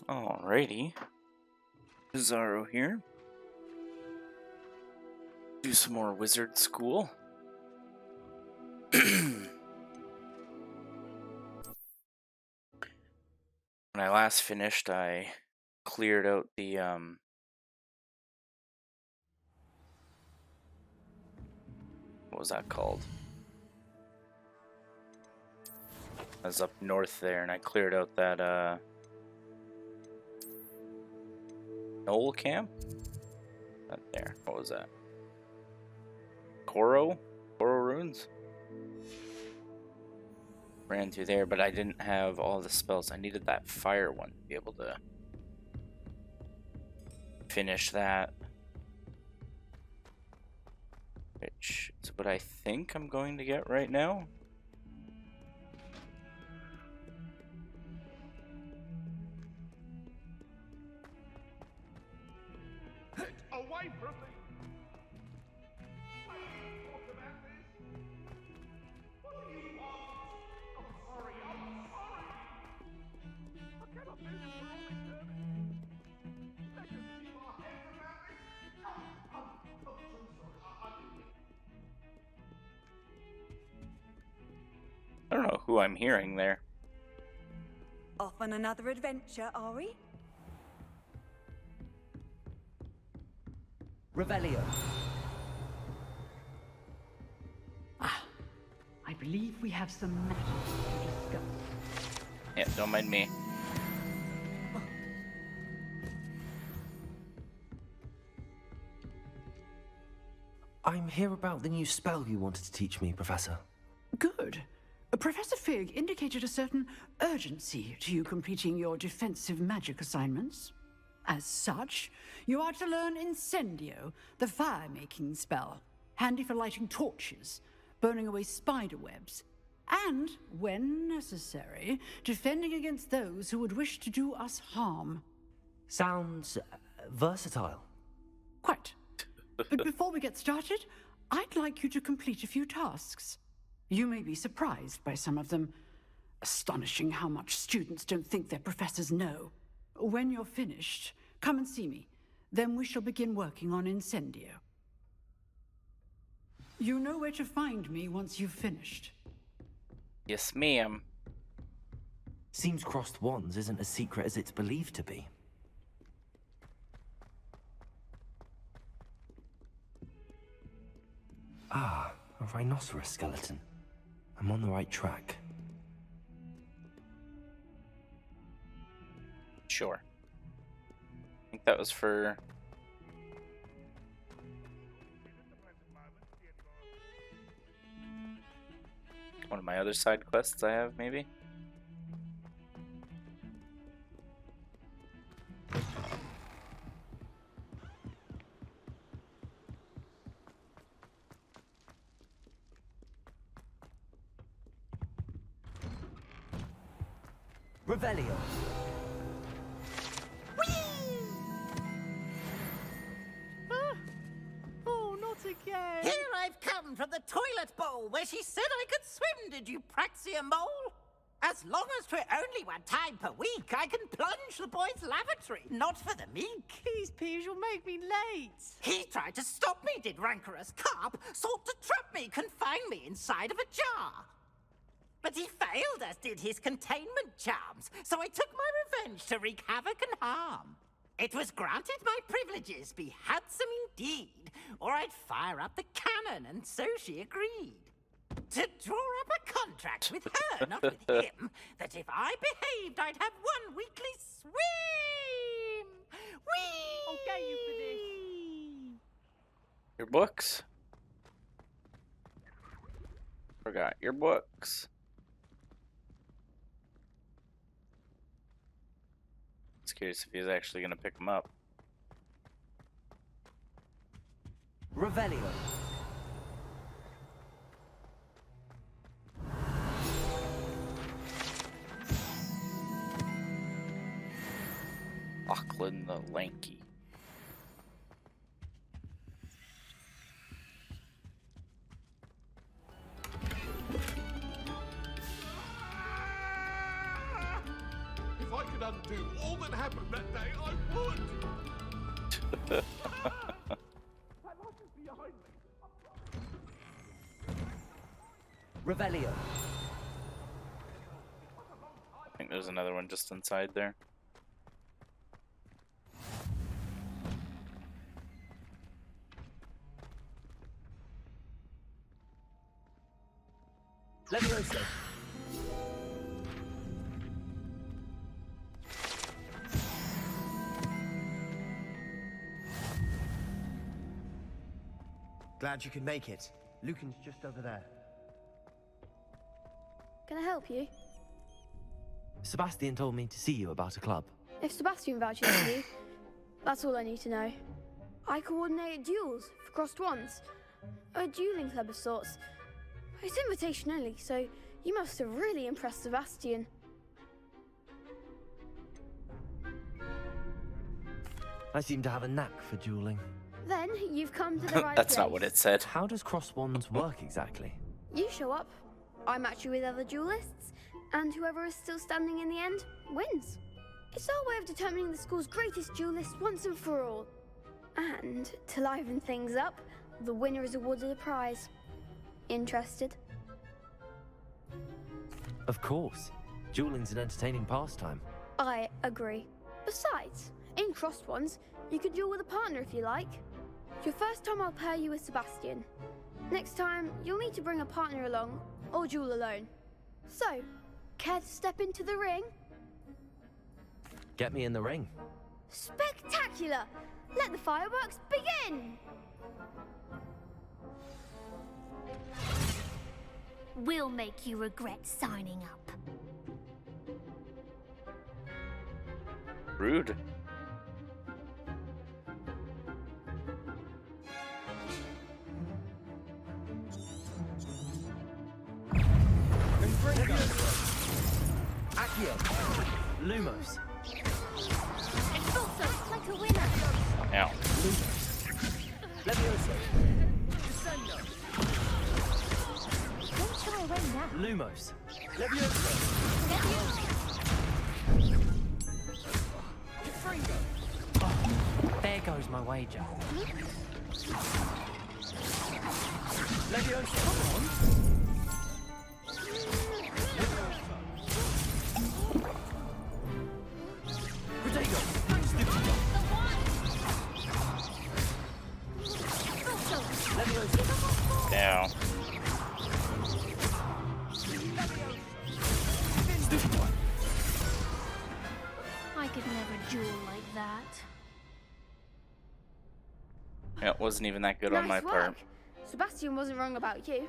Alrighty. Bazzaro here. Do some more wizard school. When I last finished, I cleared out the what was that called? I was up north there, and I cleared out that Knoll camp. Not there. What was that? Koro ruins. Ran through there, but I didn't have all the spells. I needed that fire one to be able to finish that. Which is what I think I'm going to get right now. Away from me! I didn't talk about this! What do you want? I'm sorry, I cannot do this for all eternity! They can keep our heads about this! I'm so sorry, I don't know who I'm hearing there. Off on another adventure, are we? Revelio. I believe we have some matters to discuss. Yeah, don't mind me. I'm here about the new spell you wanted to teach me, Professor. Good. Professor Fig indicated a certain urgency to you completing your defensive magic assignments. As such, you are to learn Incendio, the fire-making spell, handy for lighting torches, burning away spider webs, and, when necessary, defending against those who would wish to do us harm. Sounds versatile. Quite. But before we get started, I'd like you to complete a few tasks. You may be surprised by some of them. Astonishing how much students don't think their professors know. When you're finished, come and see me. Then we shall begin working on Incendio. You know where to find me once you've finished. Yes, ma'am. Seems crossed wands isn't as secret as it's believed to be. Ah, a rhinoceros skeleton. I'm on the right track. Sure. I think that was for one of my other side quests I have, maybe? Revelio. Oh, not again! Here I've come from the toilet bowl where she said I could swim, did you praxia mole? As long as 'twere only one time per week, I can plunge the boy's lavatory, not for the meek. These peas will make me late. He tried to stop me, did rancorous carp, sought to trap me, confine me inside of a jar. But he failed, as did his containment charms, so I took my revenge to wreak havoc and harm. It was granted my privileges be handsome indeed, or I'd fire up the cannon, and so she agreed. To draw up a contract with her, not with him, that if I behaved, I'd have one weekly swim! Whee! I'll get you for this. Your books? Forgot your books. I was curious if he was actually going to pick them up. Revelio. Lachlan the Lanky. If I I could undo all that happened that day, I would. That light is behind me. Revelio. I think there's another one just inside there. Levioso. Glad you could make it. Lucan's just over there. Can I help you? Sebastian told me to see you about a club. If Sebastian vouches for you, that's all I need to know. I coordinate duels for crossed wands. A dueling club of sorts. It's invitation only, so you must have really impressed Sebastian. I seem to have a knack for dueling. Then you've come to the right That's place. not what it said. How does crossed wands work exactly? You show up, I match you with other duelists, and whoever is still standing in the end wins. It's our way of determining the school's greatest duelist once and for all. And to liven things up, the winner is awarded a prize. Interested? Of course. Dueling's an entertaining pastime. I agree. Besides, in crossed ones, you can duel with a partner if you like. Your first time I'll pair you with Sebastian. Next time, you'll need to bring a partner along, or duel alone. So, care to step into the ring? Get me in the ring. Spectacular! Let the fireworks begin! We'll make you regret signing up. Rude. Accio. Lumos. Expulso, like a winner. Ow. Levioso. Don't shy away now. Lumos. Levioso. There goes my wager. Levioso. Come on. Protego. Levioso. Now. I could never duel like that. Yeah, it wasn't even that good on my Nice part. work. Sebastian wasn't wrong about you.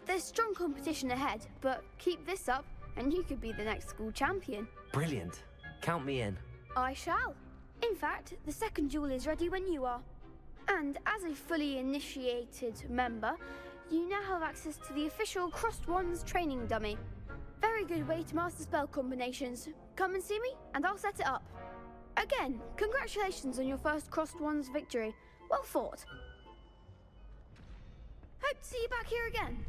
There's strong competition ahead, but keep this up and you could be the next school champion. Brilliant. Count me in. I shall. In fact, the second duel is ready when you are. And as a fully initiated member, you now have access to the official Crossed Wands training dummy. Very good way to master spell combinations. Come and see me, and I'll set it up. Again, congratulations on your first Crossed Wands victory. Well fought. Hope to see you back here again.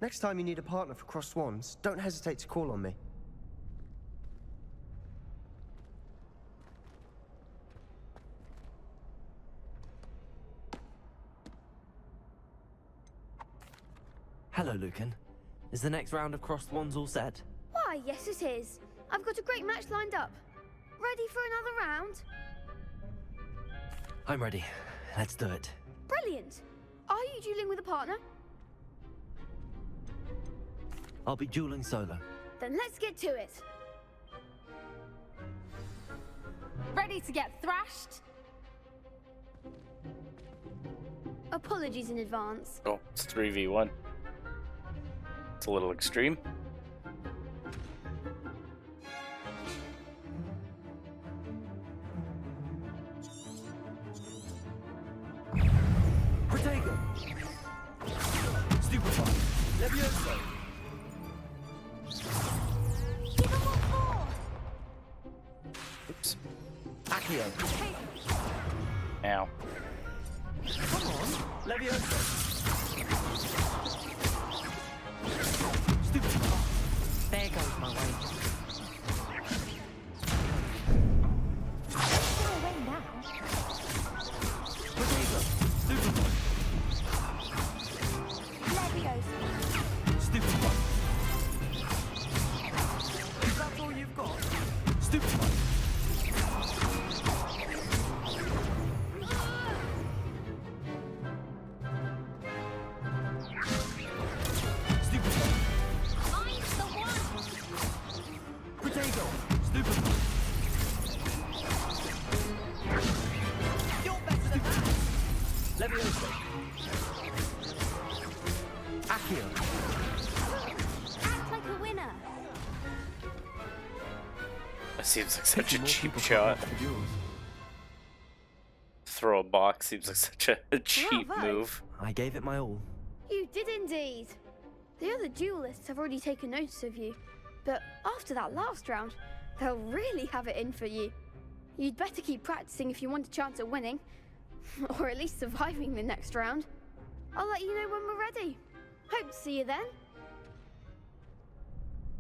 Next time you need a partner for Crossed Wands, don't hesitate to call on me. Hello, Lucan. Is the next round of crossed wands all set? Why, yes it is. I've got a great match lined up. Ready for another round? I'm ready. Let's do it. Brilliant. Are you dueling with a partner? I'll be dueling solo. Then let's get to it. Ready to get thrashed? Apologies in advance. Oh, it's 3v1. It's a little extreme. Protego. Stupefy. Levioso. Give him what for? Accio. Ow. Come on. Leviosa. Stupid. There goes my way. Go away now. Potato. Stupid one. Leviosa. Stupid one. Is that all you've got? Stupid one. Stupid one. I'm the one. Potato. Stupid one. You're better than that. Leviosa. Accio. Act like a winner. That seems like such a More cheap people shot. for duels. Throw a box seems like such a cheap Bravo. move. I gave it my all. You did indeed. The other duelists have already taken notice of you, but after that last round, they'll really have it in for you. You'd better keep practicing if you want a chance at winning, or at least surviving the next round. I'll let you know when we're ready. Hope to see you then.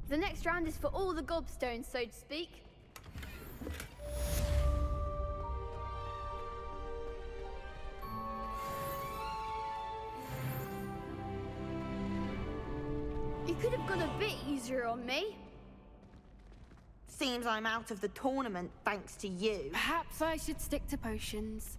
The next round is for all the gobstones, so to speak. You could have gone a bit easier on me. Seems I'm out of the tournament thanks to you. Perhaps I should stick to potions.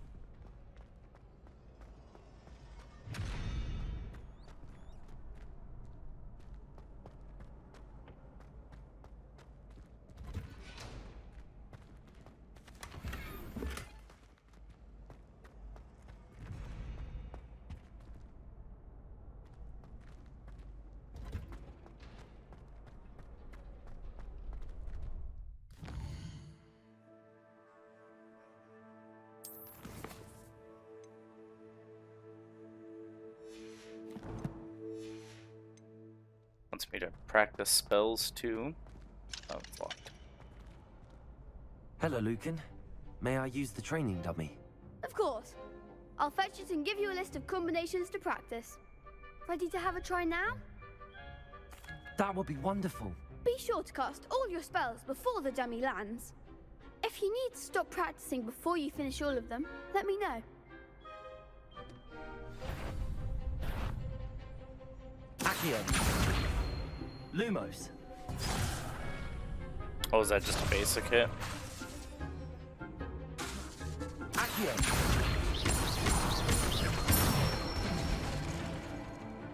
Wants me to practice spells too. Oh, it's locked. Hello, Lucan. May I use the training dummy? Of course. I'll fetch it and give you a list of combinations to practice. Ready to have a try now? That would be wonderful. Be sure to cast all your spells before the dummy lands. If you need to stop practicing before you finish all of them, let me know. Accio. Lumos. Oh, is that just a basic hit? Accio.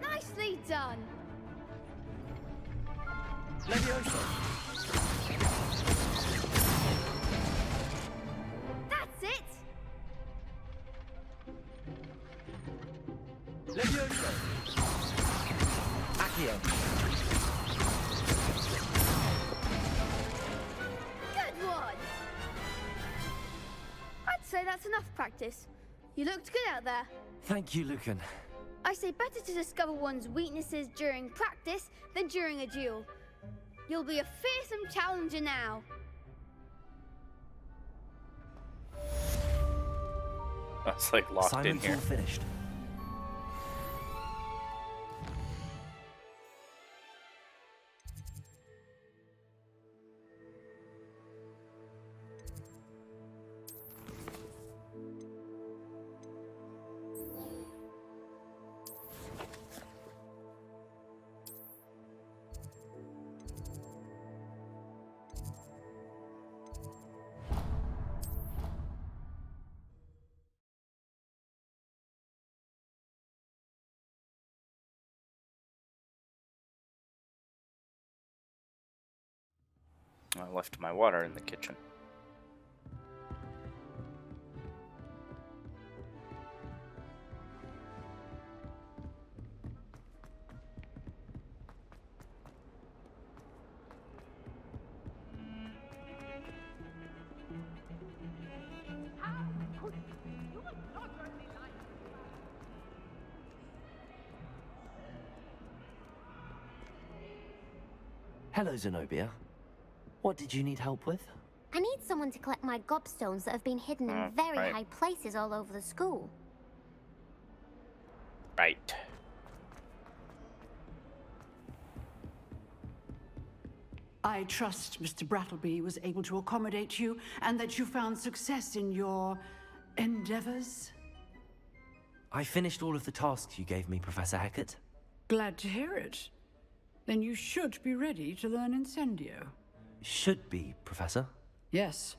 Nicely done. Leviosa. That's it. Leviosa. Accio. Good one. I'd say that's enough practice. You looked good out there. Thank you, Lucan. I say better to discover one's weaknesses during practice than during a duel. You'll be a fearsome challenger now. That's like locked in Assignment's here. all finished. I left my water in the kitchen. Hello, Zenobia. What did you need help with? I need someone to collect my gobstones that have been hidden in very high places all over the school. Right. I trust Mr. Brattleby was able to accommodate you and that you found success in your endeavors. I finished all of the tasks you gave me, Professor Hecat. Glad to hear it. Then you should be ready to learn Incendio. Should be, Professor. Yes.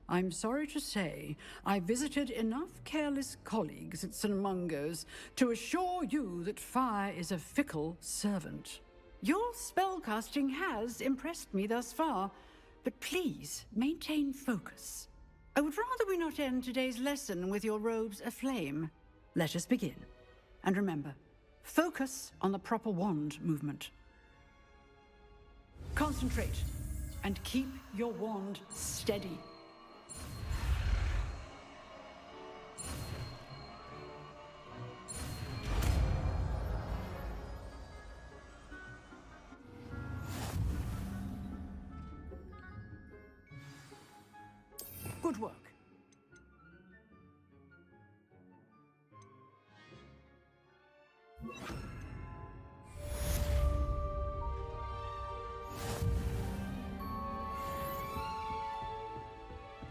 I'm sorry to say, I visited enough careless colleagues at St. Mungo's to assure you that fire is a fickle servant. Your spellcasting has impressed me thus far, but please maintain focus. I would rather we not end today's lesson with your robes aflame. Let us begin. And remember, focus on the proper wand movement. Concentrate, and keep your wand steady. Good work.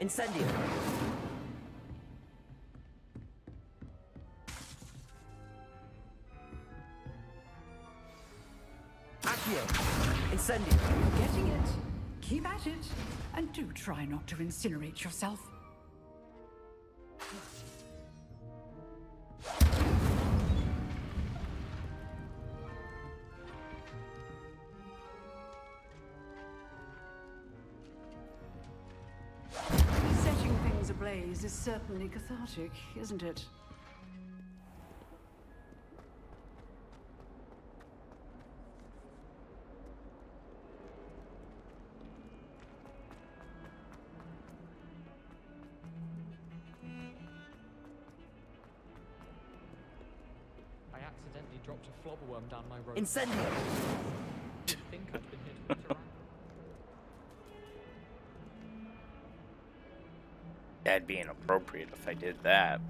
Incendio. Accio. Incendio. Getting it. Keep at it. And do try not to incinerate yourself. Setting things ablaze is certainly cathartic, isn't it? I accidentally dropped a flobberworm down my road. Incendio. I think I've been hit with a That'd be inappropriate if I did that.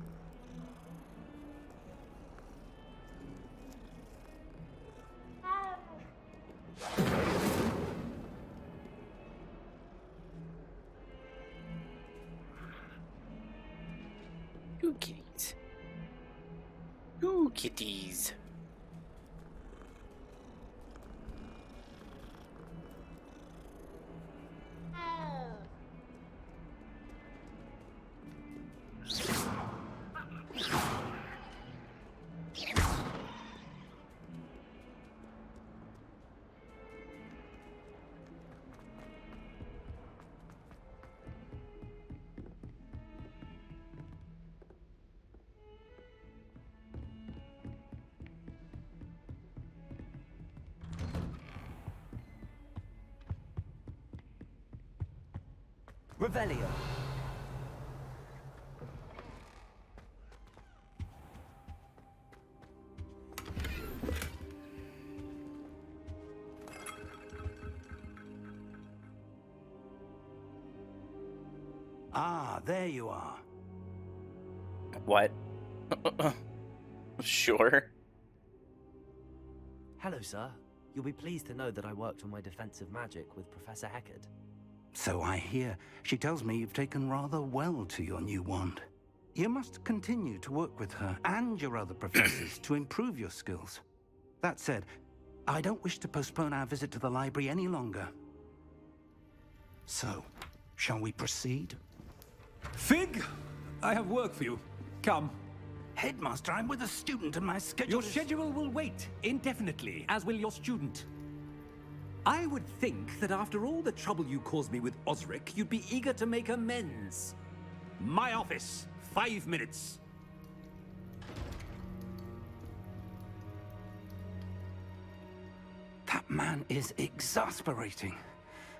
Ooh, kitties. Ooh, kitties. Revelio. Ah, there you are. What? Sure. Hello, sir. You'll be pleased to know that I worked on my defensive magic with Professor Hecat. So I hear. She tells me you've taken rather well to your new wand. You must continue to work with her and your other professors to improve your skills. That said, I don't wish to postpone our visit to the library any longer. So, shall we proceed? Fig, I have work for you. Come. Headmaster, I'm with a student and my schedule Your schedule will wait indefinitely, as will your student. I would think that after all the trouble you caused me with Osric, you'd be eager to make amends. My office, 5 minutes. That man is exasperating.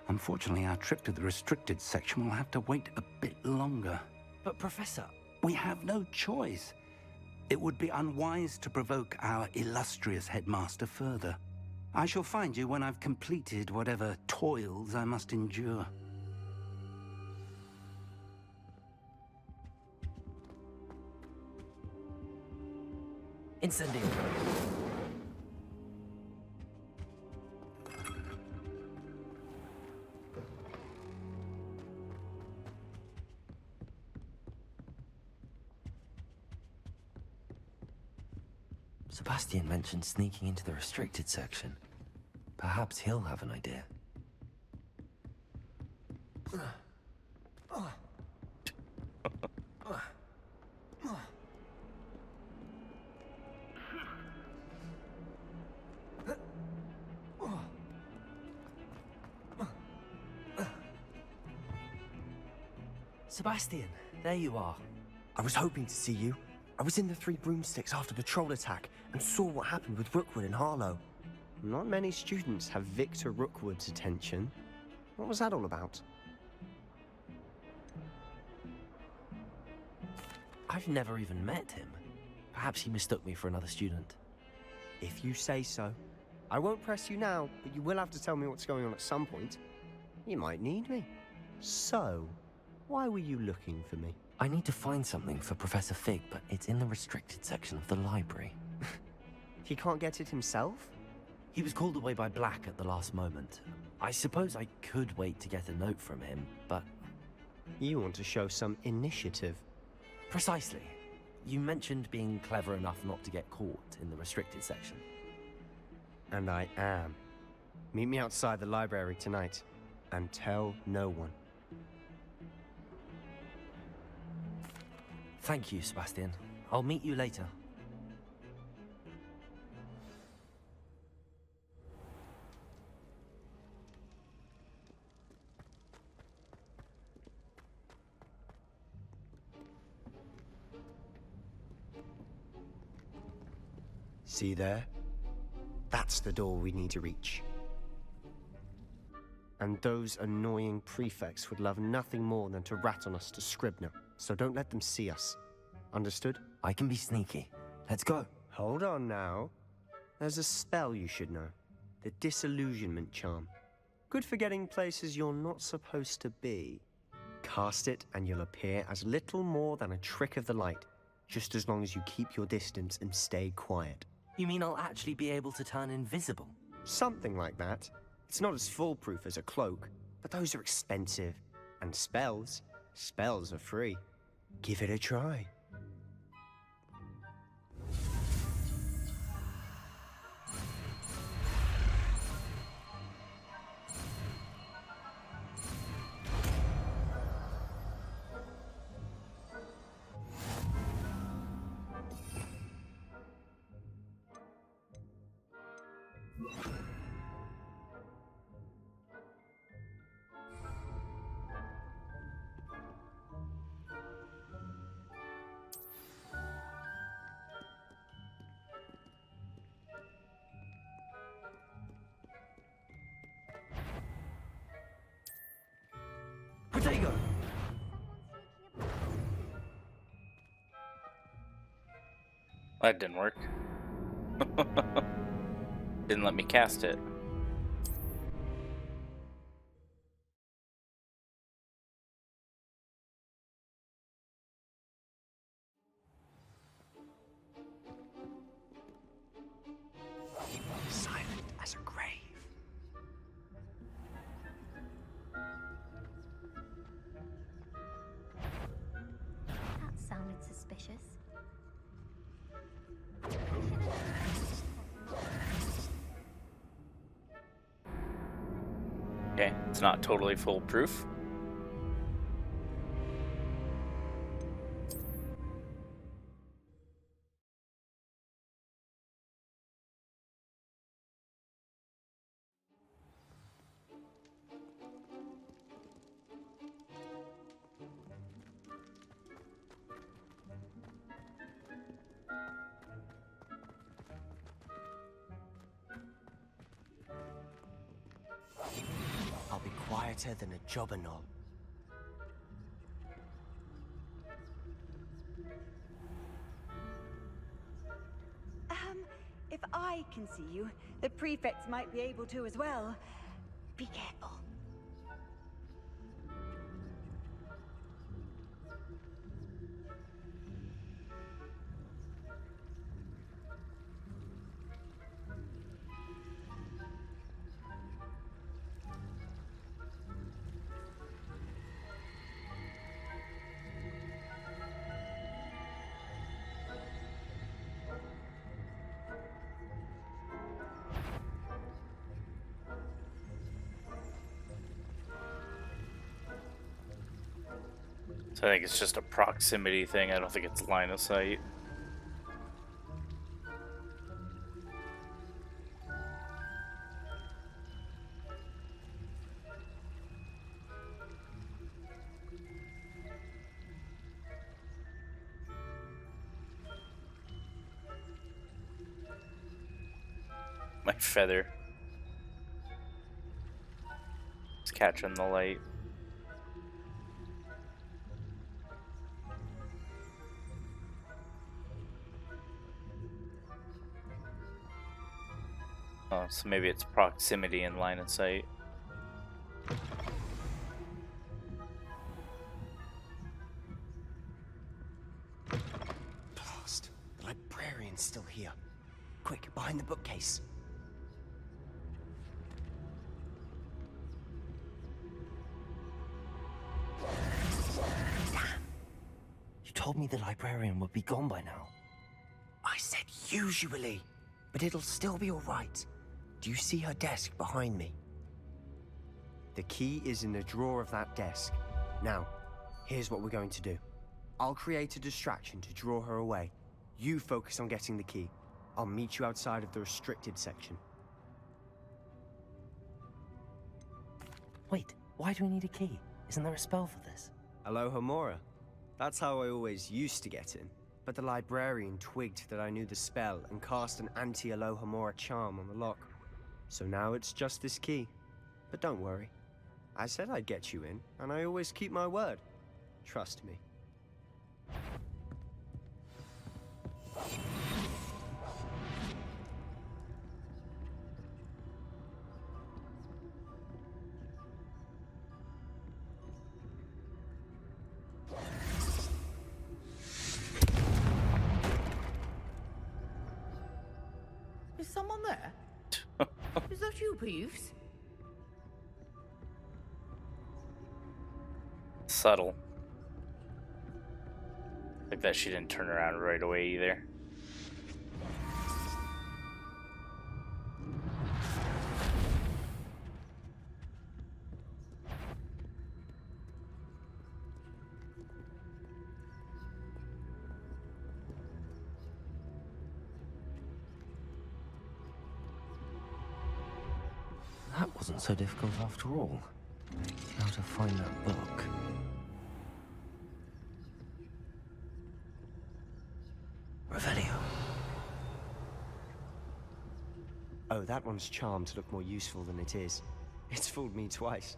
Unfortunately, our trip to the restricted section will have to wait a bit longer. But, Professor... We have no choice. It would be unwise to provoke our illustrious headmaster further. I shall find you when I've completed whatever toils I must endure. Incendio. Sebastian mentioned sneaking into the restricted section. Perhaps he'll have an idea. Sebastian, there you are. I was hoping to see you. I was in the Three Broomsticks after the troll attack and saw what happened with Rookwood and Harlow. Not many students have Victor Rookwood's attention. What was that all about? I've never even met him. Perhaps he mistook me for another student. If you say so. I won't press you now, but you will have to tell me what's going on at some point. You might need me. So, why were you looking for me? I need to find something for Professor Fig, but it's in the restricted section of the library. He can't get it himself? He was called away by Black at the last moment. I suppose I could wait to get a note from him, but... You want to show some initiative. Precisely. You mentioned being clever enough not to get caught in the restricted section. And I am. Meet me outside the library tonight, and tell no one. Thank you, Sebastian. I'll meet you later. See there? That's the door we need to reach. And those annoying prefects would love nothing more than to rat on us to Scribner, so don't let them see us. Understood? I can be sneaky. Let's go. Hold on now. There's a spell you should know. The Disillusionment Charm. Good for getting places you're not supposed to be. Cast it and you'll appear as little more than a trick of the light, just as long as you keep your distance and stay quiet. You mean I'll actually be able to turn invisible? Something like that. It's not as foolproof as a cloak, but those are expensive. And spells are free. Give it a try. Protego! That didn't work. Didn't let me cast it. Silent as a grave. That sounded suspicious. Okay, it's not totally foolproof. I'll be quieter than a jobberknoll. If I can see you, the prefects might be able to as well. Be careful. So I think it's just a proximity thing. I don't think it's line of sight. My feather. It's catching the light. Oh, so maybe it's proximity and line of sight. Blast! The librarian's still here. Quick, behind the bookcase. You told me the librarian would be gone by now. I said usually, but it'll still be all right. Do you see her desk behind me? The key is in the drawer of that desk. Now, here's what we're going to do. I'll create a distraction to draw her away. You focus on getting the key. I'll meet you outside of the restricted section. Wait, why do we need a key? Isn't there a spell for this? Alohomora. That's how I always used to get in. But the librarian twigged that I knew the spell and cast an anti-Alohomora charm on the lock. So now it's just this key. But don't worry. I said I'd get you in, and I always keep my word. Trust me. Is someone there? Is that you, Peeves? Subtle. Like that she didn't turn around right away either. That wasn't so difficult after all. How to find that book. Revelio. Oh, that one's charmed to look more useful than it is. It's fooled me twice.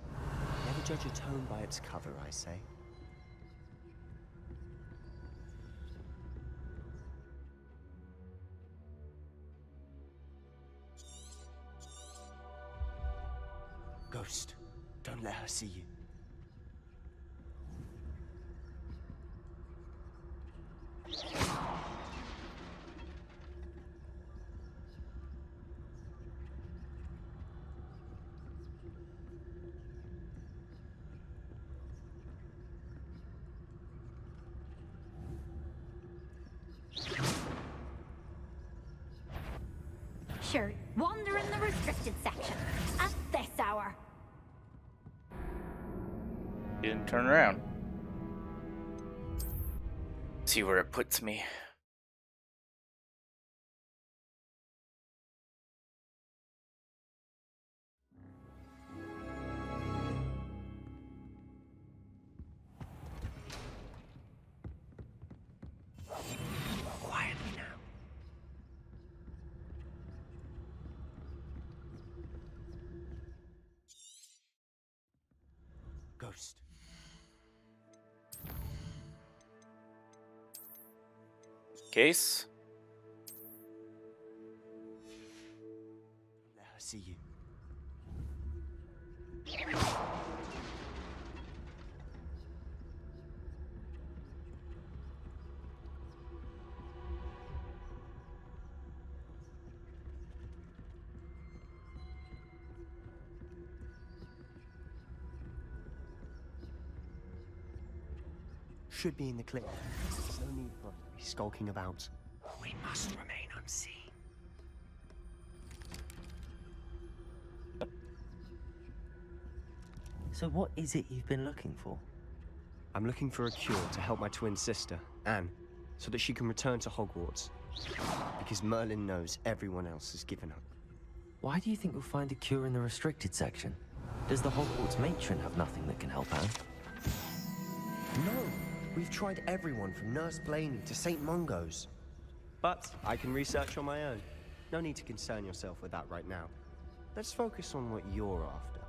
Never judge a tome by its cover, I say. Ghost, don't let her see you. Sure, wander in the restricted section at this hour. Didn't turn around. See where it puts me. Quietly now. Ghost. Case. Let her see you. Should be in the clear. No need for us to be skulking about. We must remain unseen. So what is it you've been looking for? I'm looking for a cure to help my twin sister, Anne, so that she can return to Hogwarts. Because Merlin knows everyone else has given up. Why do you think you'll find a cure in the restricted section? Does the Hogwarts matron have nothing that can help Anne? No! We've tried everyone from Nurse Blaney to St. Mungo's. But I can research on my own. No need to concern yourself with that right now. Let's focus on what you're after.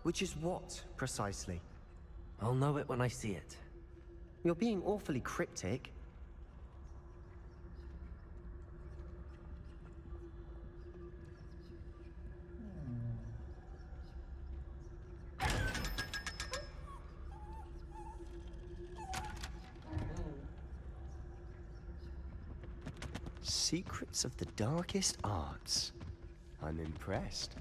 Which is what, precisely? I'll know it when I see it. You're being awfully cryptic. Secrets of the darkest arts. I'm impressed.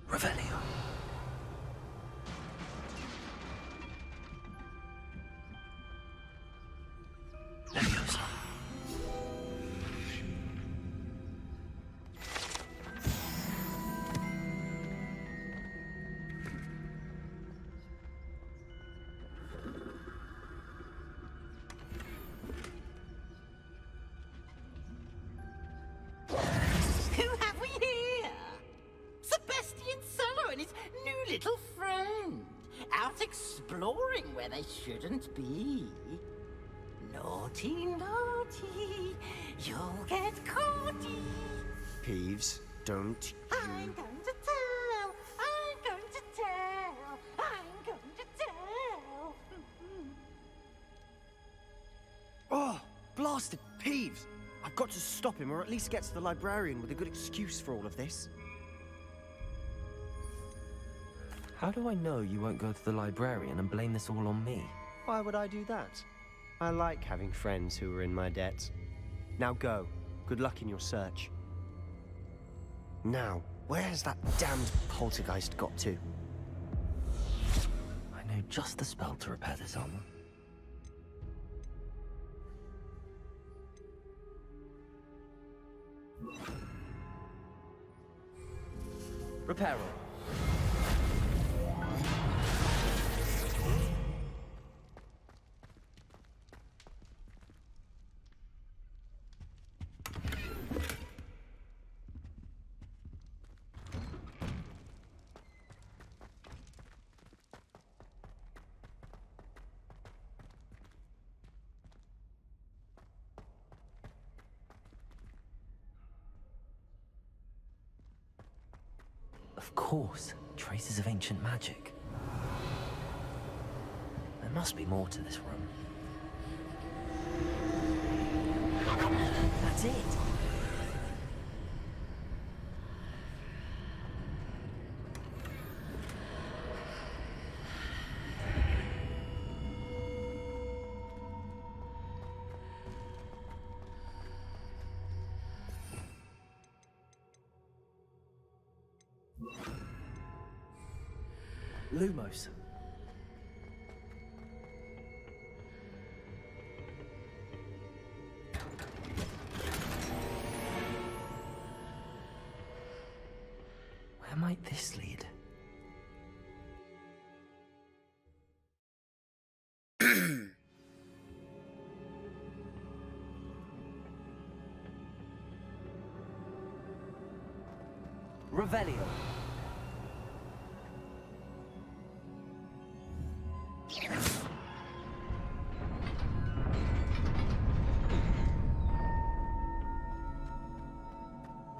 Revelio. Leviosa. Who have we here? Sebastian Solo and his new little friend. Out exploring where they shouldn't be. Naughty, naughty, you'll get caughty. Peeves, don't you... I'm going to tell, I'm going to tell, I'm going to tell. Oh, blasted Peeves! I've got to stop him, or at least get to the librarian with a good excuse for all of this. How do I know you won't go to the librarian and blame this all on me? Why would I do that? I like having friends who are in my debt. Now go. Good luck in your search. Now, where has that damned poltergeist got to? I know just the spell to repair this armor. Reparo. Of course, traces of ancient magic. There must be more to this room. That's it! Lumos. Where might this lead? Revelio.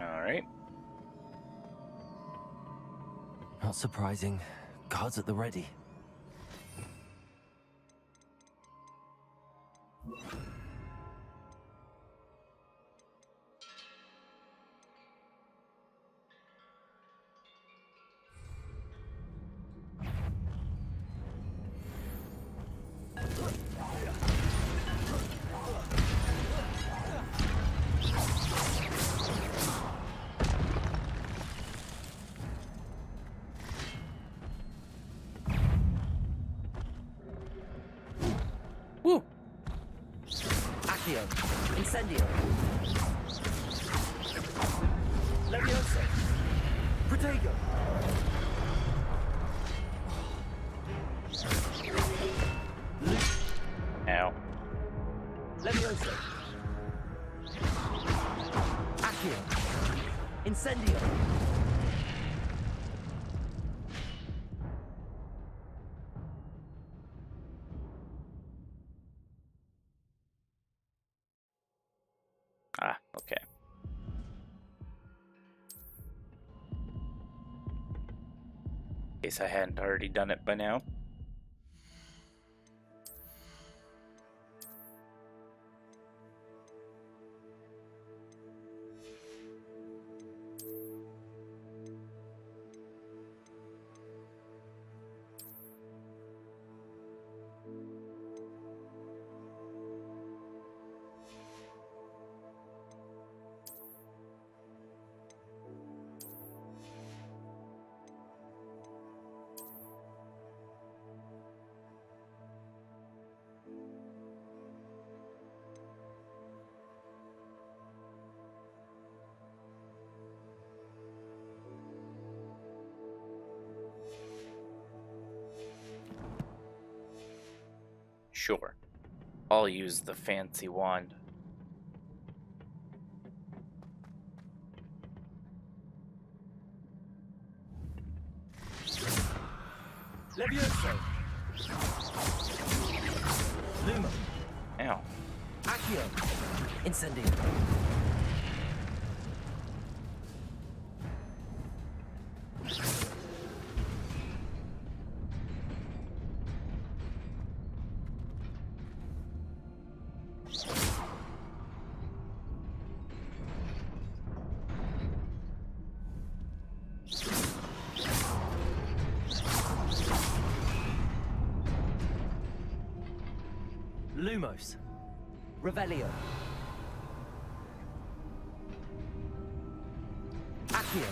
Alright. Not surprising. Guards at the ready. Accio. Incendio. Leviosa. Protego. Ow. Leviosa. Accio. Incendio. Ah, okay. In case I hadn't already done it by now. Sure. I'll use the fancy wand. Levioso. Lumo. Ow. Accio. Incendio. Lumos. Revelio. Accio.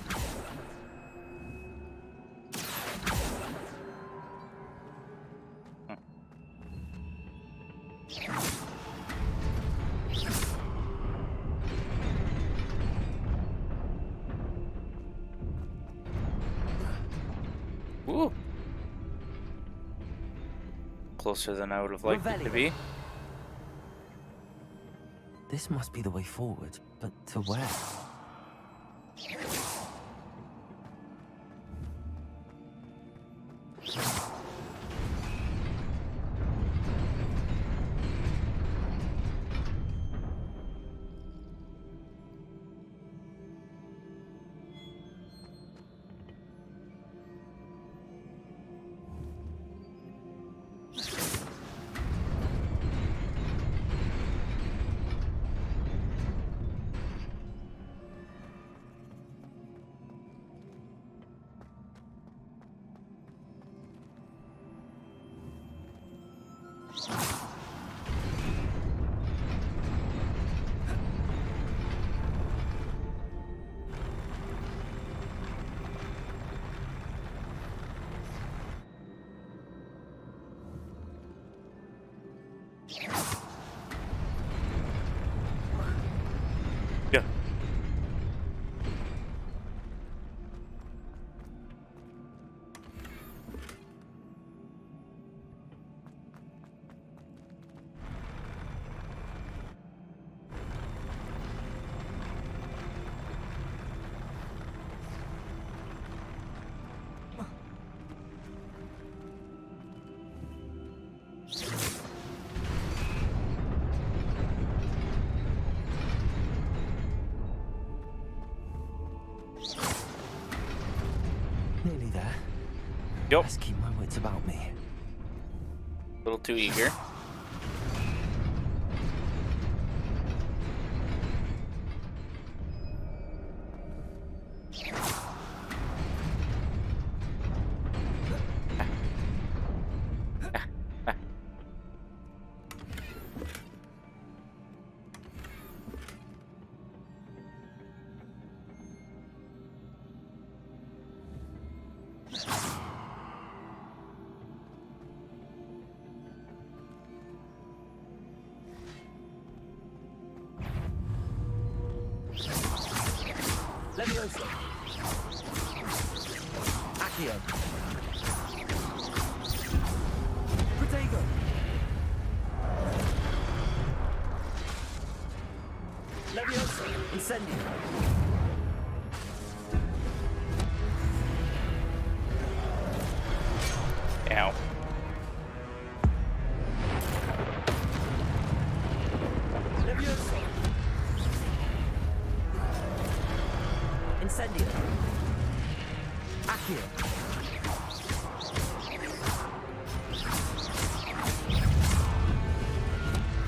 Woo! Closer than I would have liked it to be. This must be the way forward, but to where? Yeah. Nearly there. Yep. Let's keep my wits about me. A little too eager. Levioso. Accio. Protego. Levioso. Incendio. Ow. Levioso. Incendio. Accio.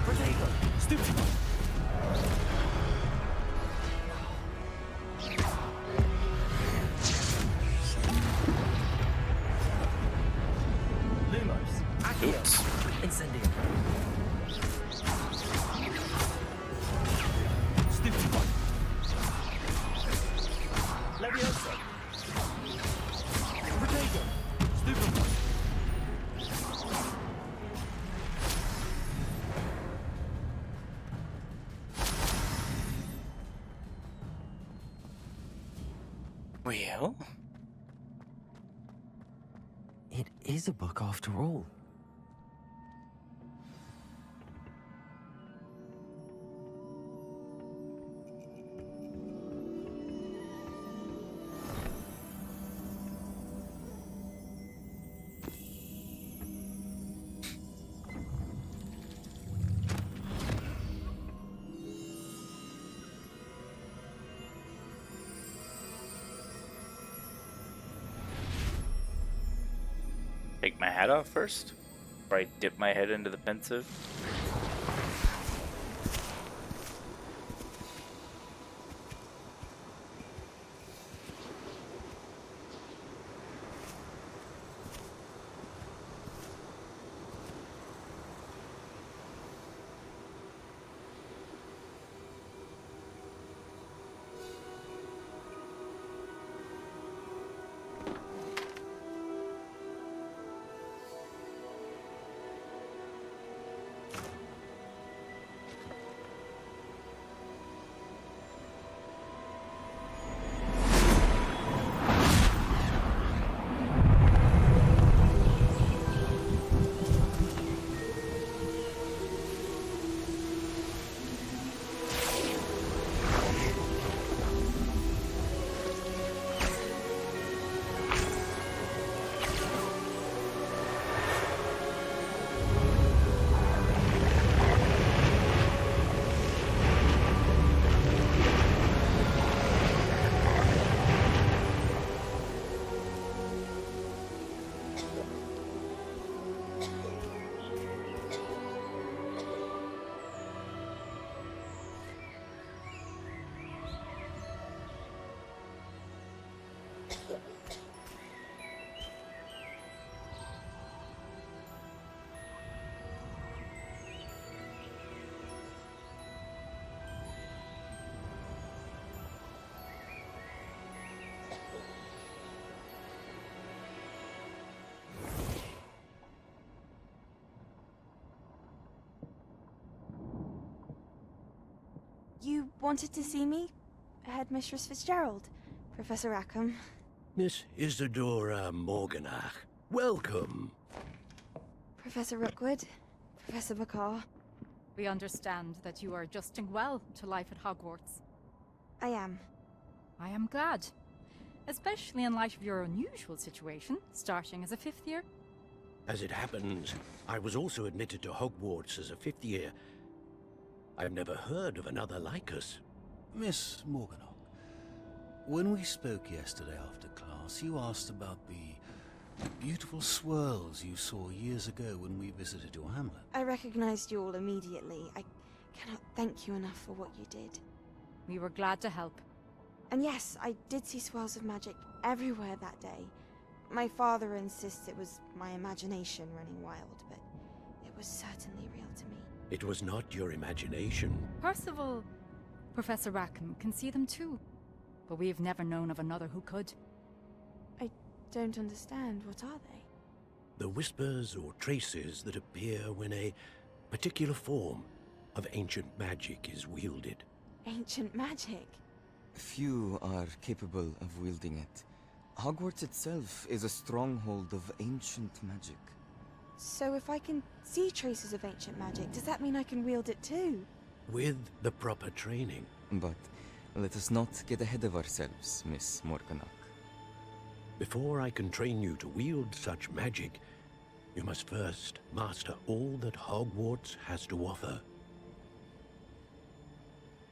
Protego. Stupefy. Lumos. Accio. Oops. Incendio. Stupefy. Levioso. Protego. Stupefy. Well, It is a book after all. take my hat off first, or I dip my head into the pensive. You wanted to see me? Headmistress Fitzgerald, Professor Rackham. Miss Isadora Morganach, welcome. Professor Rookwood, Professor McCaw. We understand that you are adjusting well to life at Hogwarts. I am. I am glad. Especially in light of your unusual situation, starting as a 5th year. As it happens, I was also admitted to Hogwarts as a 5th year. I've never heard of another like us. Miss Morganach, when we spoke yesterday after class, you asked about the beautiful swirls you saw years ago when we visited your hamlet. I recognized you all immediately. I cannot thank you enough for what you did. We were glad to help. And yes, I did see swirls of magic everywhere that day. My father insists it was my imagination running wild, but it was certainly real to me. It was not your imagination. Percival, Professor Rackham can see them too. But we've never known of another who could. I don't understand. What are they? The whispers or traces that appear when a particular form of ancient magic is wielded. Ancient magic? Few are capable of wielding it. Hogwarts itself is a stronghold of ancient magic. So if I can see traces of ancient magic, does that mean I can wield it too? With the proper training. But let us not get ahead of ourselves, Miss Morganach. Before I can train you to wield such magic, you must first master all that Hogwarts has to offer.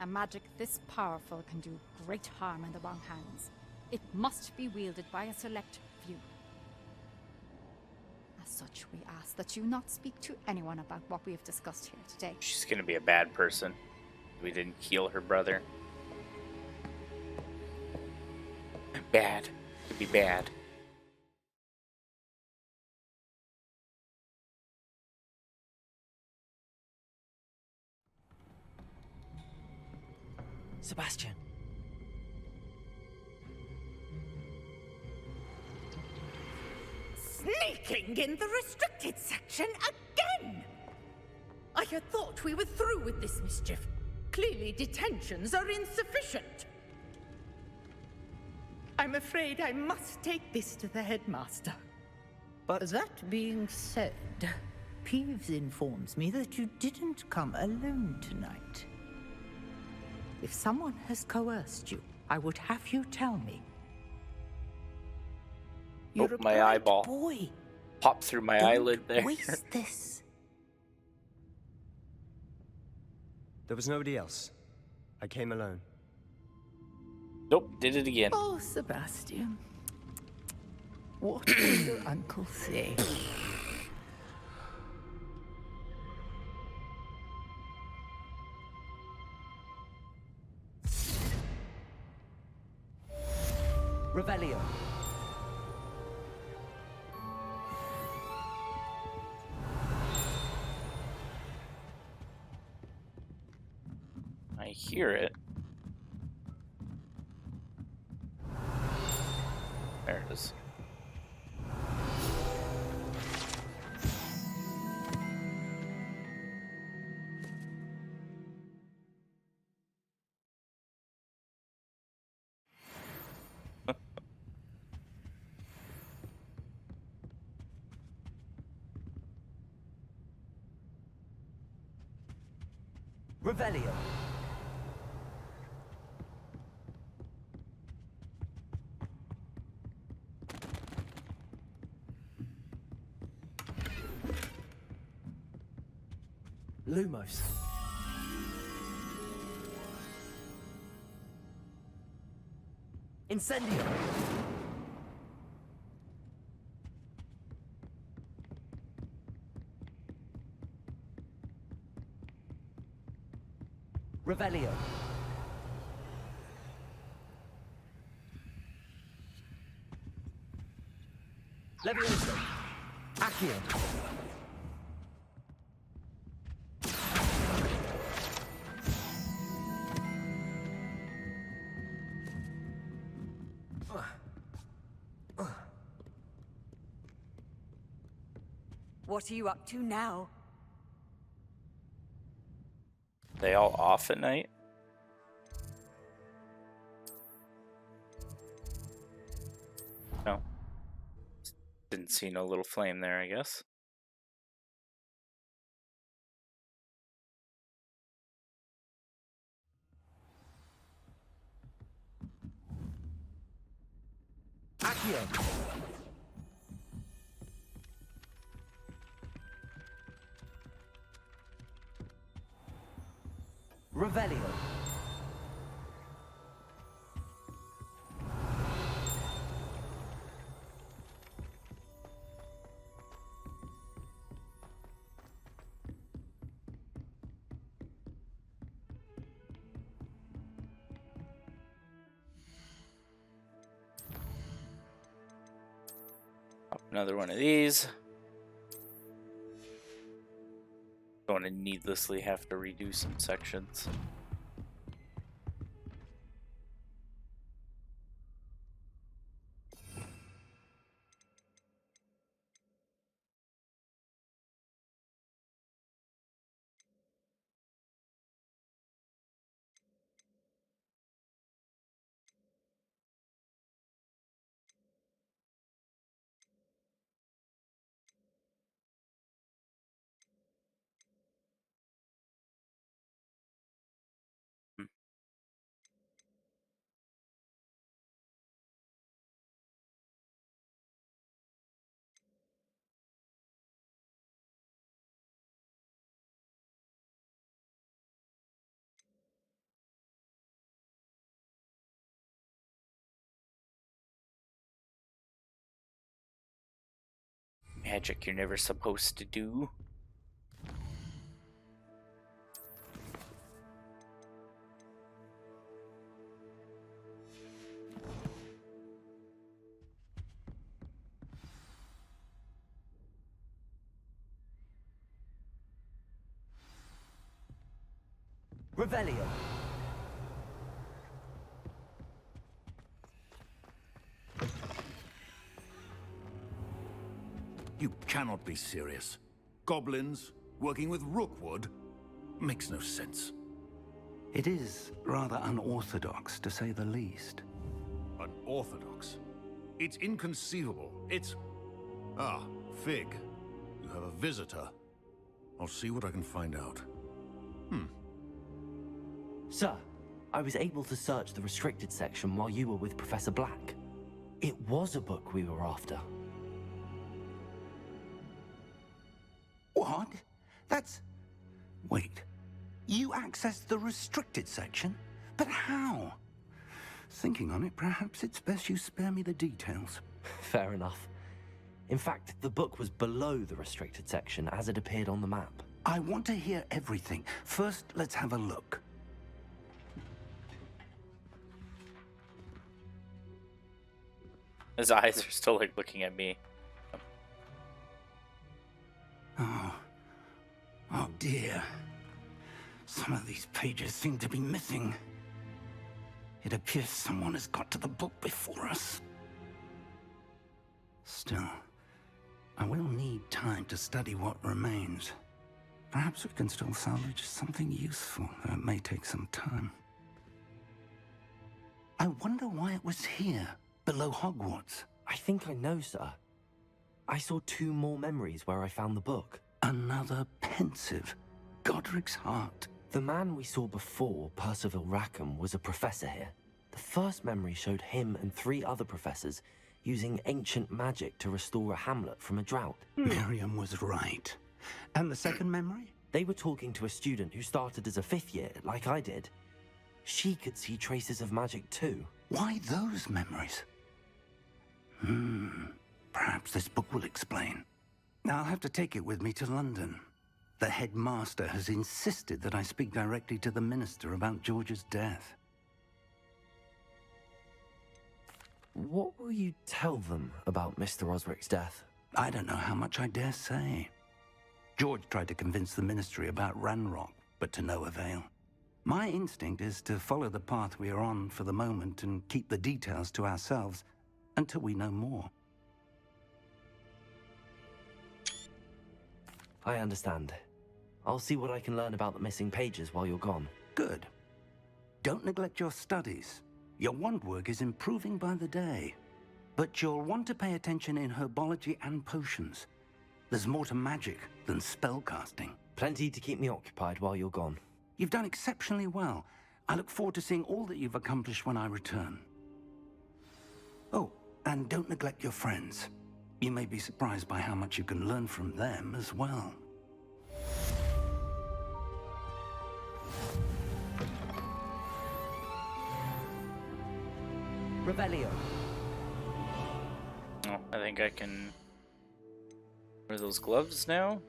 A magic this powerful can do great harm in the wrong hands. It must be wielded by a select few. As such, we ask that you not speak to anyone about what we have discussed here today. She's gonna be a bad person. We didn't heal her brother. Bad. Could be bad. Sebastian. Sneaking in the restricted section again! I had thought we were through with this mischief. Clearly detentions are insufficient. I'm afraid I must take this to the headmaster. But that being said, Peeves informs me that you didn't come alone tonight. If someone has coerced you, I would have you tell me. Oh, my eyeball boy. popped through my eyelid there. Waste this. There was nobody else. I came alone. Nope, did it again. Oh, Sebastian. What will your uncle say? Revelio. I hear it. There it is. Revelio. Lumos. Incendio. Revelio. Levioso. Accio. What are you up to now? They all off at night? No. Didn't see no little flame there, I guess. Accio. Revelio. Another one of these. Going to needlessly have to redo some sections. magic you're never supposed to do. Revelio. You cannot be serious. Goblins working with Rookwood makes no sense. It is rather unorthodox, to say the least. Unorthodox? It's inconceivable. It's... Ah, Fig. You have a visitor. I'll see what I can find out. Sir, I was able to search the restricted section while you were with Professor Black. It was a book we were after. What? That's... Wait. You accessed the restricted section? But how? Thinking on it, perhaps it's best you spare me the details. Fair enough. In fact, the book was below the restricted section as it appeared on the map. I want to hear everything. First, let's have a look. His eyes are still like looking at me. Oh dear. Some of these pages seem to be missing. It appears someone has got to the book before us. Still, I will need time to study what remains. Perhaps we can still salvage something useful, though it may take some time. I wonder why it was here, below Hogwarts. I think I know, sir. I saw 2 more memories where I found the book. Another pensive. Godric's heart. The man we saw before, Percival Rackham, was a professor here. The first memory showed him and 3 other professors using ancient magic to restore a hamlet from a drought. Miriam was right. And the second memory? They were talking to a student who started as a 5th year, like I did. She could see traces of magic too. Why those memories? Perhaps this book will explain. I'll have to take it with me to London. The headmaster has insisted that I speak directly to the minister about George's death. What will you tell them about Mr. Osric's death? I don't know how much I dare say. George tried to convince the ministry about Ranrock, but to no avail. My instinct is to follow the path we are on for the moment and keep the details to ourselves until we know more. I understand. I'll see what I can learn about the missing pages while you're gone. Good. Don't neglect your studies. Your wand work is improving by the day. But you'll want to pay attention in herbology and potions. There's more to magic than spellcasting. Plenty to keep me occupied while you're gone. You've done exceptionally well. I look forward to seeing all that you've accomplished when I return. Oh, and don't neglect your friends. You may be surprised by how much you can learn from them as well. Revelio. Oh, I think I can wear those gloves now.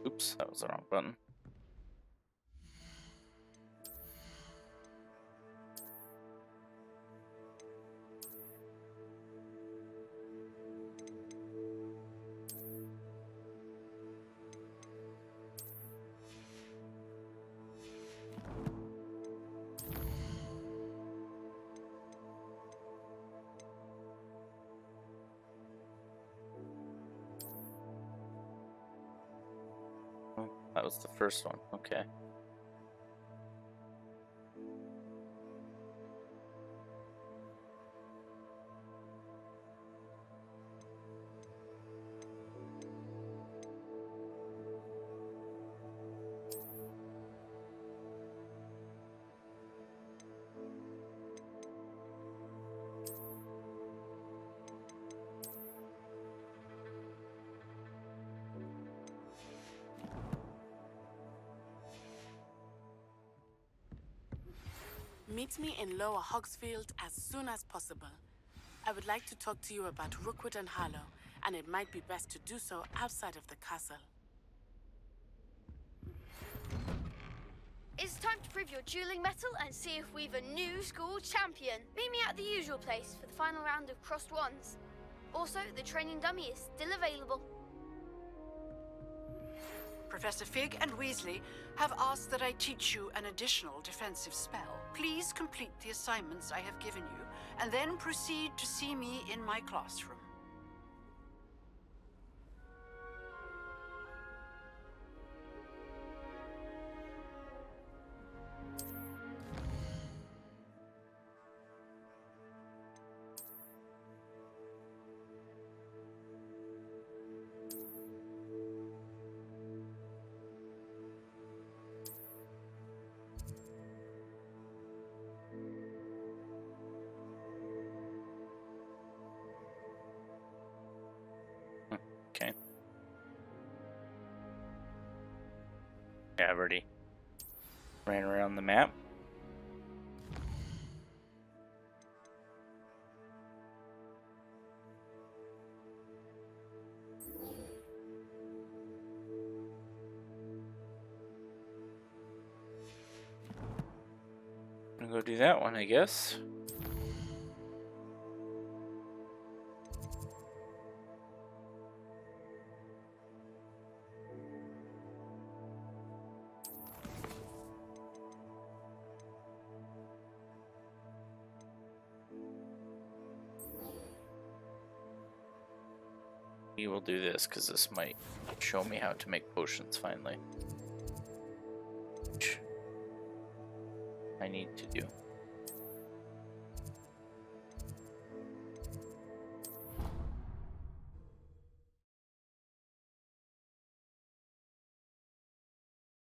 Oops, that was the wrong button. That was the first one, okay. Meet me in Lower Hogsfield as soon as possible. I would like to talk to you about Rookwood and Harlow, and it might be best to do so outside of the castle. It's time to prove your dueling mettle and see if we've a new school champion. Meet me at the usual place for the final round of crossed wands. Also, the training dummy is still available. Professor Fig and Weasley have asked that I teach you an additional defensive spell. Please complete the assignments I have given you, and then proceed to see me in my classroom. Okay. Yeah, I've already ran around the map. I'm gonna go do that one, I guess. We will do this because this might show me how to make potions finally. Which I need to do.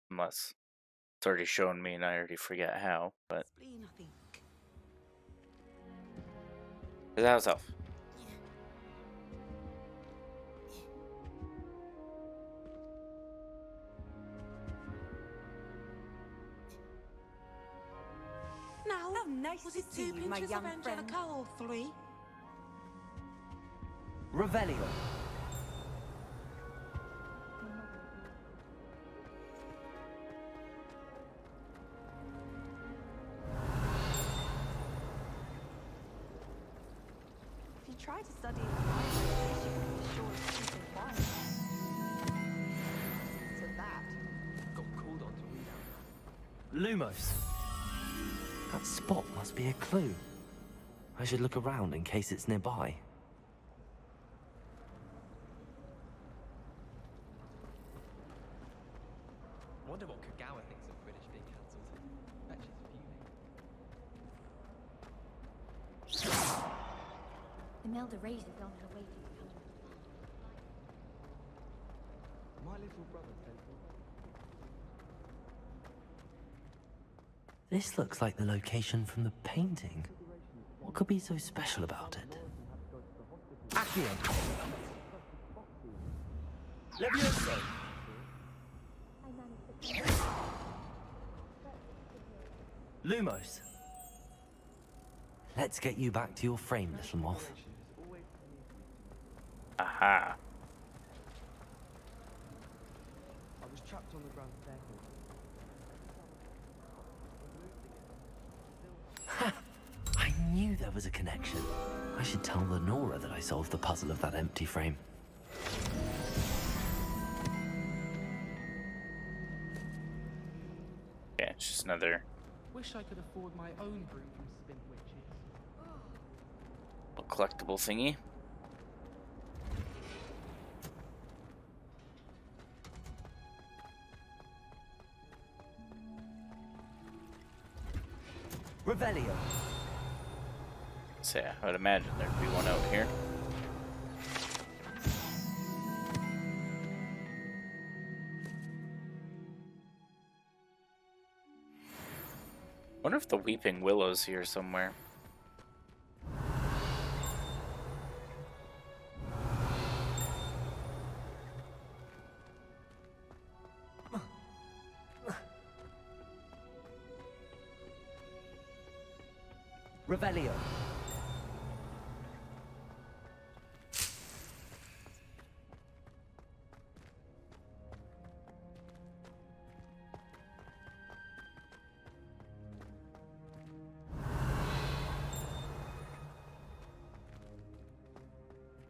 Unless it's already shown me and I already forget how, but that was off. Now, nice was to it see two you, my pinches young of Angelica friend. or 3? Revelio. If you try to study in the library, you can be sure it's peace and quiet. To that. Got called on to read out. Lumos. That spot must be a clue. I should look around in case it's nearby. Wonder what Kagawa thinks of British being cancelled. Bet she's fuming. Imelda Razor's on her way to becoming My little brother sent me. This looks like the location from the painting. What could be so special about it? Accio. Levioso. Lumos. Let's get you back to your frame, little moth. Aha. I was trapped on the ground staircase. I knew there was a connection. I should tell Lenora that I solved the puzzle of that empty frame. Yeah, it's just another Wish I could afford my own broom from Spin Witches. little collectible thingy. Revelio. So yeah, I would imagine there'd be one out here. Wonder if the Weeping Willow's here somewhere. Revelio.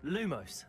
Lumos.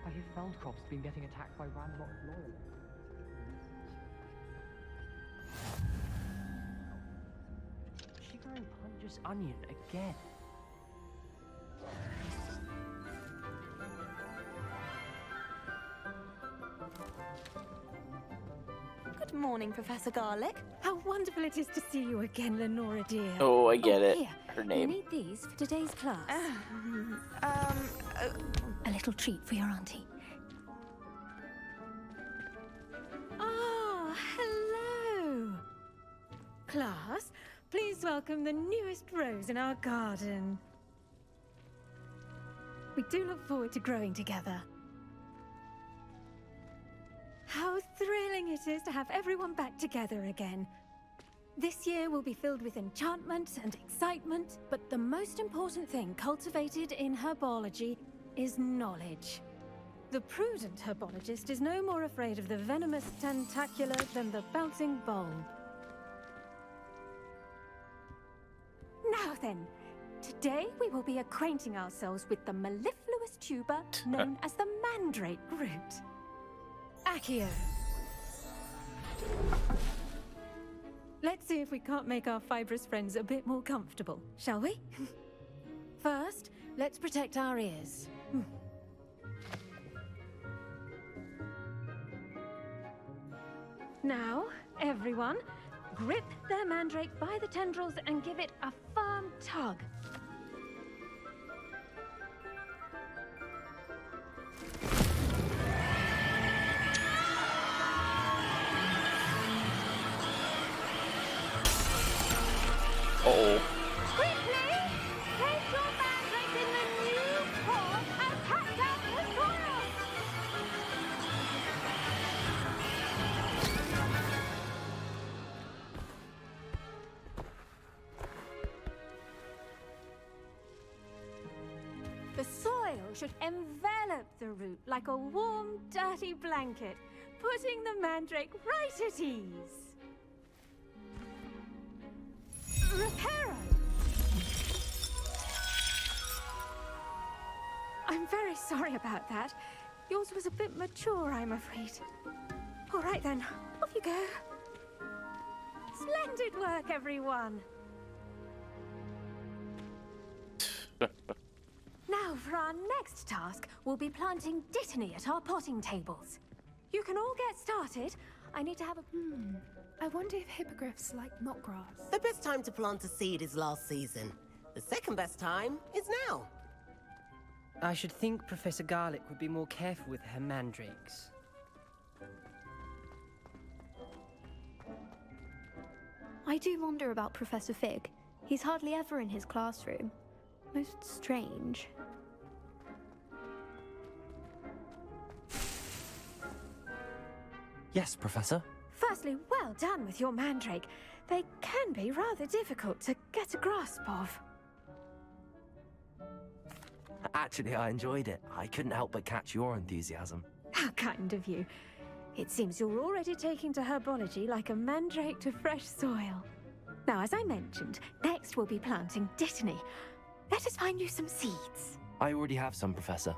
I hear Feldcroft's been getting attacked by Ranrock's loyalists. She going Punja's onion again? Good morning, Professor Garlick. How wonderful it is to see you again, Lenora dear. Oh, I get it. Here, Her name. You need these for today's class. A little treat for your auntie. Ah, hello. Class, please welcome the newest rose in our garden. We do look forward to growing together. How thrilling it is to have everyone back together again. This year will be filled with enchantment and excitement, but the most important thing cultivated in herbology is knowledge. The prudent herbologist is no more afraid of the venomous tentacular than the bouncing bulb. Now then, today we will be acquainting ourselves with the mellifluous tuber known as the mandrake root. Accio. Let's see if we can't make our fibrous friends a bit more comfortable, shall we? First, let's protect our ears. Now, everyone, grip their mandrake by the tendrils and give it a firm tug. Uh-oh. Quickly! Take your mandrake in the new paw and cut down the soil! The soil should envelop the root like a warm, dirty blanket, putting the mandrake right at ease. Reparo! I'm very sorry about that. Yours was a bit mature, I'm afraid. All right then, off you go. Splendid work, everyone! Now, for our next task, we'll be planting dittany at our potting tables. You can all get started. I need to have a... I wonder if hippogriffs like knotgrass. The best time to plant a seed is last season. The second best time is now. I should think Professor Garlick would be more careful with her mandrakes. I do wonder about Professor Fig. He's hardly ever in his classroom. Most strange. Yes, Professor. Firstly, well done with your mandrake. They can be rather difficult to get a grasp of. Actually, I enjoyed it. I couldn't help but catch your enthusiasm. How kind of you. It seems you're already taking to herbology like a mandrake to fresh soil. Now, as I mentioned, next we'll be planting dittany. Let us find you some seeds. I already have some, Professor.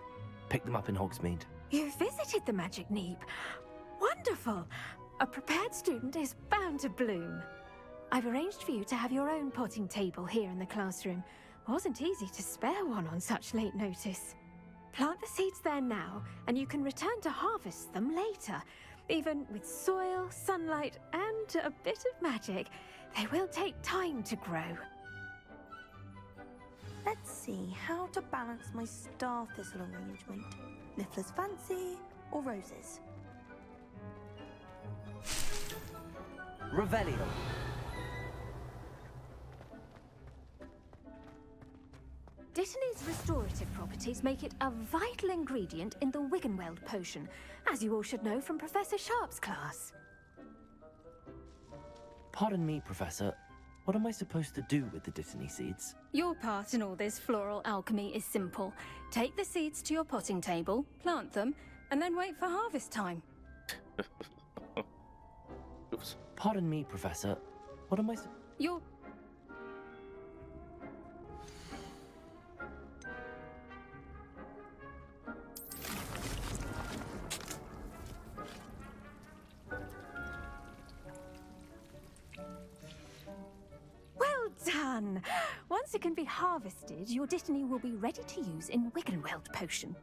Picked them up in Hogsmeade. You visited the Magic Neep. Wonderful! A prepared student is bound to bloom. I've arranged for you to have your own potting table here in the classroom. Wasn't easy to spare one on such late notice. Plant the seeds there now, and you can return to harvest them later. Even with soil, sunlight, and a bit of magic, they will take time to grow. Let's see how to balance my star thistle arrangement. Niffler's fancy or roses? Revelio. Dittany's restorative properties make it a vital ingredient in the Wiggenweld potion, as you all should know from Professor Sharp's class. Pardon me, Professor. What am I supposed to do with the Dittany seeds? Your part in all this floral alchemy is simple. Take the seeds to your potting table, plant them, and then wait for harvest time. Oops. Pardon me, Professor. What am I Your... Well done! Once it can be harvested, your Dittany will be ready to use in Wiggenweld potion.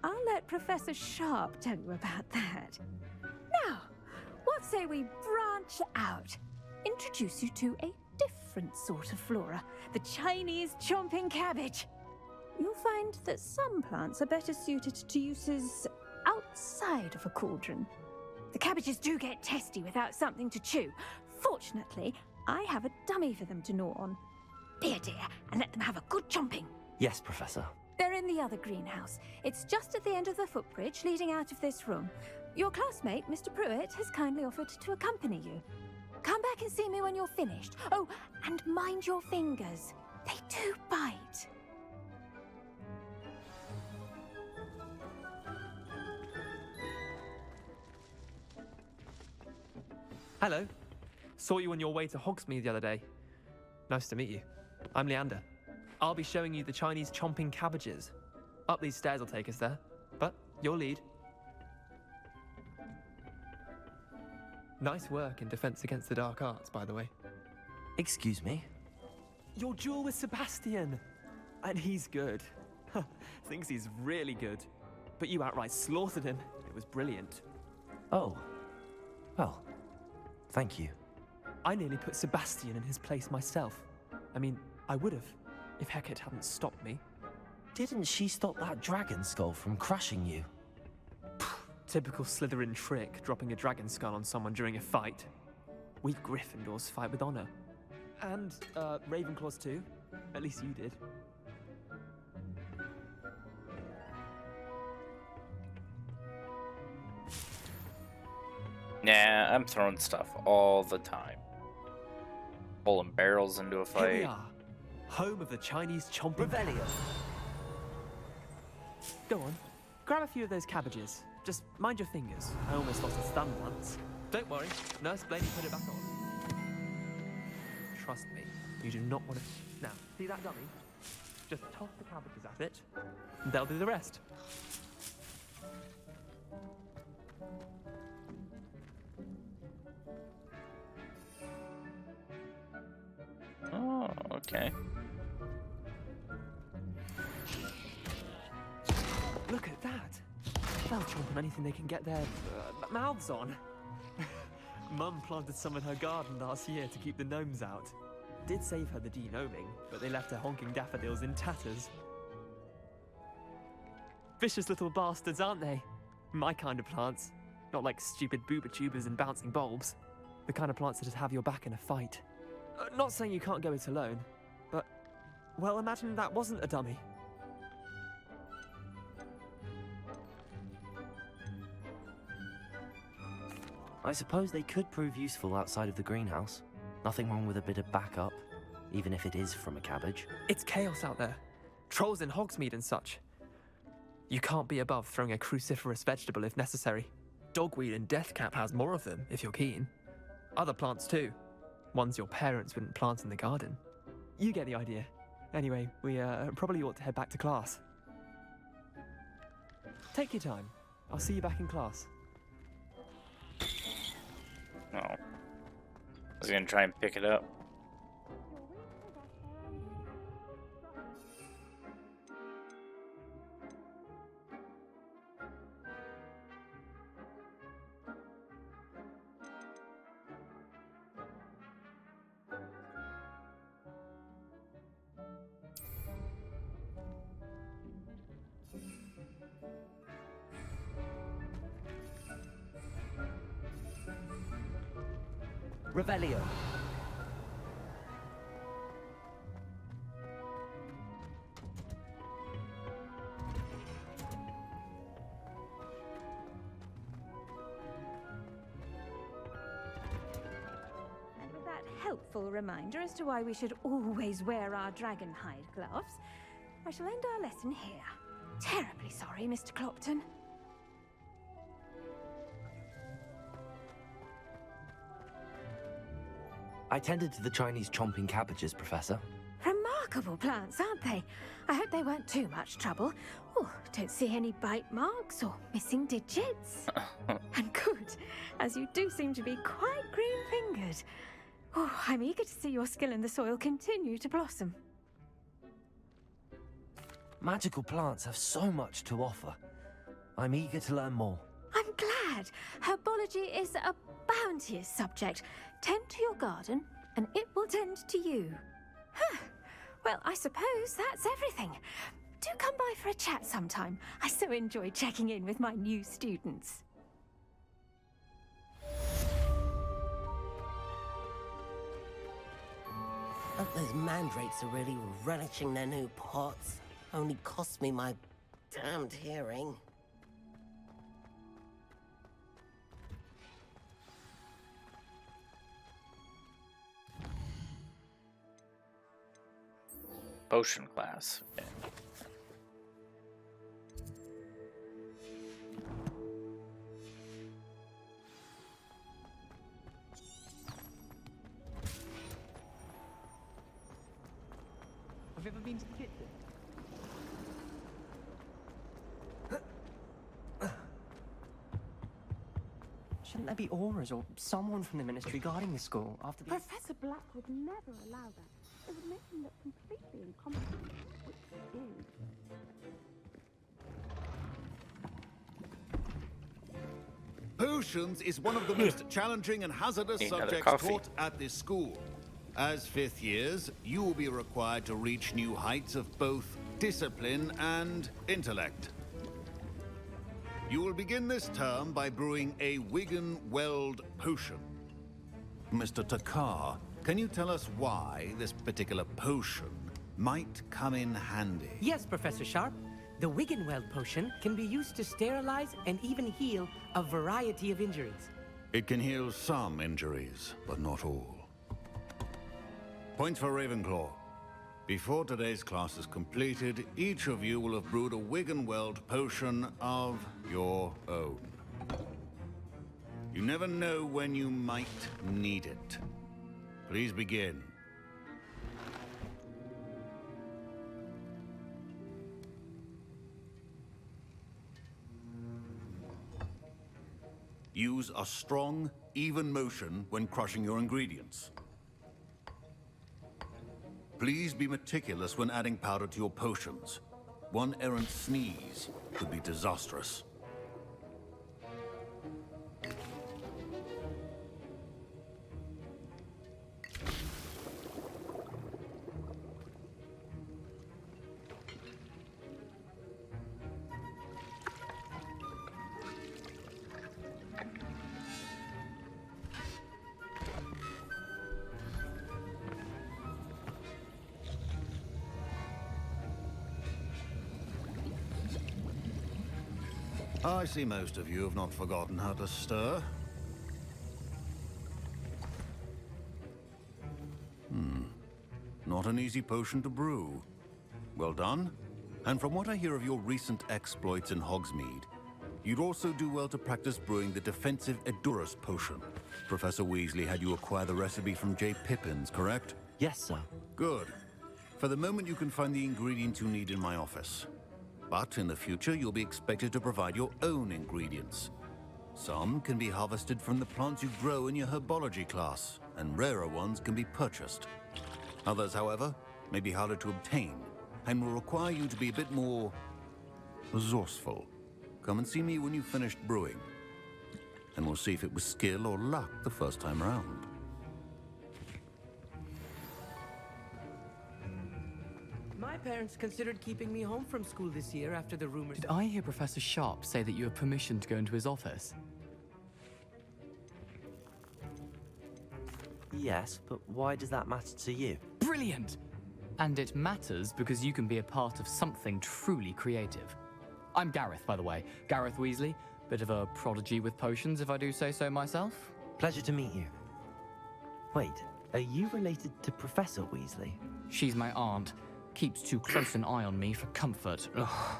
I'll let Professor Sharp tell you about that. Now, what say we branch out? Introduce you to a different sort of flora, the Chinese chomping cabbage. You'll find that some plants are better suited to uses outside of a cauldron. The cabbages do get testy without something to chew. Fortunately, I have a dummy for them to gnaw on. Be a dear and let them have a good chomping. Yes, Professor. They're in the other greenhouse. It's just at the end of the footbridge leading out of this room. Your classmate, Mr. Pruitt, has kindly offered to accompany you. Come back and see me when you're finished. Oh, and mind your fingers. They do bite. Hello. Saw you on your way to Hogsmeade the other day. Nice to meet you. I'm Leander. I'll be showing you the Chinese chomping cabbages. Up these stairs will take us there, but your lead. Nice work in Defense Against the Dark Arts, by the way. Excuse me? Your duel with Sebastian! And he's good. Thinks he's really good. But you outright slaughtered him. It was brilliant. Oh. Well, thank you. I nearly put Sebastian in his place myself. I mean, I would have, if Hecate hadn't stopped me. Didn't she stop that dragon skull from crushing you? Typical Slytherin trick, dropping a dragon skull on someone during a fight. We Gryffindors fight with honor. And, Ravenclaws too. At least you did. Nah, I'm throwing stuff all the time. Pulling barrels into a fight. Here we are. Home of the Chinese chomping. Revelio. Go on. Grab a few of those cabbages. Just mind your fingers. I almost lost a stun once. Don't worry. Nurse Blaney put it back on. Trust me. You do not want to... Now, see that dummy? Just toss the cabbages at it. And they'll do the rest. Oh, okay. Look at that. They'll chomp on anything they can get their mouths on. Mum planted some in her garden last year to keep the gnomes out. Did save her the de-gnoming, but they left her honking daffodils in tatters. Vicious little bastards, aren't they? My kind of plants. Not like stupid booba tubers and bouncing bulbs. The kind of plants that just have your back in a fight. Not saying you can't go it alone, but... Well, imagine that wasn't a dummy. I suppose they could prove useful outside of the greenhouse. Nothing wrong with a bit of backup, even if it is from a cabbage. It's chaos out there. Trolls in Hogsmeade and such. You can't be above throwing a cruciferous vegetable if necessary. Dogweed and deathcap has more of them, if you're keen. Other plants too. Ones your parents wouldn't plant in the garden. You get the idea. Anyway, we probably ought to head back to class. Take your time. I'll see you back in class. Oh. I was gonna try and pick it up. Revelio. And with that helpful reminder as to why we should always wear our dragon hide gloves, I shall end our lesson here. Terribly sorry, Mr. Clopton. I tended to the Chinese chomping cabbages, Professor. Remarkable plants, aren't they? I hope they weren't too much trouble. Oh, don't see any bite marks or missing digits. And good, as you do seem to be quite green-fingered. Oh, I'm eager to see your skill in the soil continue to blossom. Magical plants have so much to offer. I'm eager to learn more. I'm glad. Herbology is a bounteous subject. Tend to your garden, and it will tend to you. Huh. Well, I suppose that's everything. Do come by for a chat sometime. I so enjoy checking in with my new students. But those mandrakes are really relishing their new pots. Only cost me my damned hearing. Potion class. Okay. Have you ever been to the kitchen? Shouldn't there be auras or someone from the ministry guarding the school after the... Professor Black would never allow that. It would make him look completely incompetent, which he is. Potions is one of the most challenging and hazardous Need another subjects coffee. taught at this school. As fifth years, you will be required to reach new heights of both discipline and intellect. You will begin this term by brewing a Wigan-Weld potion. Mr. Takar, can you tell us why this particular potion might come in handy? Yes, Professor Sharp. The Wiggenweld potion can be used to sterilize and even heal a variety of injuries. It can heal some injuries, but not all. Points for Ravenclaw. Before today's class is completed, each of you will have brewed a Wiggenweld potion of your own. You never know when you might need it. Please begin. Use a strong, even motion when crushing your ingredients. Please be meticulous when adding powder to your potions. One errant sneeze could be disastrous. I see most of you have not forgotten how to stir. Not an easy potion to brew. Well done. And from what I hear of your recent exploits in Hogsmeade, you'd also do well to practice brewing the defensive Edurus potion. Professor Weasley had you acquire the recipe from J. Pippins, correct? Yes, sir. Good. For the moment, you can find the ingredients you need in my office. But in the future, you'll be expected to provide your own ingredients. Some can be harvested from the plants you grow in your herbology class, and rarer ones can be purchased. Others, however, may be harder to obtain, and will require you to be a bit more resourceful. Come and see me when you've finished brewing, and we'll see if it was skill or luck the first time around. My parents considered keeping me home from school this year after the rumors... Did I hear Professor Sharp say that you have permission to go into his office? Yes, but why does that matter to you? Brilliant! And it matters because you can be a part of something truly creative. I'm Gareth, by the way. Gareth Weasley. Bit of a prodigy with potions, if I do say so myself. Pleasure to meet you. Wait, are you related to Professor Weasley? She's my aunt. Keeps too close an eye on me for comfort. Ugh.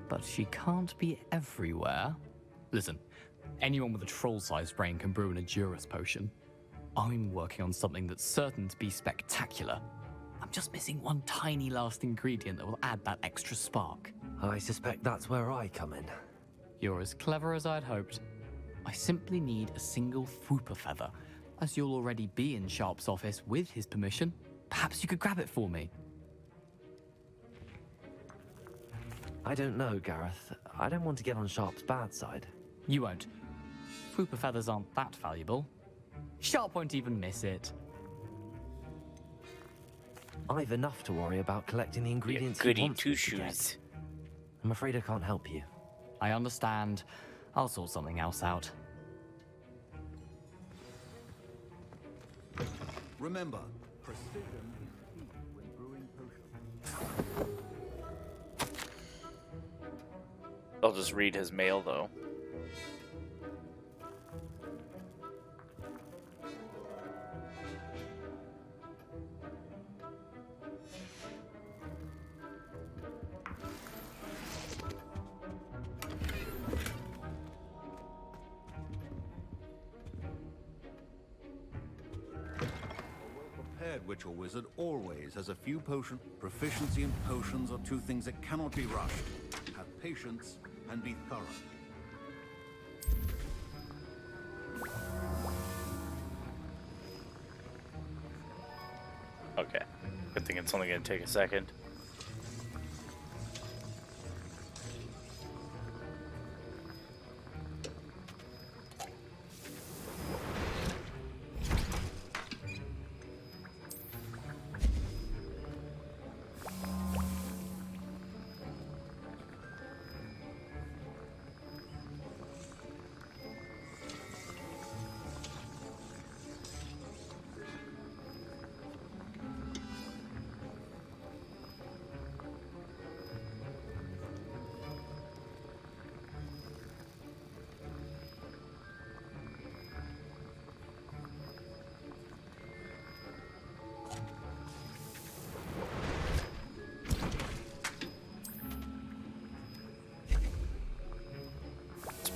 But she can't be everywhere. Listen, anyone with a troll-sized brain can brew an Edurus potion. I'm working on something that's certain to be spectacular. I'm just missing one tiny last ingredient that will add that extra spark. I suspect that's where I come in. You're as clever as I'd hoped. I simply need a single Fwooper feather. As you'll already be in Sharp's office with his permission, perhaps you could grab it for me. I don't know, Gareth. I don't want to get on Sharp's bad side. You won't. Fwooper feathers aren't that valuable. Sharp won't even miss it. I've enough to worry about collecting the ingredients goody he wants me to two-shoes. get. I'm afraid I can't help you. I understand. I'll sort something else out. Remember, Precision is key when brewing potions. I'll just read his mail, though. Prepared witch or wizard always has a few potions. Proficiency in potions are two things that cannot be rushed. Have patience and be thorough. Okay. Good thing it's only going to take a second.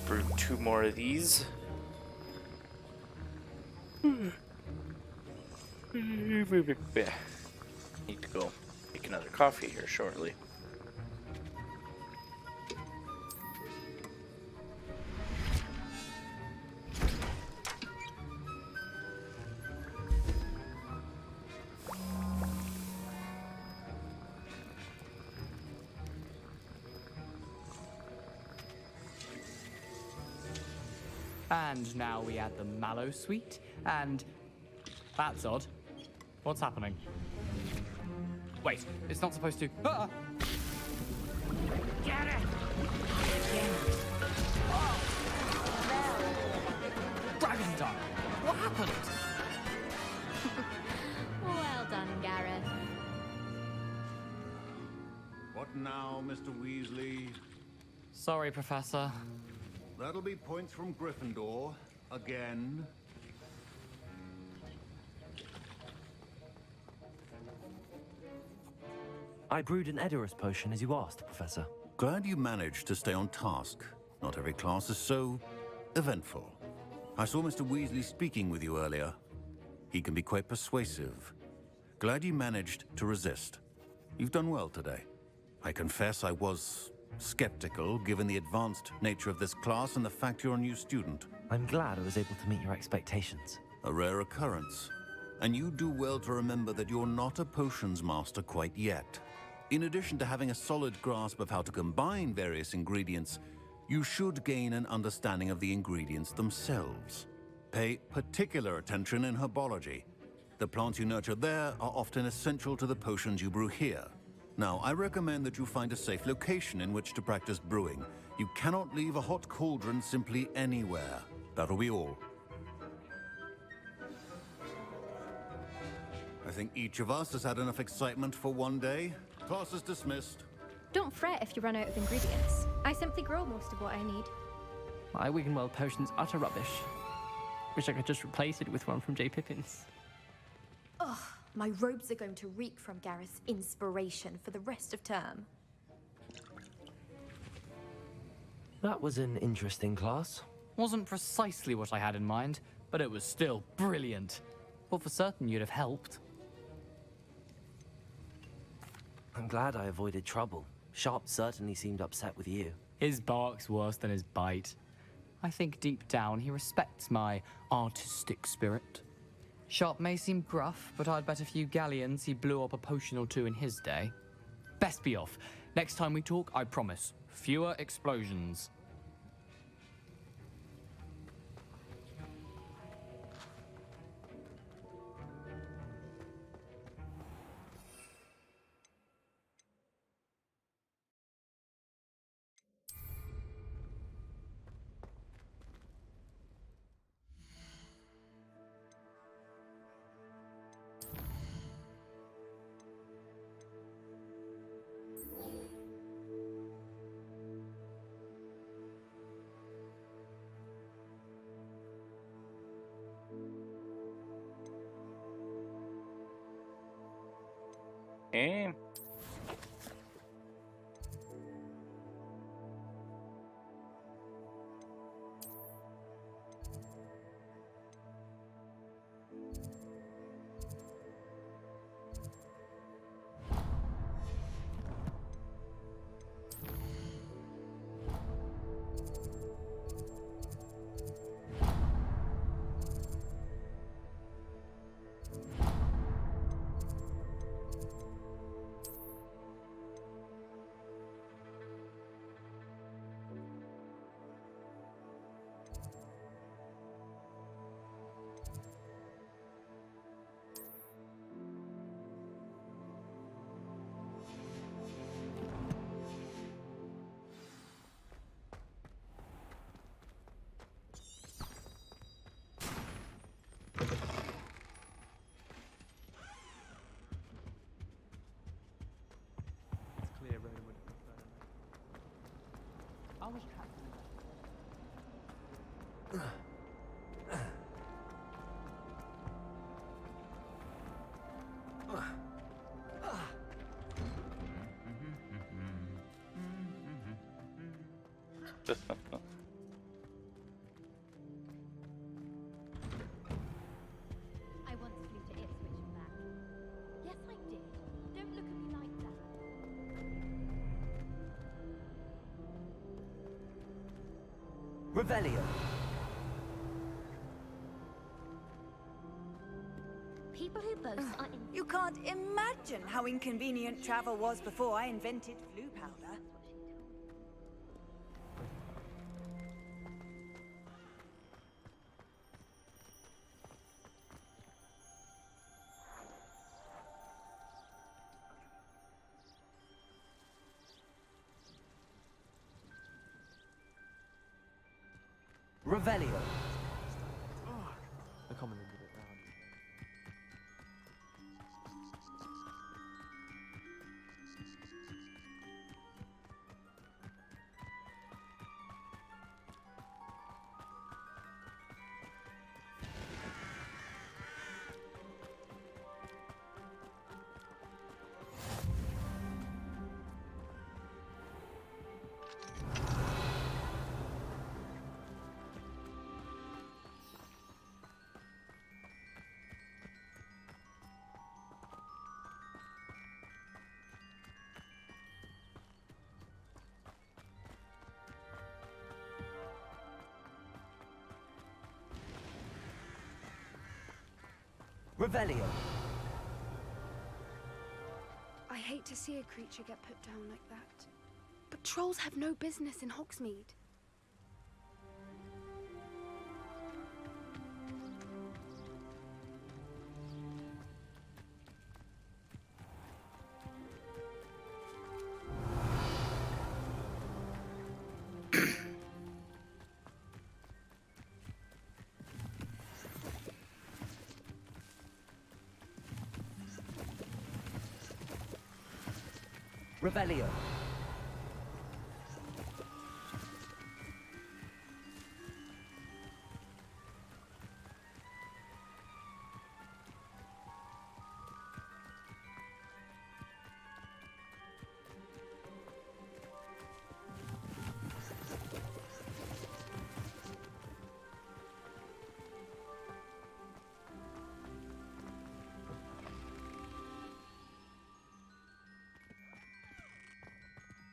Brew 2 more of these. Need to go make another coffee here shortly. And now we add the mallow sweet, and that's odd. What's happening? Wait, it's not supposed to. Ah! Get it! Dragon Dog! What happened? Well done, Gareth. What now, Mr. Weasley? Sorry, Professor. That'll be points from Gryffindor. Again. I brewed an Edurus potion as you asked, Professor. Glad you managed to stay on task. Not every class is so eventful. I saw Mr. Weasley speaking with you earlier. He can be quite persuasive. Glad you managed to resist. You've done well today. I confess I was skeptical, given the advanced nature of this class and the fact you're a new student. I'm glad I was able to meet your expectations. A rare occurrence. And you do well to remember that you're not a potions master quite yet. In addition to having a solid grasp of how to combine various ingredients, you should gain an understanding of the ingredients themselves. Pay particular attention in herbology. The plants you nurture there are often essential to the potions you brew here. Now, I recommend that you find a safe location in which to practice brewing. You cannot leave a hot cauldron simply anywhere. That'll be all. I think each of us has had enough excitement for one day. Class is dismissed. Don't fret if you run out of ingredients. I simply grow most of what I need. My Wiggenweld potion's utter rubbish. Wish I could just replace it with one from J. Pippin's. Ugh, my robes are going to reek from Gareth's inspiration for the rest of term. That was an interesting class. Wasn't precisely what I had in mind, but it was still brilliant. Thought for certain you'd have helped. I'm glad I avoided trouble. Sharp certainly seemed upset with you. His bark's worse than his bite. I think deep down he respects my artistic spirit. Sharp may seem gruff, but I'd bet a few galleons he blew up a potion or two in his day. Best be off. Next time we talk, I promise, fewer explosions. Okay. I was trapped in I once flew to Ipswich and back. Yes, I did. Don't look at me like that. Revelio. People who boast are in... You can't imagine how inconvenient travel was before I invented flu powder. Revelio. the common end of it round. Revelio. I hate to see a creature get put down like that. But trolls have no business in Hogsmeade. Revelio.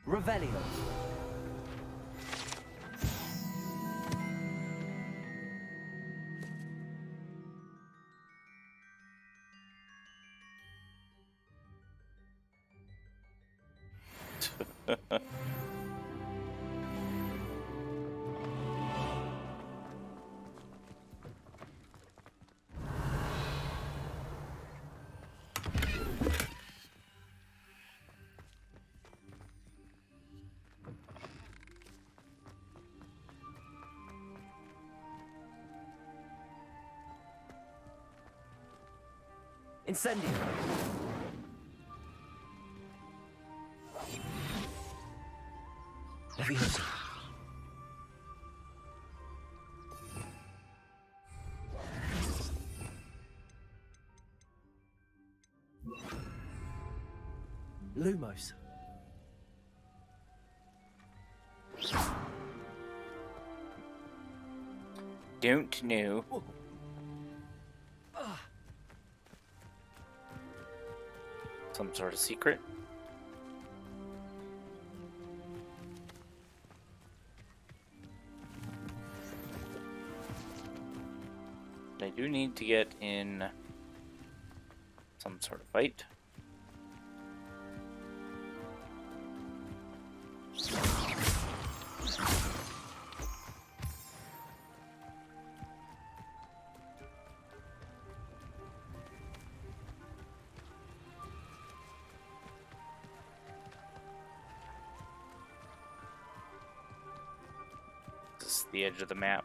Revelio. Incendio. Leviosa. Lumos. Don't know. Some sort of secret. I do need to get in some sort of fight. This is the edge of the map.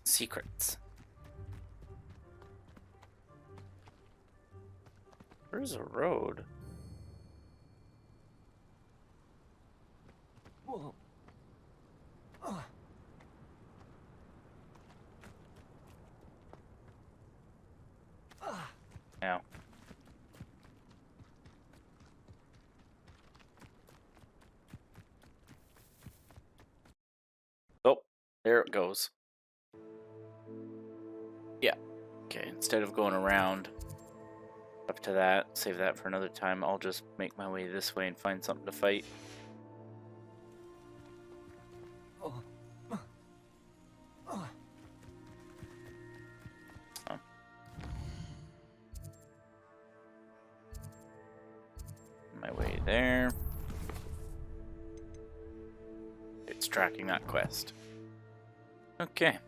Secrets. Where's a road? Whoa. Now. Oh, there it goes. Yeah. Okay, instead of going around up to that, save that for another time, I'll just make my way this way and find something to fight. My way there. It's tracking that quest. Okay.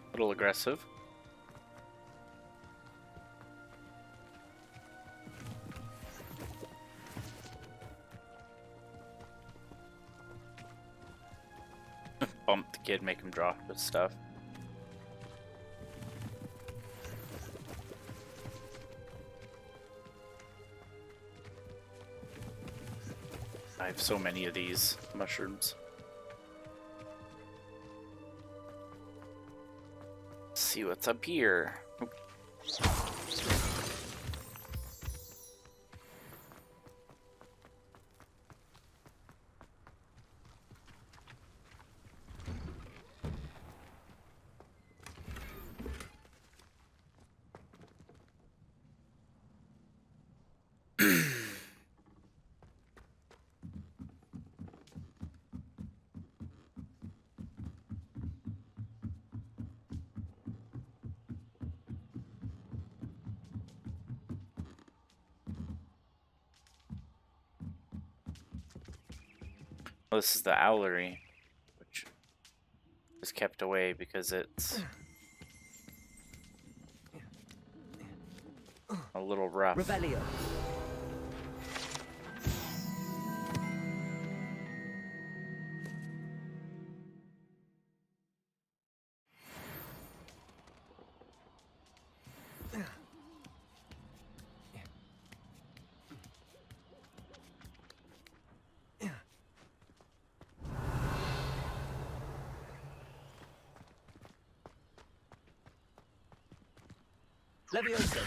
A little aggressive. Bump the kid, make him drop his stuff. I have so many of these mushrooms. Let's see what's up here. Oh, this is the owlery, which is kept away because it's a little rough. Revelio. Levioso.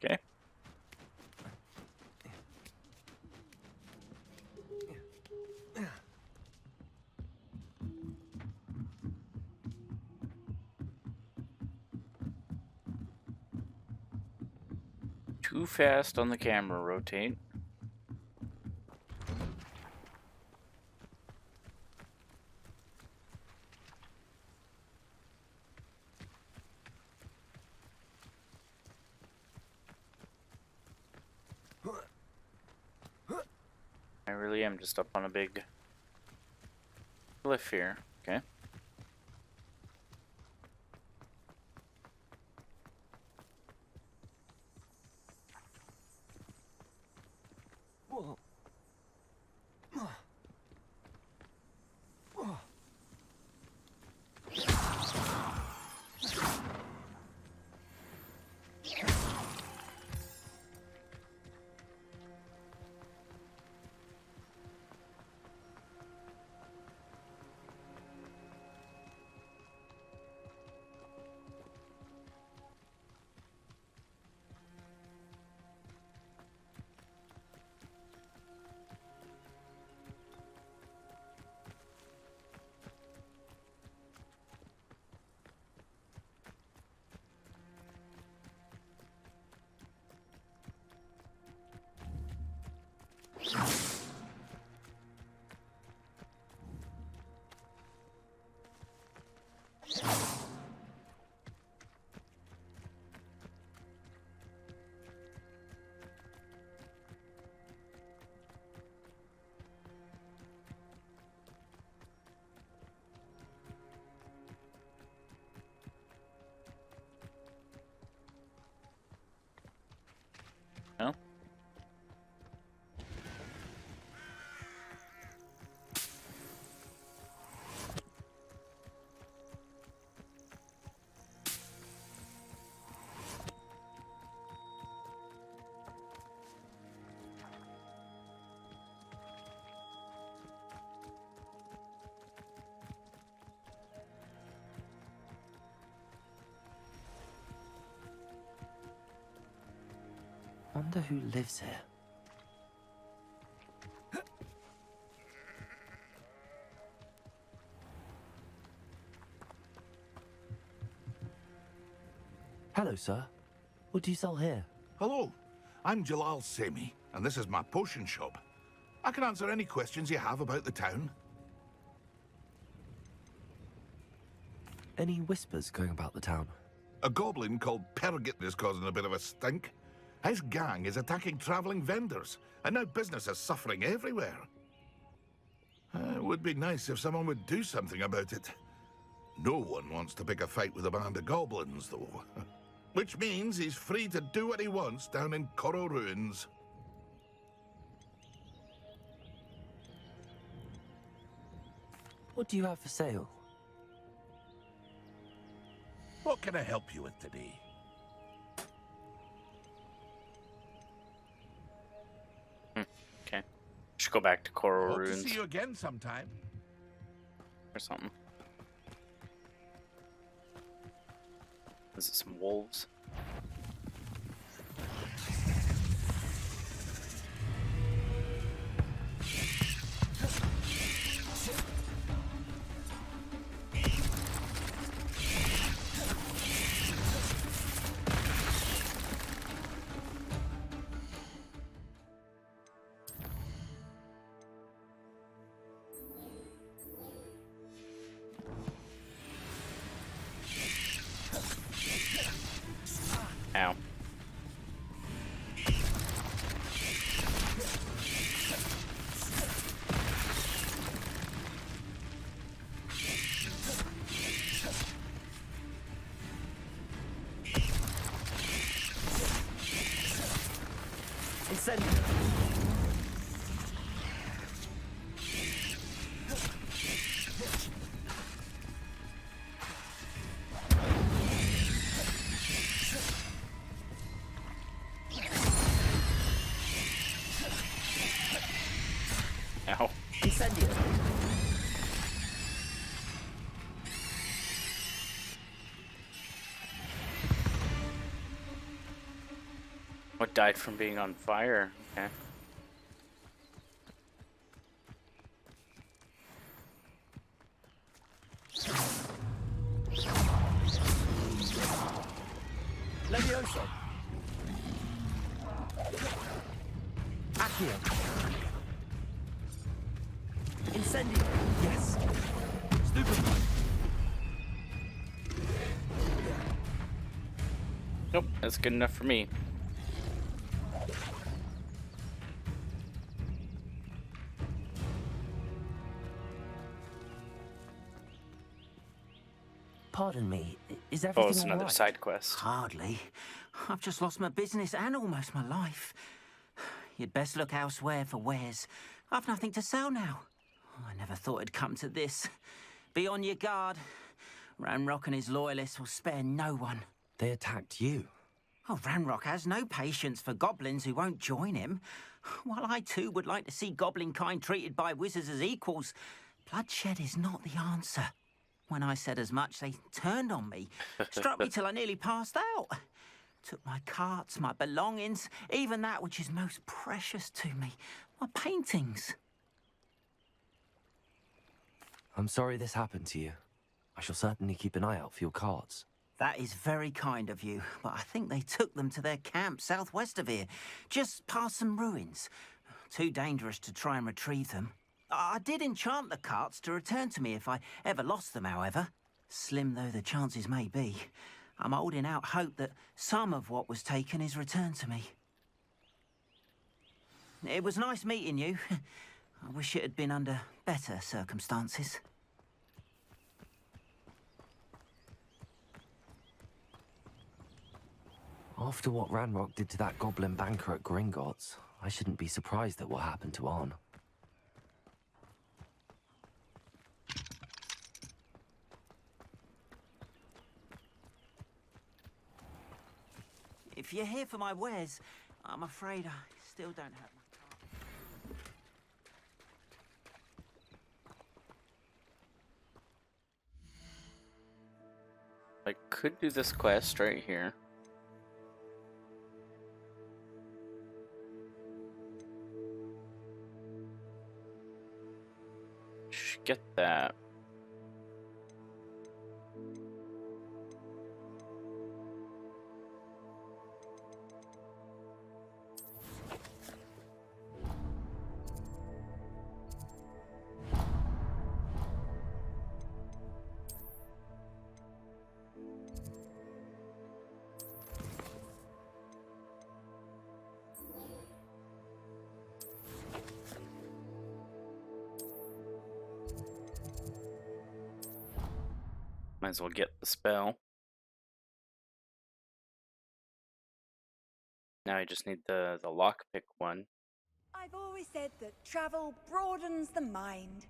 Okay. Too fast on the camera rotate. I really am just up on a big cliff here. Okay. Whoa. No? Wonder who lives here. Hello, sir. What do you sell here? Hello, I'm Jalal Semi, and this is my potion shop. I can answer any questions you have about the town. Any whispers going about the town? A goblin called Pergit is causing a bit of a stink. His gang is attacking traveling vendors, and now business is suffering everywhere. It would be nice if someone would do something about it. No one wants to pick a fight with a band of goblins, though. Which means he's free to do what he wants down in Coral Ruins. What do you have for sale? What can I help you with today? Okay. Should go back to Coral Hope Ruins to see you again sometime. or something. Is it some wolves? Ow. Incendio. What died from being on fire? Okay. Levioso. Accio. Incendio. Yes. Stupefy. Nope, that's good enough for me. Pardon me, is Oh, everything it's all another right? side quest. Hardly. I've just lost my business and almost my life. You'd best look elsewhere for wares. I've nothing to sell now. I never thought it'd come to this. Be on your guard. Ranrock and his loyalists will spare no one. They attacked you. Oh, Ranrock has no patience for goblins who won't join him. While I too would like to see goblin kind treated by wizards as equals, bloodshed is not the answer. When I said as much, they turned on me, struck me till I nearly passed out. Took my carts, my belongings, even that which is most precious to me, my paintings. I'm sorry this happened to you. I shall certainly keep an eye out for your cards. That is very kind of you, but I think they took them to their camp southwest of here, just past some ruins. Too dangerous to try and retrieve them. I did enchant the carts to return to me if I ever lost them, however. Slim though the chances may be, I'm holding out hope that some of what was taken is returned to me. It was nice meeting you. I wish it had been under better circumstances. After what Ranrock did to that goblin banker at Gringotts, I shouldn't be surprised at what happened to Arn. If you're here for my wares, I'm afraid I still don't have my card. I could do this quest right here. Should get that. Might as well get the spell. Now I just need the lockpick one. I've always said that travel broadens the mind.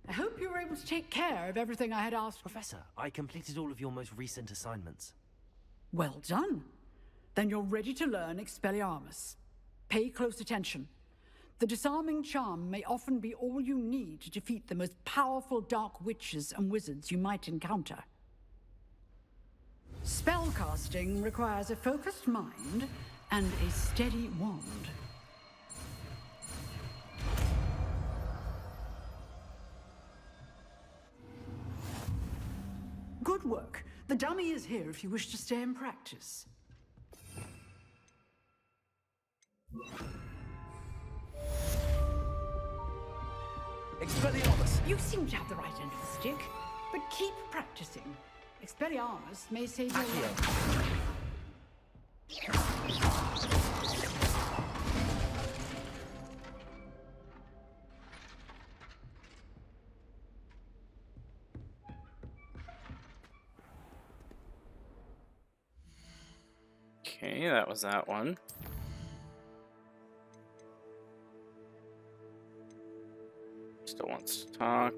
I hope you were able to take care of everything I had asked. Professor, I completed all of your most recent assignments. Well done. Then you're ready to learn Expelliarmus. Pay close attention. The disarming charm may often be all you need to defeat the most powerful dark witches and wizards you might encounter. Spellcasting requires a focused mind and a steady wand. Good work. The dummy is here if you wish to stay and practice. Expelliarmus! You seem to have the right end of the stick, but keep practicing. Expelliarmus may save your life. Okay, that was that one. Still wants to talk.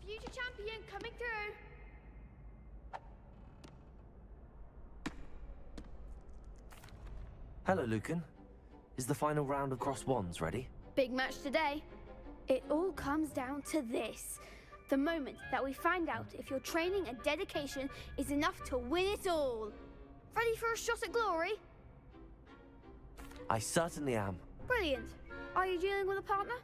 Future champion coming through. Hello, Lucan. Is the final round of Cross Wands ready? Big match today. It all comes down to this. The moment that we find out if your training and dedication is enough to win it all. Ready for a shot at glory? I certainly am. Brilliant. Are you dealing with a partner?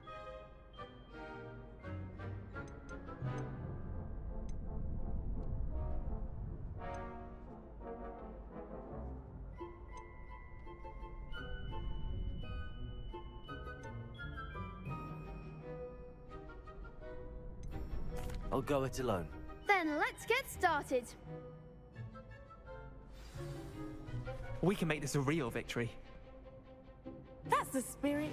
I'll go it alone. Then let's get started. We can make this a real victory. That's the spirit.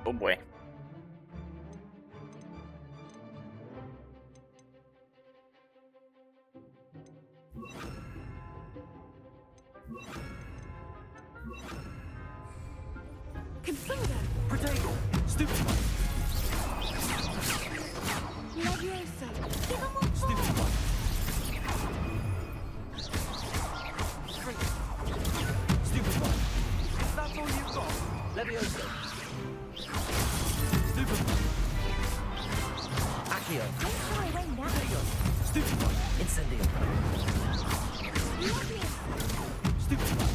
Oh boy. Consider. Protego. Stupid one. Leviosa. Give him more Stupid one. Stupid one. Is that all you've got? Leviosa. Stupid one. Accio. Don't fly away now. Protego. Stupid one. Incendio. Leviosa. Stupid one.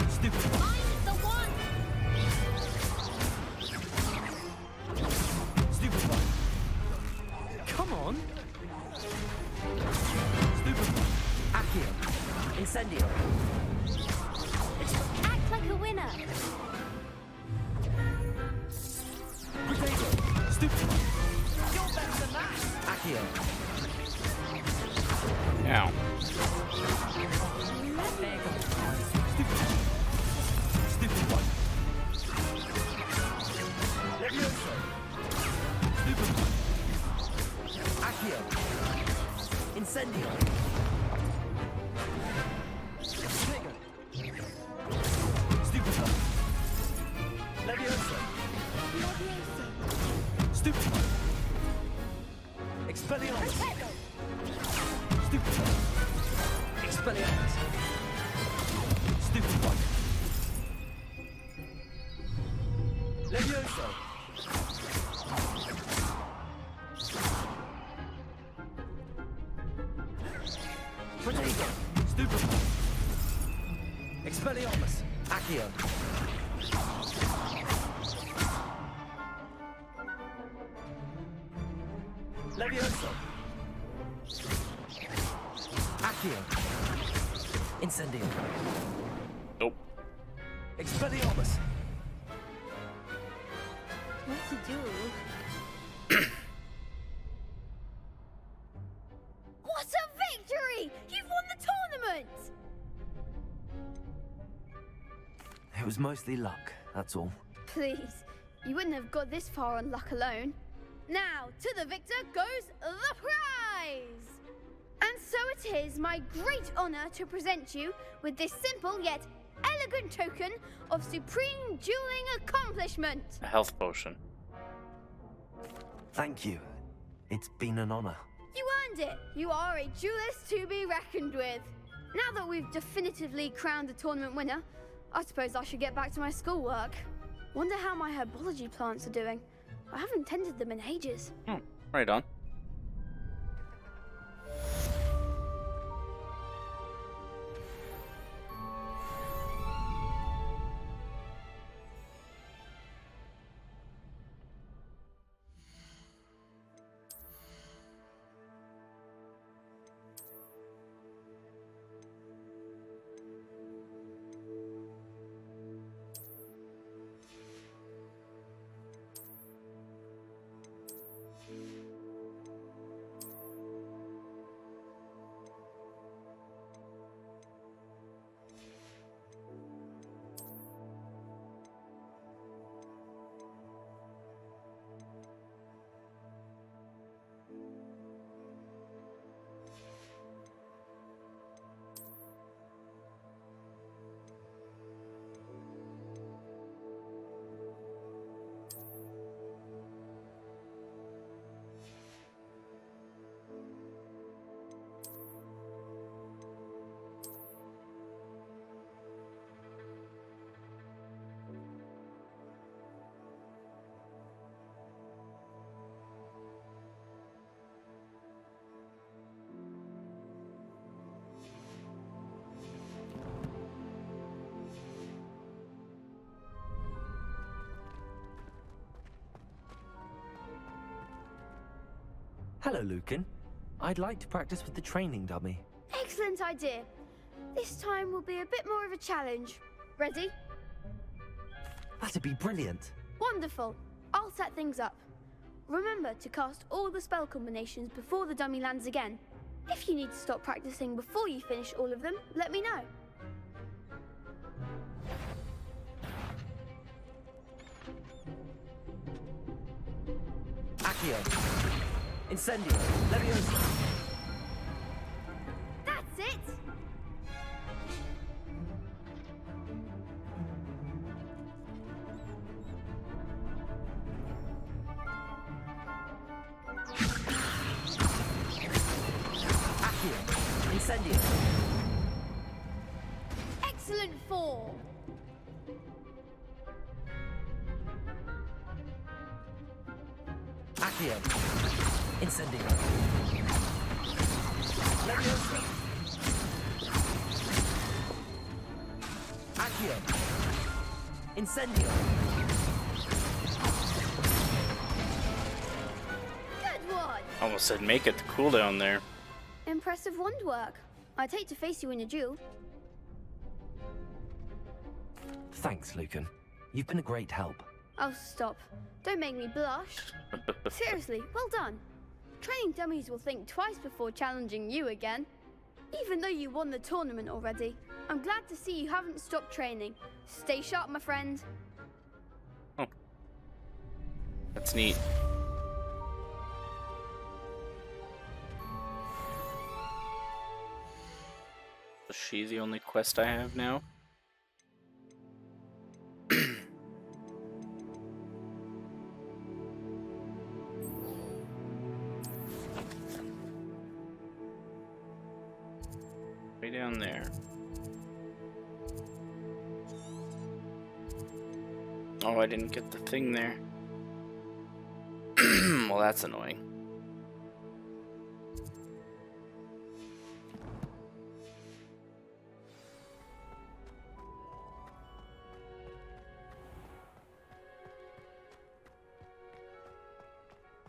Stupid one. I'm the one. Stupid one. Come on. Stupid one. Accio. Incendio. Act like a winner. Protego. Stupid one. You're better than that. Accio. Ow. Stupid one. Stupid one. Leviosa. Stupid one. Accio. Incendio. Protego. Stupid one. Leviosa. Leviosa. Stupid one. Expelliarmus. Stupid one. Expelliarmus. Stupid one. Leviosa. Protego. Stupid one. Expelliarmus. Accio. Leviosa. Accio. Incendio. Nope. Expelliarmus. What to do? What a victory! You've won the tournament! It was mostly luck, that's all. Please, you wouldn't have got this far on luck alone. Now, to the victor goes the prize! And so it is my great honor to present you with this simple yet elegant token of supreme dueling accomplishment. A health potion. Thank you. It's been an honor. You earned it! You are a duelist to be reckoned with. Now that we've definitively crowned the tournament winner, I suppose I should get back to my schoolwork. Wonder how my herbology plants are doing. I haven't tended them in ages. Right on. Hello, Lucan. I'd like to practice with the training dummy. Excellent idea. This time will be a bit more of a challenge. Ready? That'd be brilliant. Wonderful. I'll set things up. Remember to cast all the spell combinations before the dummy lands again. If you need to stop practicing before you finish all of them, let me know. Accio. Incendio. Leviosa. That's it! Accio. Incendio. Excellent form! Accio. Incendio. Leviosa. Accio. Incendio. Good one! Almost said make it the cooldown there. Impressive wand work. I'd hate to face you in a duel. Thanks, Lucan. You've been a great help. Oh, stop. Don't make me blush. Seriously, well done. Training dummies will think twice before challenging you again. Even though you won the tournament already, I'm glad to see you haven't stopped training. Stay sharp, my friend. Oh. That's neat. Is she the only quest I have now? Way down there. Oh, I didn't get the thing there. Well, that's annoying.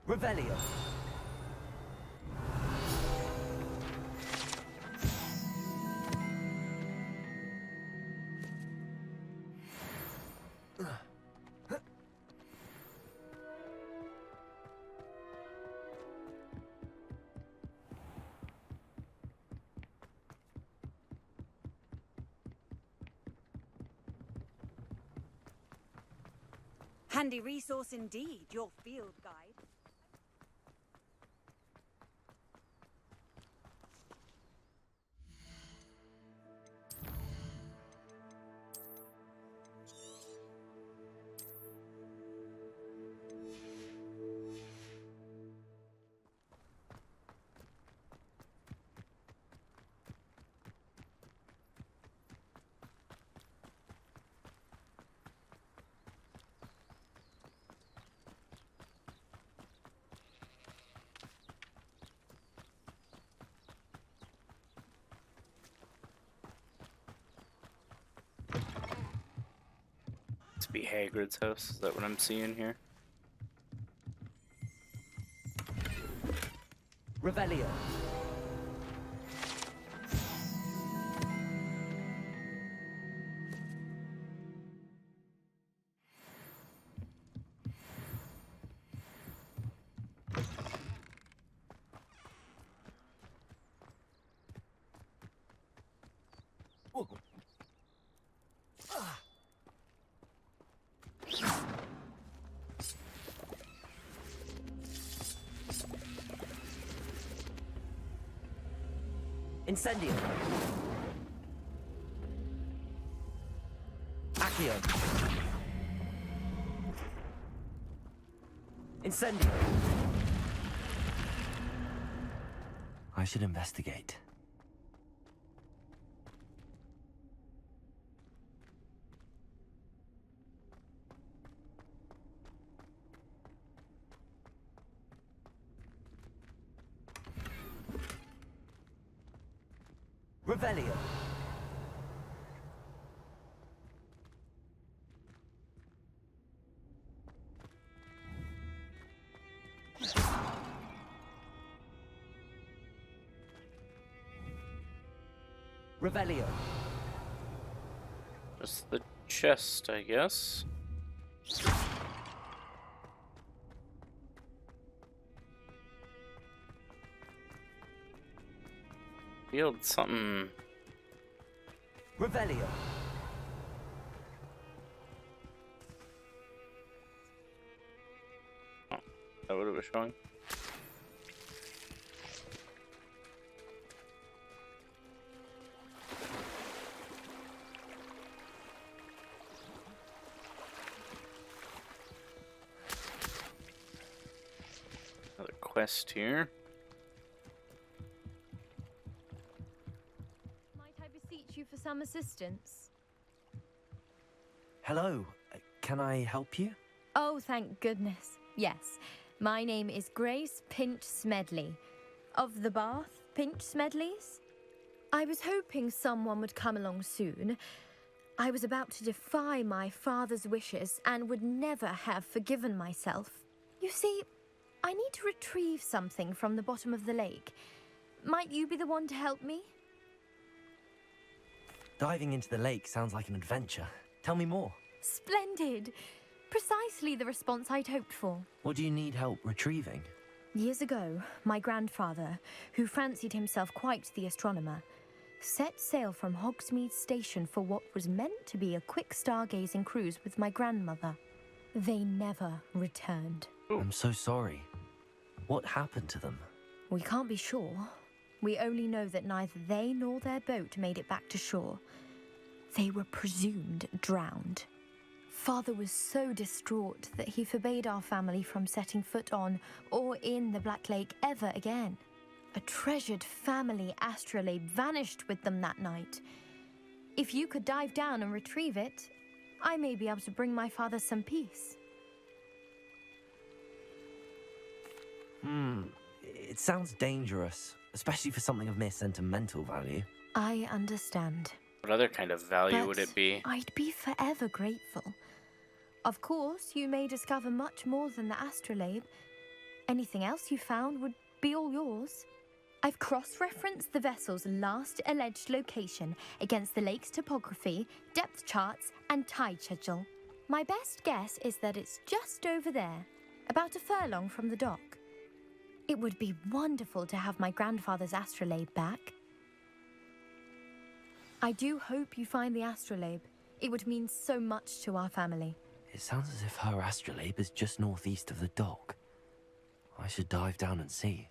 Revelio. Handy resource indeed, your field guide. to be Hagrid's house. Is that what I'm seeing here? Revelio. Incendio. Accio. Incendio. I should investigate. Revelio. Revelio. Just the chest, I guess. Field something. Revelio. Oh, that what it was showing. Another quest here. Beseech you for some assistance. Hello, can I help you? Oh, thank goodness. Yes, my name is Grace Pinch Smedley, of the Bath Pinch Smedleys. I was hoping someone would come along soon. I was about to defy my father's wishes and would never have forgiven myself. You see, I need to retrieve something from the bottom of the lake. Might you be the one to help me? Diving into the lake sounds like an adventure. Tell me more. Splendid! Precisely the response I'd hoped for. What do you need help retrieving? Years ago, my grandfather, who fancied himself quite the astronomer, set sail from Hogsmeade Station for what was meant to be a quick stargazing cruise with my grandmother. They never returned. I'm so sorry. What happened to them? We can't be sure. We only know that neither they nor their boat made it back to shore. They were presumed drowned. Father was so distraught that he forbade our family from setting foot on or in the Black Lake ever again. A treasured family astrolabe vanished with them that night. If you could dive down and retrieve it, I may be able to bring my father some peace. It sounds dangerous, especially for something of mere sentimental value. I understand. What other kind of value But would it be? I'd be forever grateful. Of course, you may discover much more than the astrolabe. Anything else you found would be all yours. I've cross-referenced the vessel's last alleged location against the lake's topography, depth charts, and tide schedule. My best guess is that it's just over there, about a furlong from the dock. It would be wonderful to have my grandfather's astrolabe back. I do hope you find the astrolabe. It would mean so much to our family. It sounds as if her astrolabe is just northeast of the dock. I should dive down and see.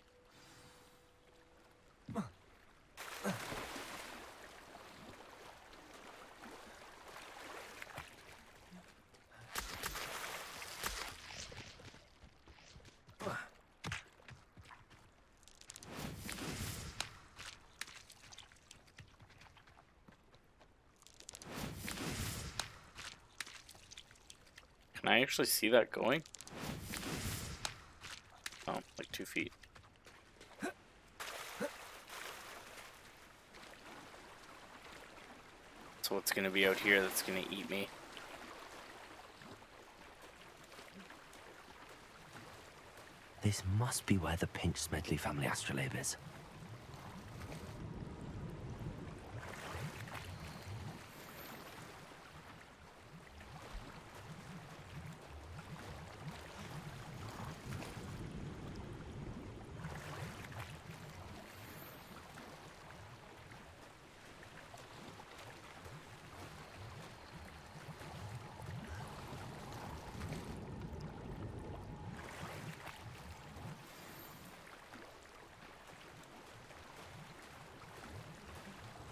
Can I actually see that going? Oh, like 2 feet. So what's gonna be out here that's gonna eat me? This must be where the Pinch Smedley family astrolabe is.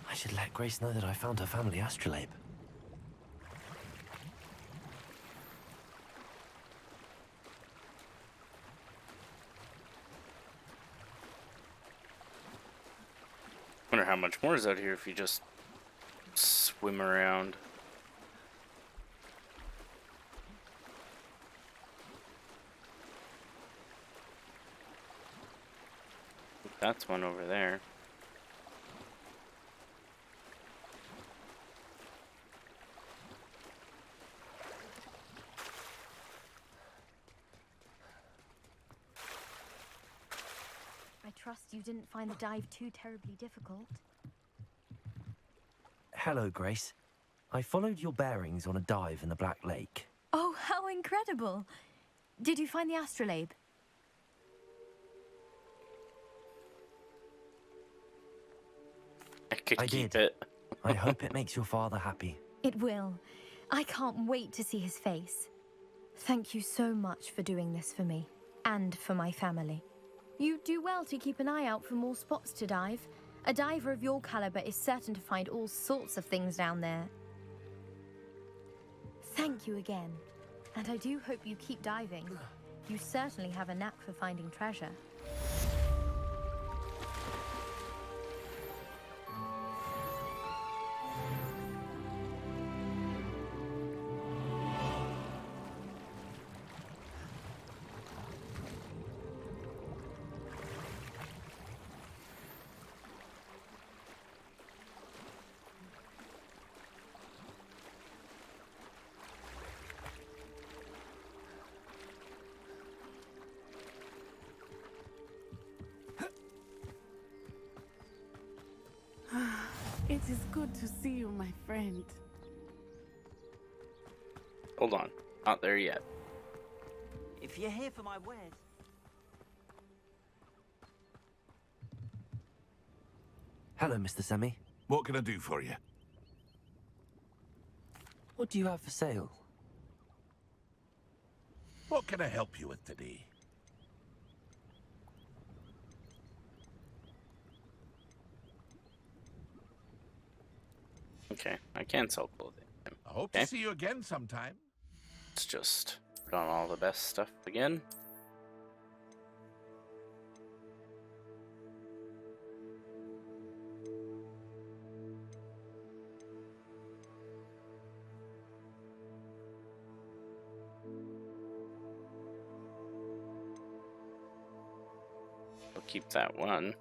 I should let Grace know that I found her family astrolabe. Wonder how much more is out here if you just swim around. That's one over there. I trust you didn't find the dive too terribly difficult. Hello, Grace. I followed your bearings on a dive in the Black Lake. Oh, how incredible! Did you find the astrolabe? I could I keep did. it. I hope it makes your father happy. It will. I can't wait to see his face. Thank you so much for doing this for me, and for my family. You do well to keep an eye out for more spots to dive. A diver of your caliber is certain to find all sorts of things down there. Thank you again. And I do hope you keep diving. You certainly have a knack for finding treasure. It is good to see you, my friend. Hold on. Not there yet. If you're here for my wares. Hello, Mr. Semi. What can I do for you? What do you have for sale? What can I help you with today? Okay, I can sell clothing. I hope Okay. to see you again sometime. Let's just put on all the best stuff again. We'll keep that one.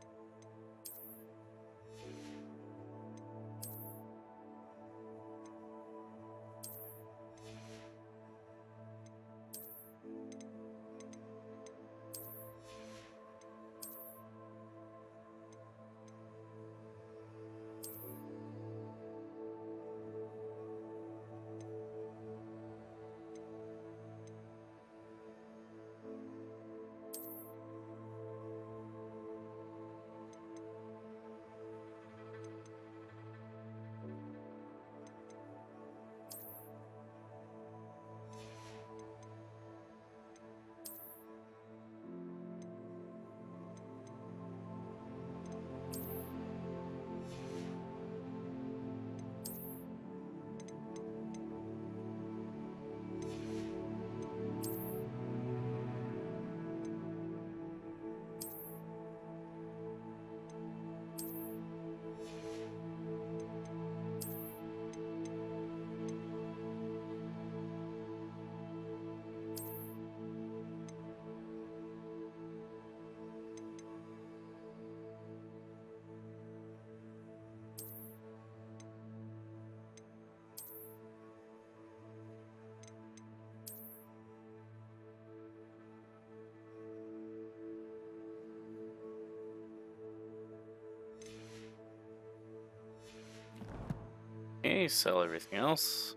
Okay, sell everything else.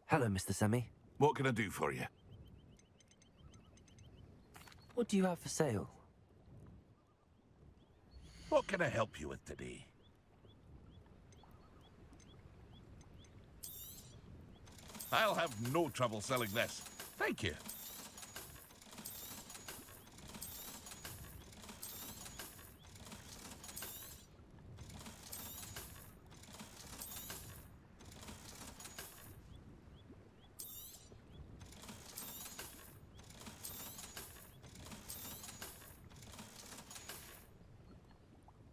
Hello, Mr. Semi. What can I do for you? What do you have for sale? What can I help you with today? I'll have no trouble selling this. Thank you.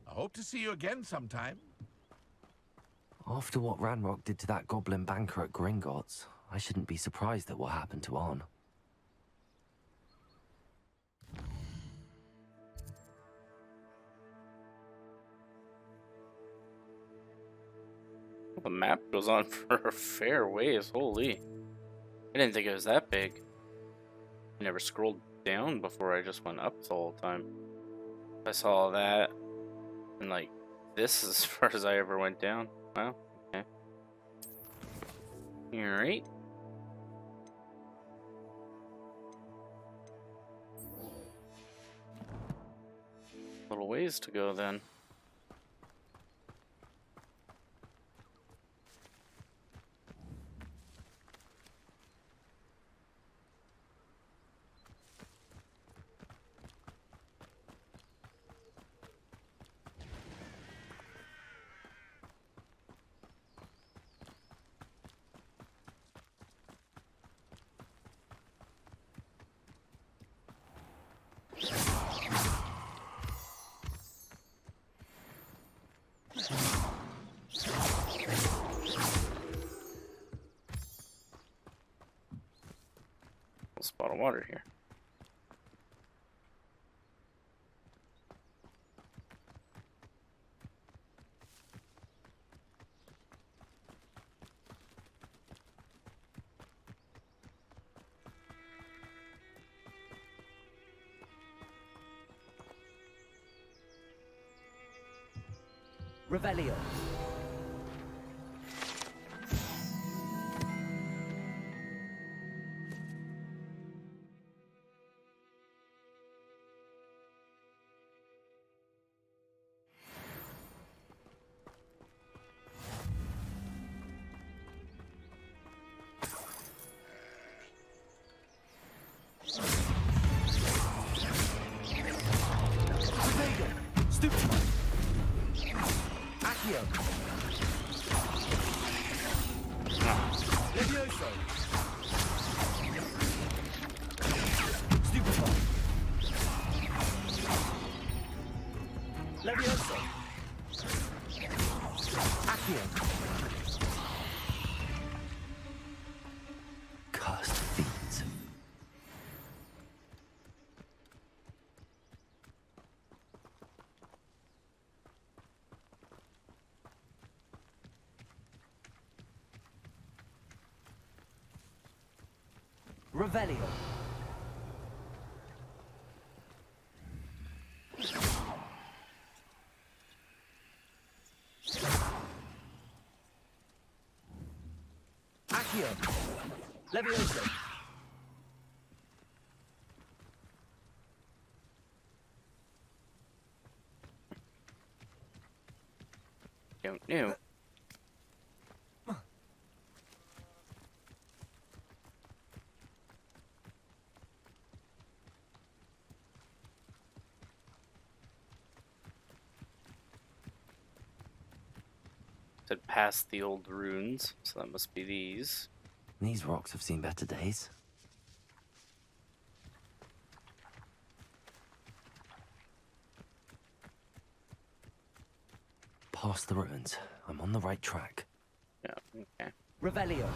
I hope to see you again sometime. After what Ranrock did to that goblin banker at Gringotts, I shouldn't be surprised at what happened to Arn. The map goes on for a fair ways. Holy. I didn't think it was that big. I never scrolled down before, I just went up the whole time. I saw that, and like, this is as far as I ever went down. Wow, okay. Alright. Little ways to go then. Spot of water here. Revelio. Cursed feet. Revelio. Accio. Levioso. Don't know. Said past the old ruins, so that must be these. These rocks have seen better days. Past the ruins. I'm on the right track. Yeah, okay. Revelio.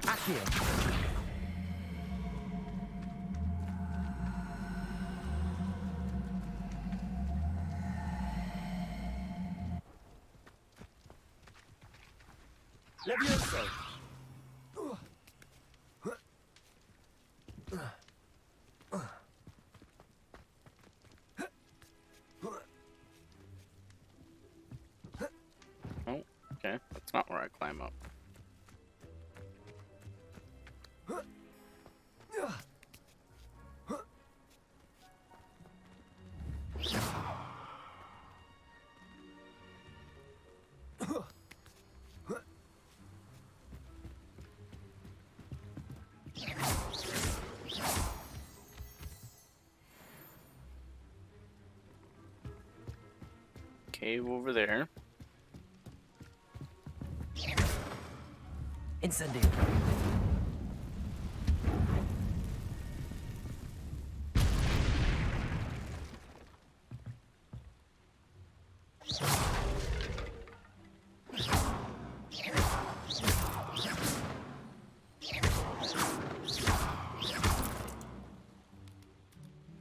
Accio. Levioso. Okay, that's not where I climb up. Cave over there. Incendio.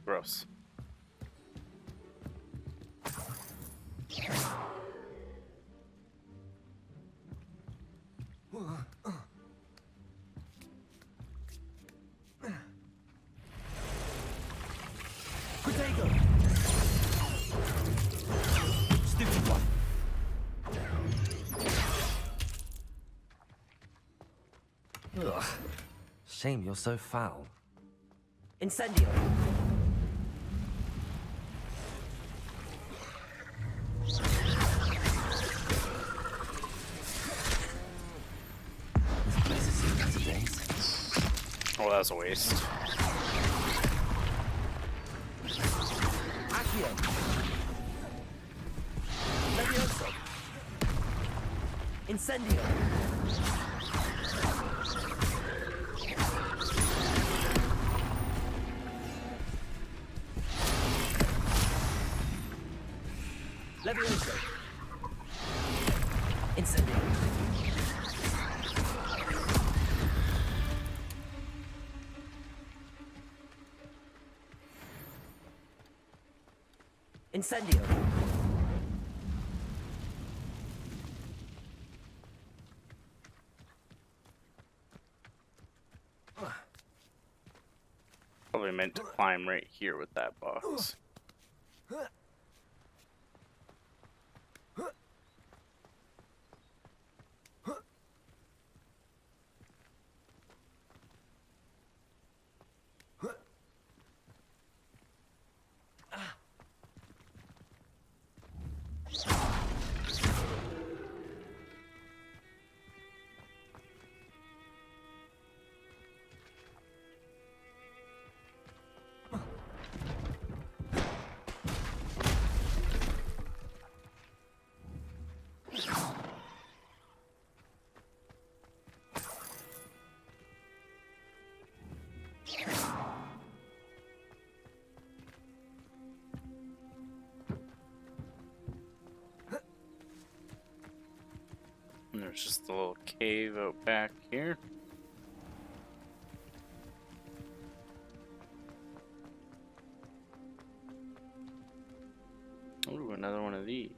Gross. Potato. Stupid one. Ugh. Shame you're so foul. Incendio. This place has seen better days. Oh, that was a waste. Accio. Levioso. Incendio. Levioso. Incendio. Incendio. Probably meant to climb right here with that box. And there's just a little cave out back here. Ooh, another one of these.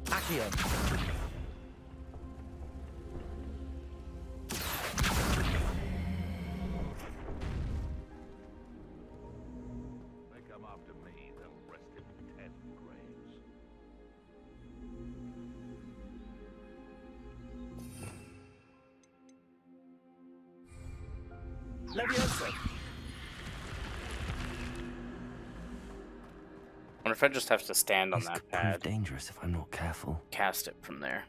Accio. They come after me, they'll rest in 10 graves. Levioso. I wonder if I just have to stand on This that could prove pad. dangerous if I'm not careful. Cast it from there.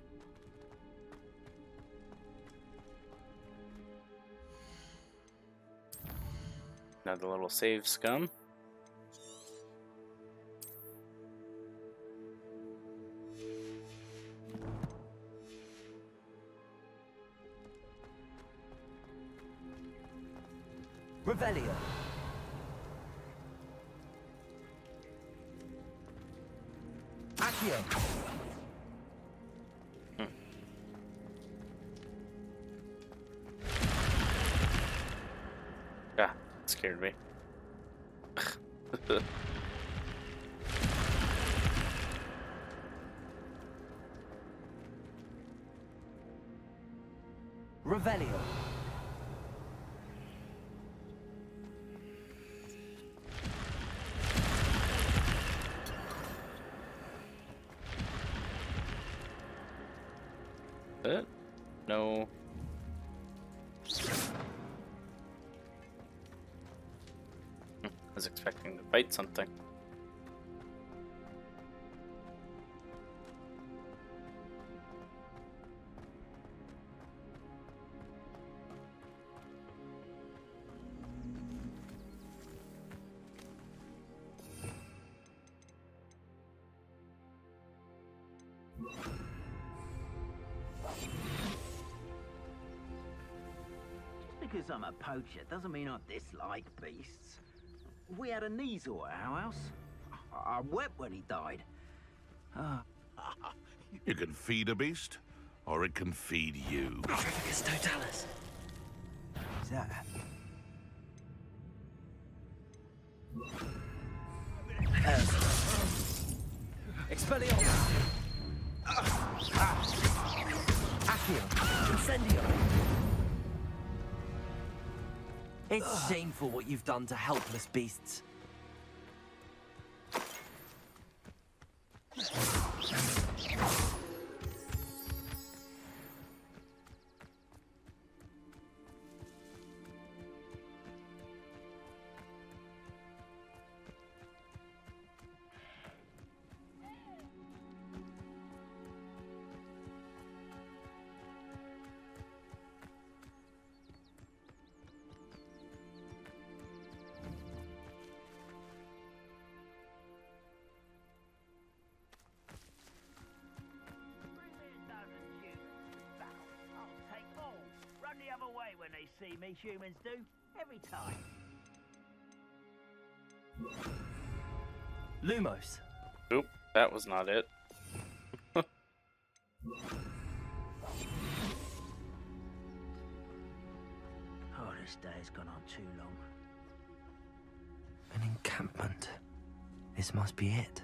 Another little save scum. Revelio. Accio. Ah, scared me. Revelio. No. I was expecting to bite something. Because I'm a poacher doesn't mean I dislike beasts. We had a Kneazor at our house. I wept when he died. You can feed a beast, or it can feed you. Is that? Expelliarmus! Accio! Incendio! It's shameful what you've done to helpless beasts. The other way when they see me, humans do. Every time. Lumos. Oop, that was not it. Oh, this day has gone on too long. An encampment. This must be it.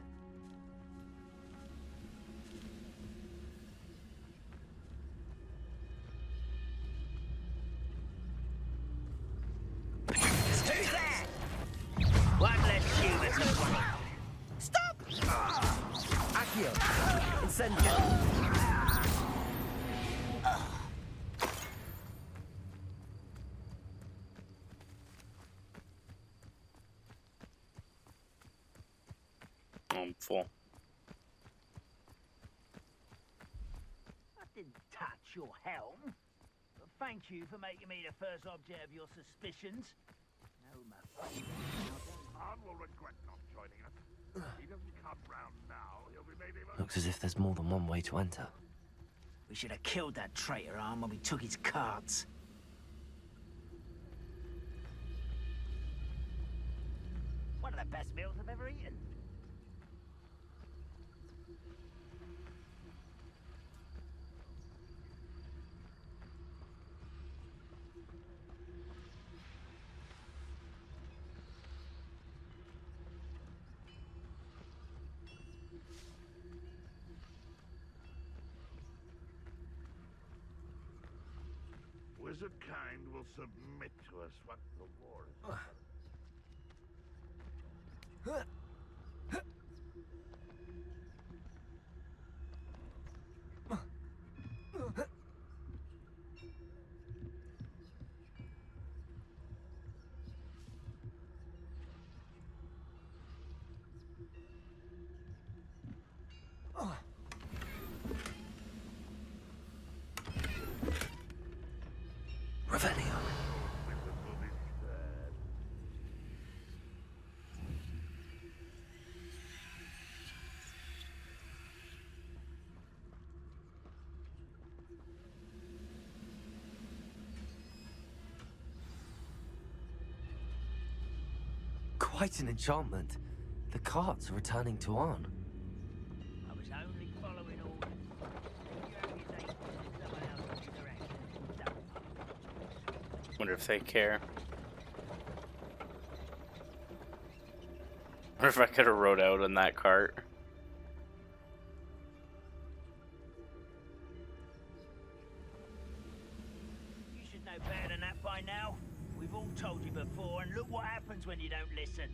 I'm full. I didn't touch your helm. But thank you for making me the first object of your suspicions. No, my friend. Han will regret not joining us. He doesn't come round now. He'll be made even... Looks as if there's more than one way to enter. We should have killed that traitor arm when we took his cards. One of the best meals I've ever eaten. Wizard kind will submit to us what the war is. Quite an enchantment. The carts are returning to Arn. I was only following orders. Wonder if they care. Wonder if I could have rode out in that cart. don't listen.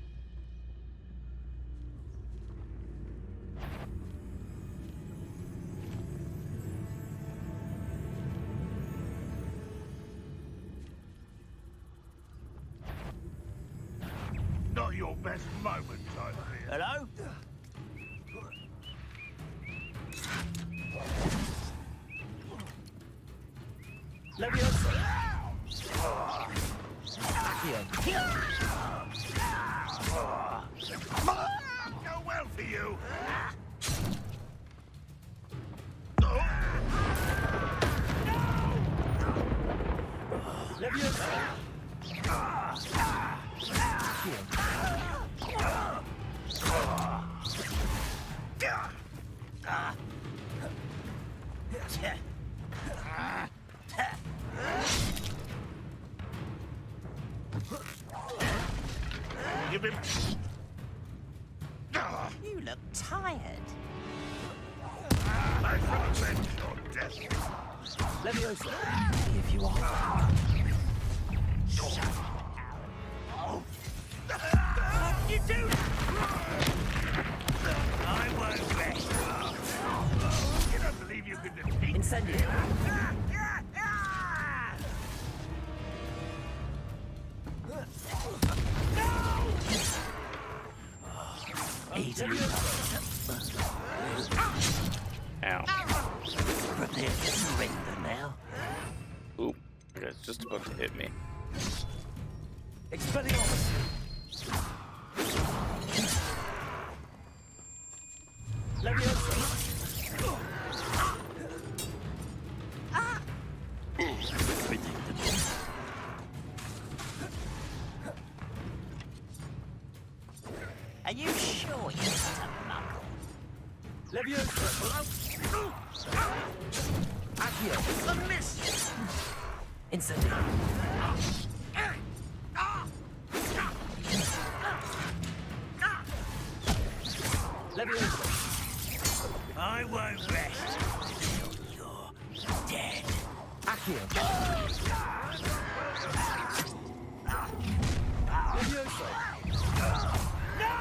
Not your best moment, I fear. Hello? Leviosa! Go well for you. Give him. You look tired. I shall avenge your death. Leviosa! If you are. What you do? I won't rest. You don't believe you can defeat Incendio! Ow. Prepare to surrender now. Oop. You guys just about to hit me. Expelliarmus! Leviosa! Are you sure you're not a muggle? Leviosa! Accio! A miss! Incendio! Leviosa! I won't rest until you're dead. Accio! Leviosa! No!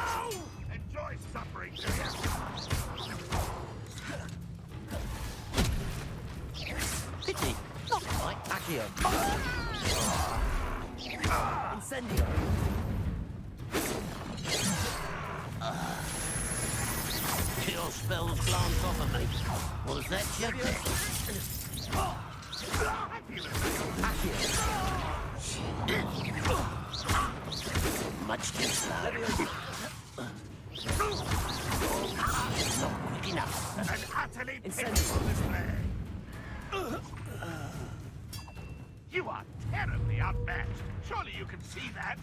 Enjoy suffering, do you? Pity, not quite. Accio! Incendio! Your spells glance off of me. Was that check? Much too slow. Not quick enough. An utterly pitiful display. You are terribly outmatched. Surely you can see that.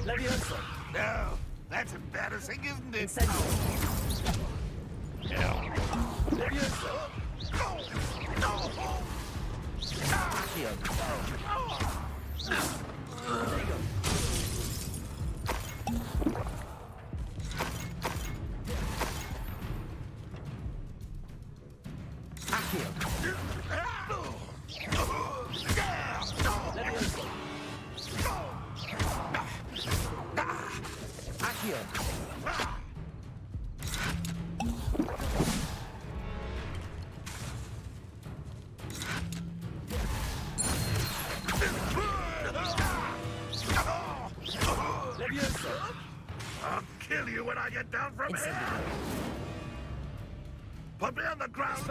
Leviosa! No, that's embarrassing, isn't it? Incendio! Yeah. Leviosa! Accio! Accio! Leviosa! Accio! Leviosa! I'll kill you when I get down from here. Put me on the ground.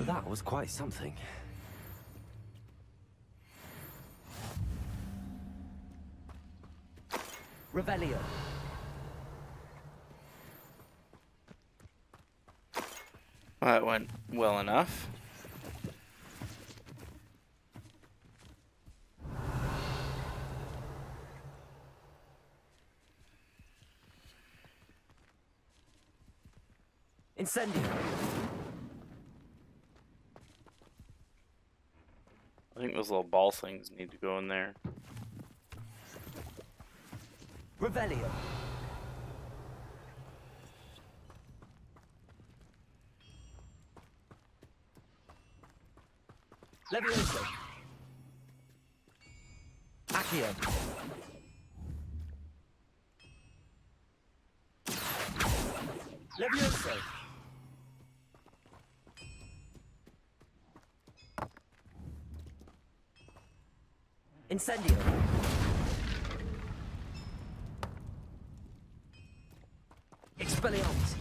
That was quite something. Revelio. That went well enough. Incendio. I think those little ball things need to go in there. Revelio. Levioso. Accio. Levioso. Incendio. Expelliarmus.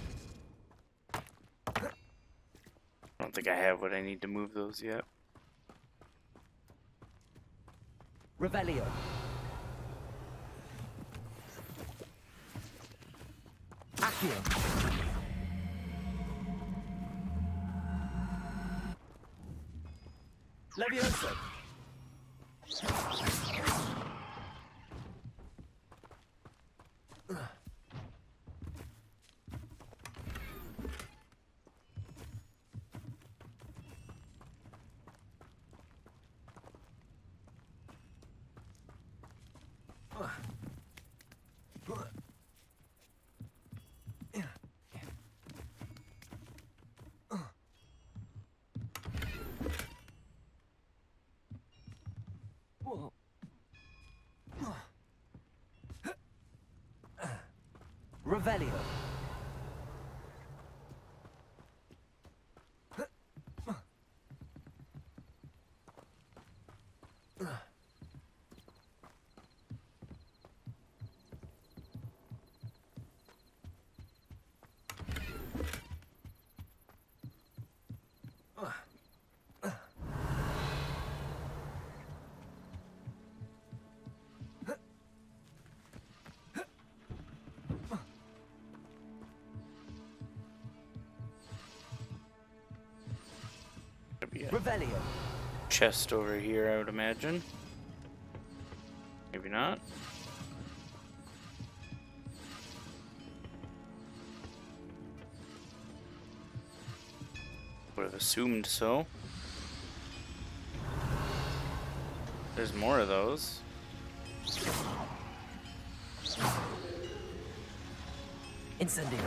I don't think I have what I need to move those yet. Revelio. Accio. Levioso. Revelio. Revelio. Chest over here, I would imagine. Maybe not. Would have assumed so. There's more of those. Incendio.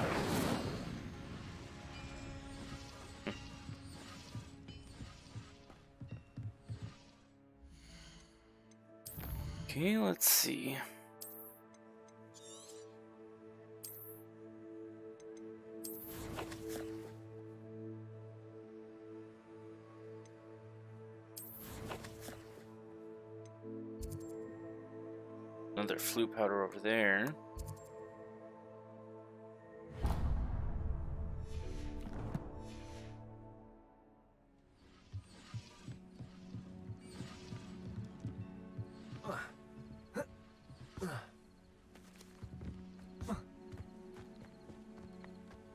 Okay, let's see. Another flute powder over there.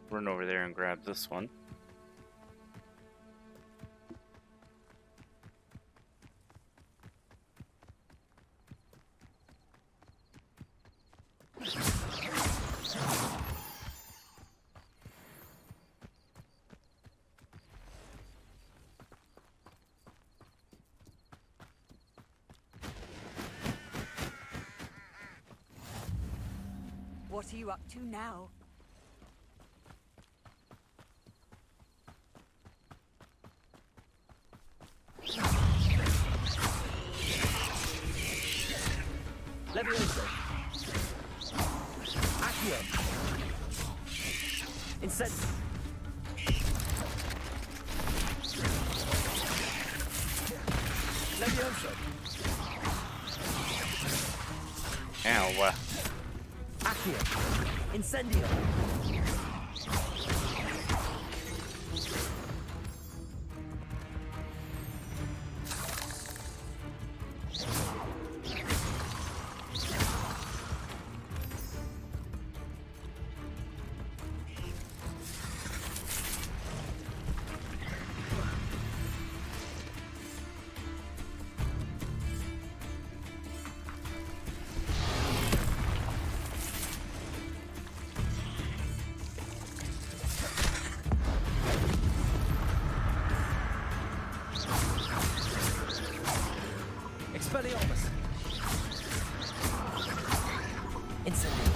Run over there and grab this one. What are you up to now? Levioso. Accio. Incendio. Levioso. Ow. Accio. Incendio. Expelliarmus. Incendio.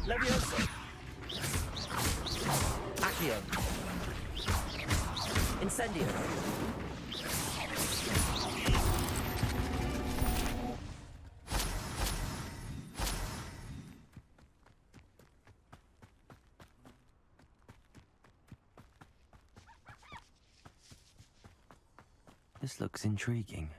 Levioso. Accio. Incendio. This looks intriguing.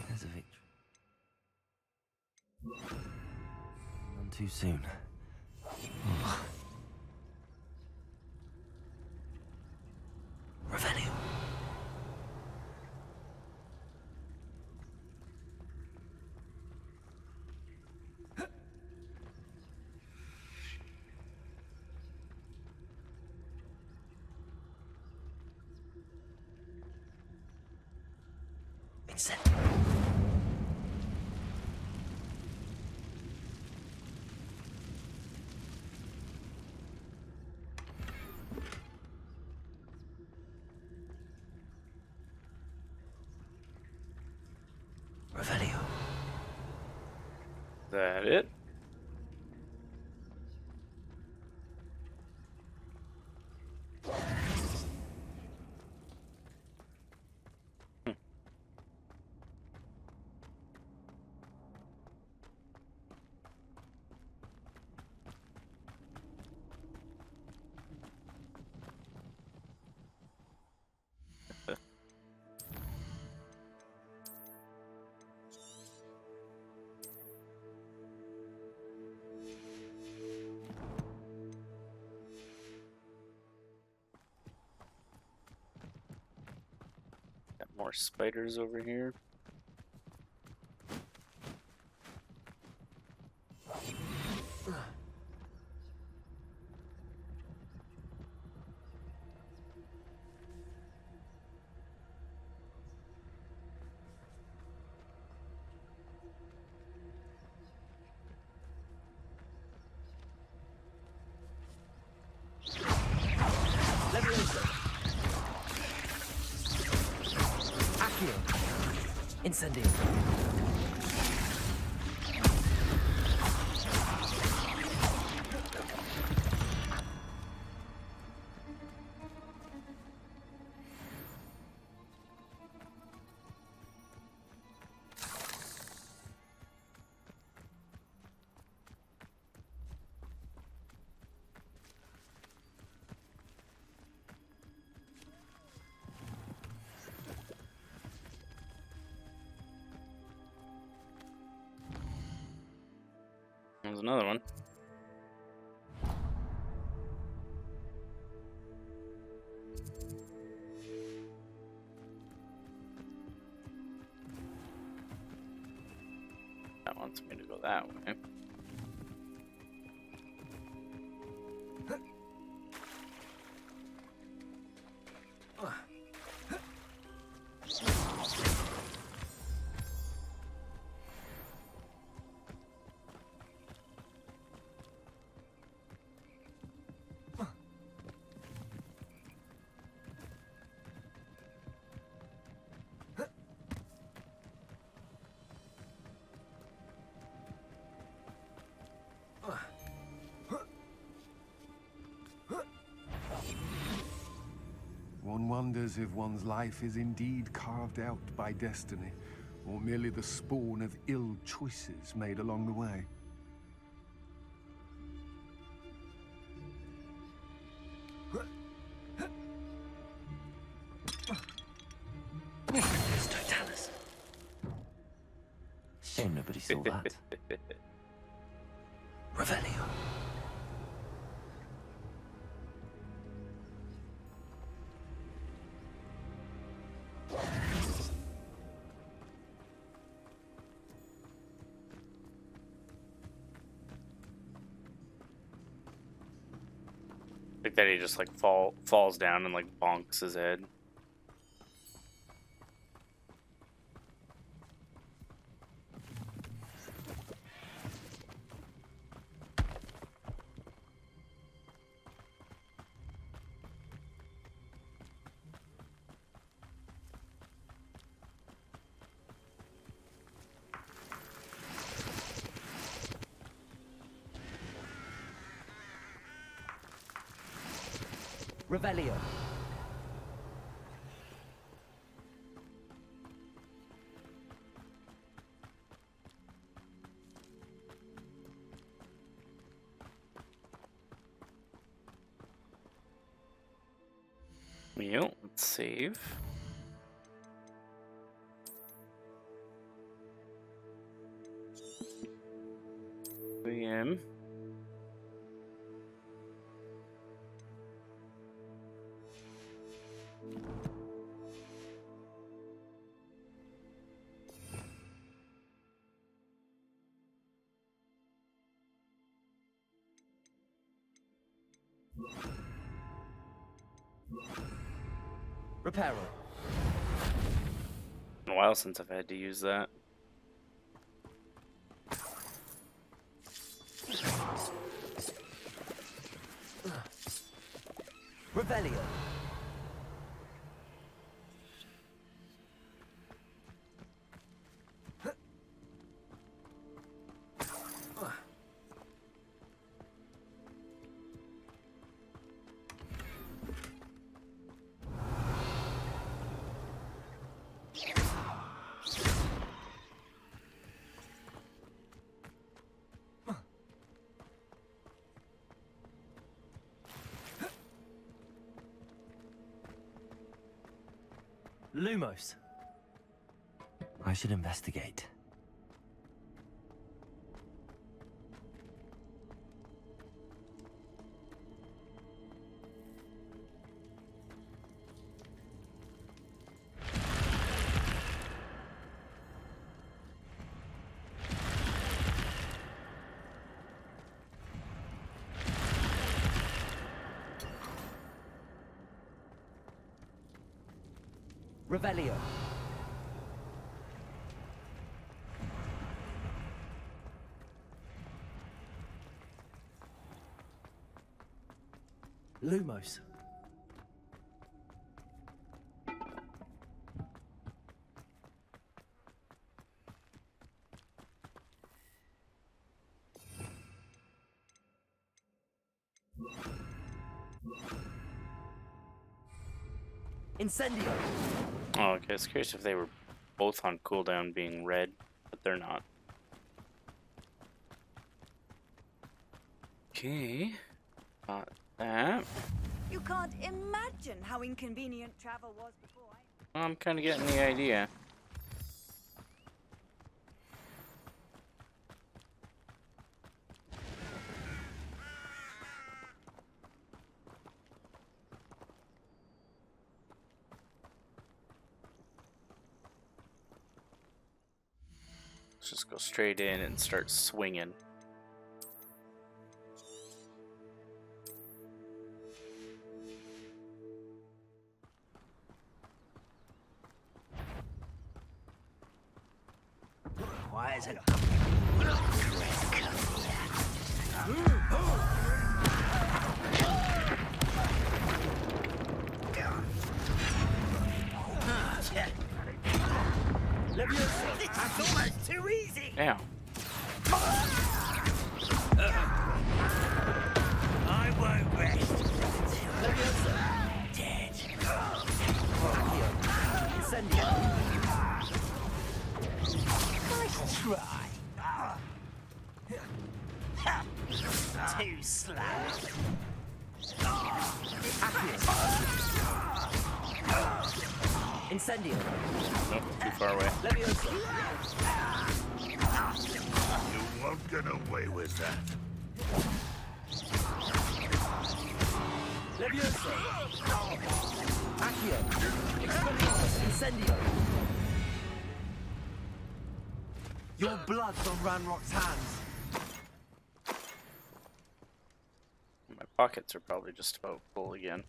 There's a victory. None too soon. Revelio. Vincent. Revelio. That it? Got more spiders over here. Levioso. Accio. Incendio. There's another one. That wants me to go that way. One wonders if one's life is indeed carved out by destiny, or merely the spawn of ill choices made along the way. Totalis. Shame nobody saw that. Revelio. that he just like falls down and like bonks his head. Revelio. Yep, let's save. VM. Reparo. Been a while since I've had to use that. Revelio. Lumos. I should investigate. Revelio. Lumos. Incendio. Oh, okay. I was curious if they were both on cooldown being red, but they're not. Okay. Got that. You can't imagine how inconvenient travel was before I'm kind of getting the idea. Let's just go straight in and start swinging. Why is it? That's almost too easy. Damn. I won't rest. Dead. Nice try. Too slow. Incendio. Nope, too far away. You won't get away with that. Levioso. Accio. Expelliarmus. Incendio. Your blood's on Ranrock's hands. My Pockets are probably just about full again.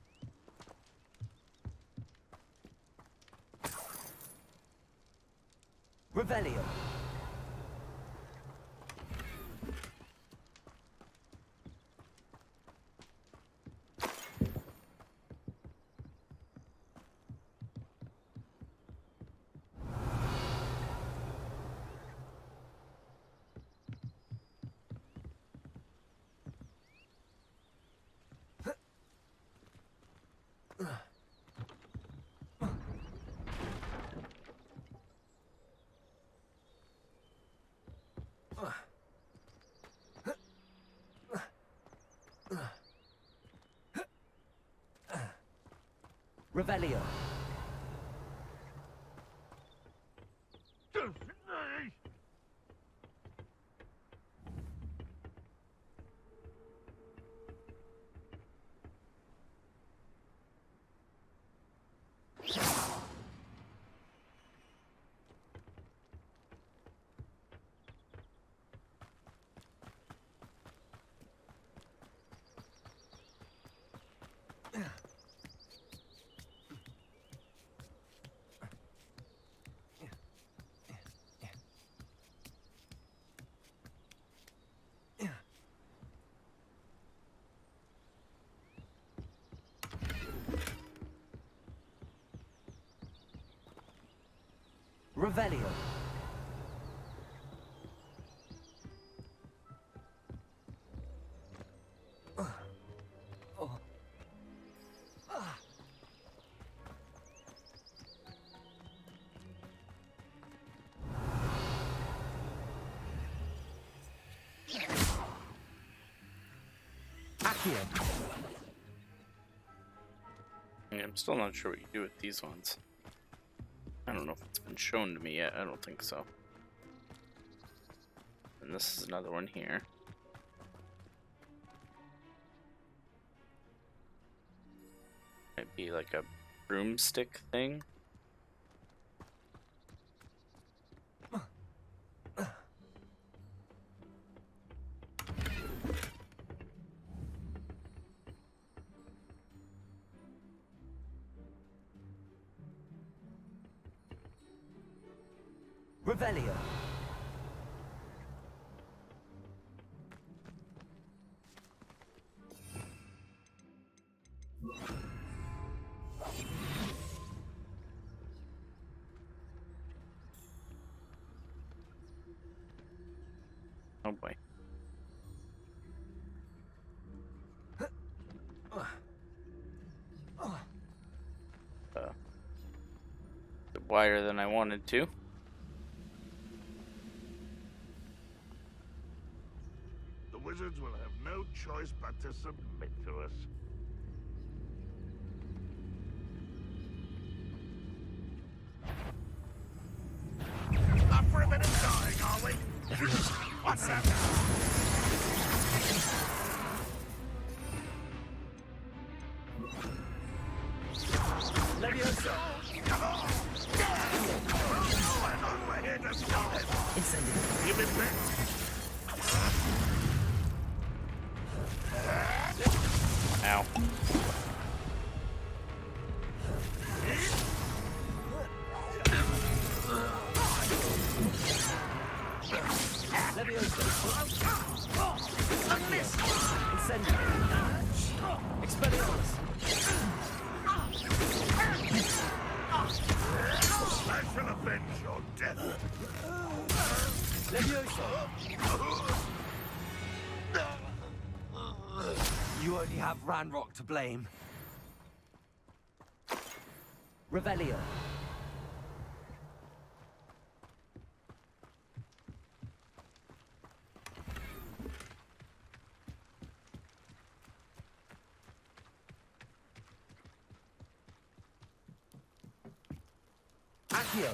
Revelio. Revelio. Revelio. Yeah, I'm still not sure what you do with these ones. I don't know if it's been shown to me yet. I don't think so. And this is another one here. Might be like a broomstick thing. Revelio. Oh boy. Bit wider than I wanted to. The wizards will have no choice but to submit to us. Up for a bit of dying, are we? What's that? Levioso. We're here to stop it. Incendio. Give it back. Ow. Levioso. Incendio. Expelliarmus. I shall avenge your death. Levioso. You only have Ranrock to blame. Revelio. Accio.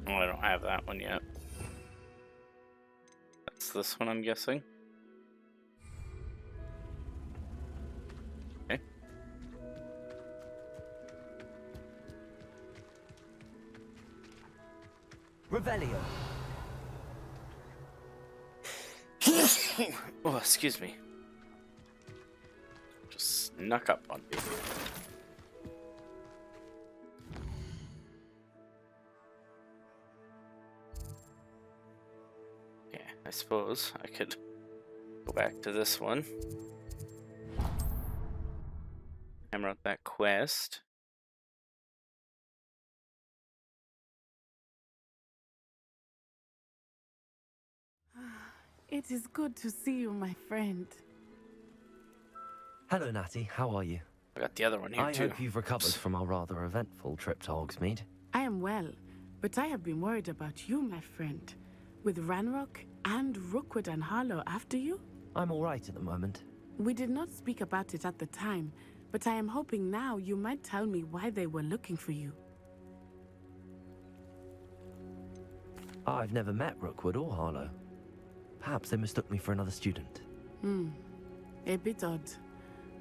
Oh, I don't have that one yet. That's this one, I'm guessing. Okay. Oh, excuse me. Just snuck up on me. Yeah, I suppose I could go back to this one. Hammer out that quest. It is good to see you, my friend. Hello, Natty. How are you? I got the other one here, too. I hope you've recovered from our rather eventful trip to Hogsmeade. I am well, but I have been worried about you, my friend. With Ranrock and Rookwood and Harlow after you? I'm all right at the moment. We did not speak about it at the time, but I am hoping now you might tell me why they were looking for you. I've never met Rookwood or Harlow. Perhaps they mistook me for another student. A bit odd.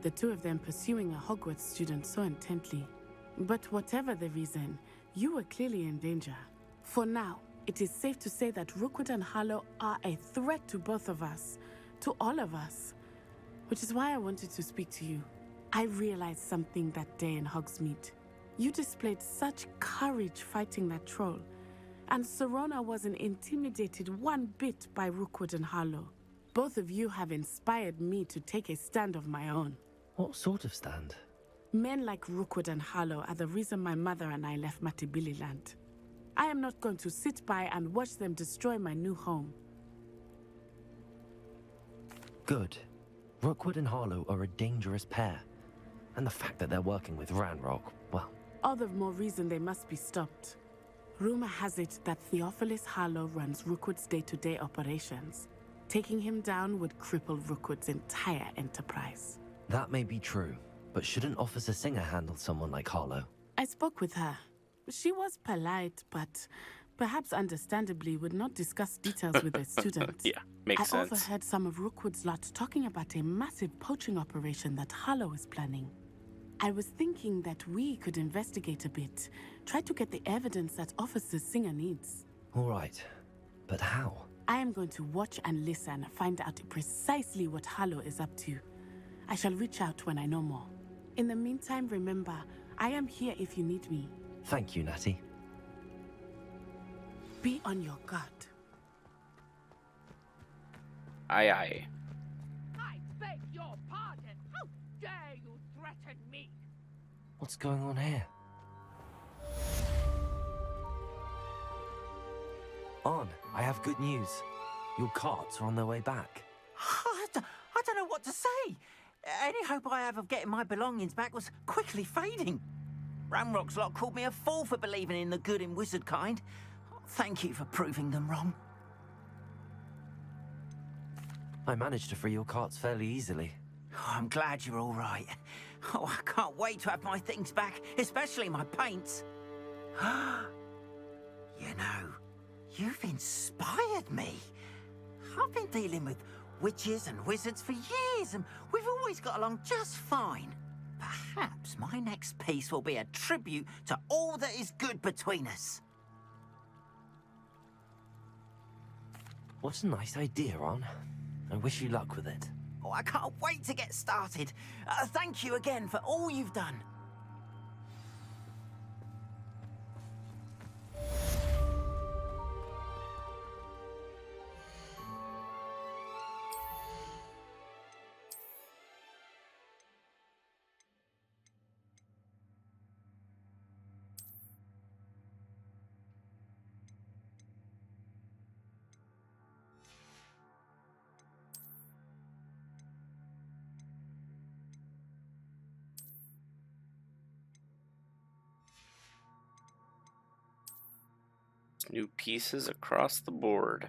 The two of them pursuing a Hogwarts student so intently. But whatever the reason, you were clearly in danger. For now, it is safe to say that Rookwood and Harlow are a threat to both of us, to all of us. Which is why I wanted to speak to you. I realized something that day in Hogsmeade. You displayed such courage fighting that troll, and Serona wasn't intimidated one bit by Rookwood and Harlow. Both of you have inspired me to take a stand of my own. What sort of stand? Men like Rookwood and Harlow are the reason my mother and I left Matibili Land. I am not going to sit by and watch them destroy my new home. Good. Rookwood and Harlow are a dangerous pair. And the fact that they're working with Ranrock, well... All the more reason they must be stopped. Rumor has it that Theophilus Harlow runs Rookwood's day-to-day operations. Taking him down would cripple Rookwood's entire enterprise. That may be true, but shouldn't Officer Singer handle someone like Harlow? I spoke with her. She was polite, but perhaps understandably would not discuss details with a student. Yeah, makes sense. I overheard some of Rookwood's lot talking about a massive poaching operation that Harlow is planning. I was thinking that we could investigate a bit, try to get the evidence that Officer Singer needs. All right, but how? I am going to watch and listen, find out precisely what Harlow is up to. I shall reach out when I know more. In the meantime, remember, I am here if you need me. Thank you, Natty. Be on your guard. Aye, aye. I beg your pardon. How dare you threaten me? What's going on here? On, I have good news. Your carts are on their way back. I don't know what to say. Any hope I have of getting my belongings back was quickly fading. Ramrock's lot called me a fool for believing in the good in wizard kind. Thank you for proving them wrong. I managed to free your carts fairly easily. Oh, I'm glad you're all right. Oh, I can't wait to have my things back, especially my paints. You know, you've inspired me. I've been dealing with witches and wizards for years, and we've always got along just fine. Perhaps my next piece will be a tribute to all that is good between us. What a nice idea, Ron. I wish you luck with it. Oh, I can't wait to get started. Thank you again for all you've done. New pieces across the board.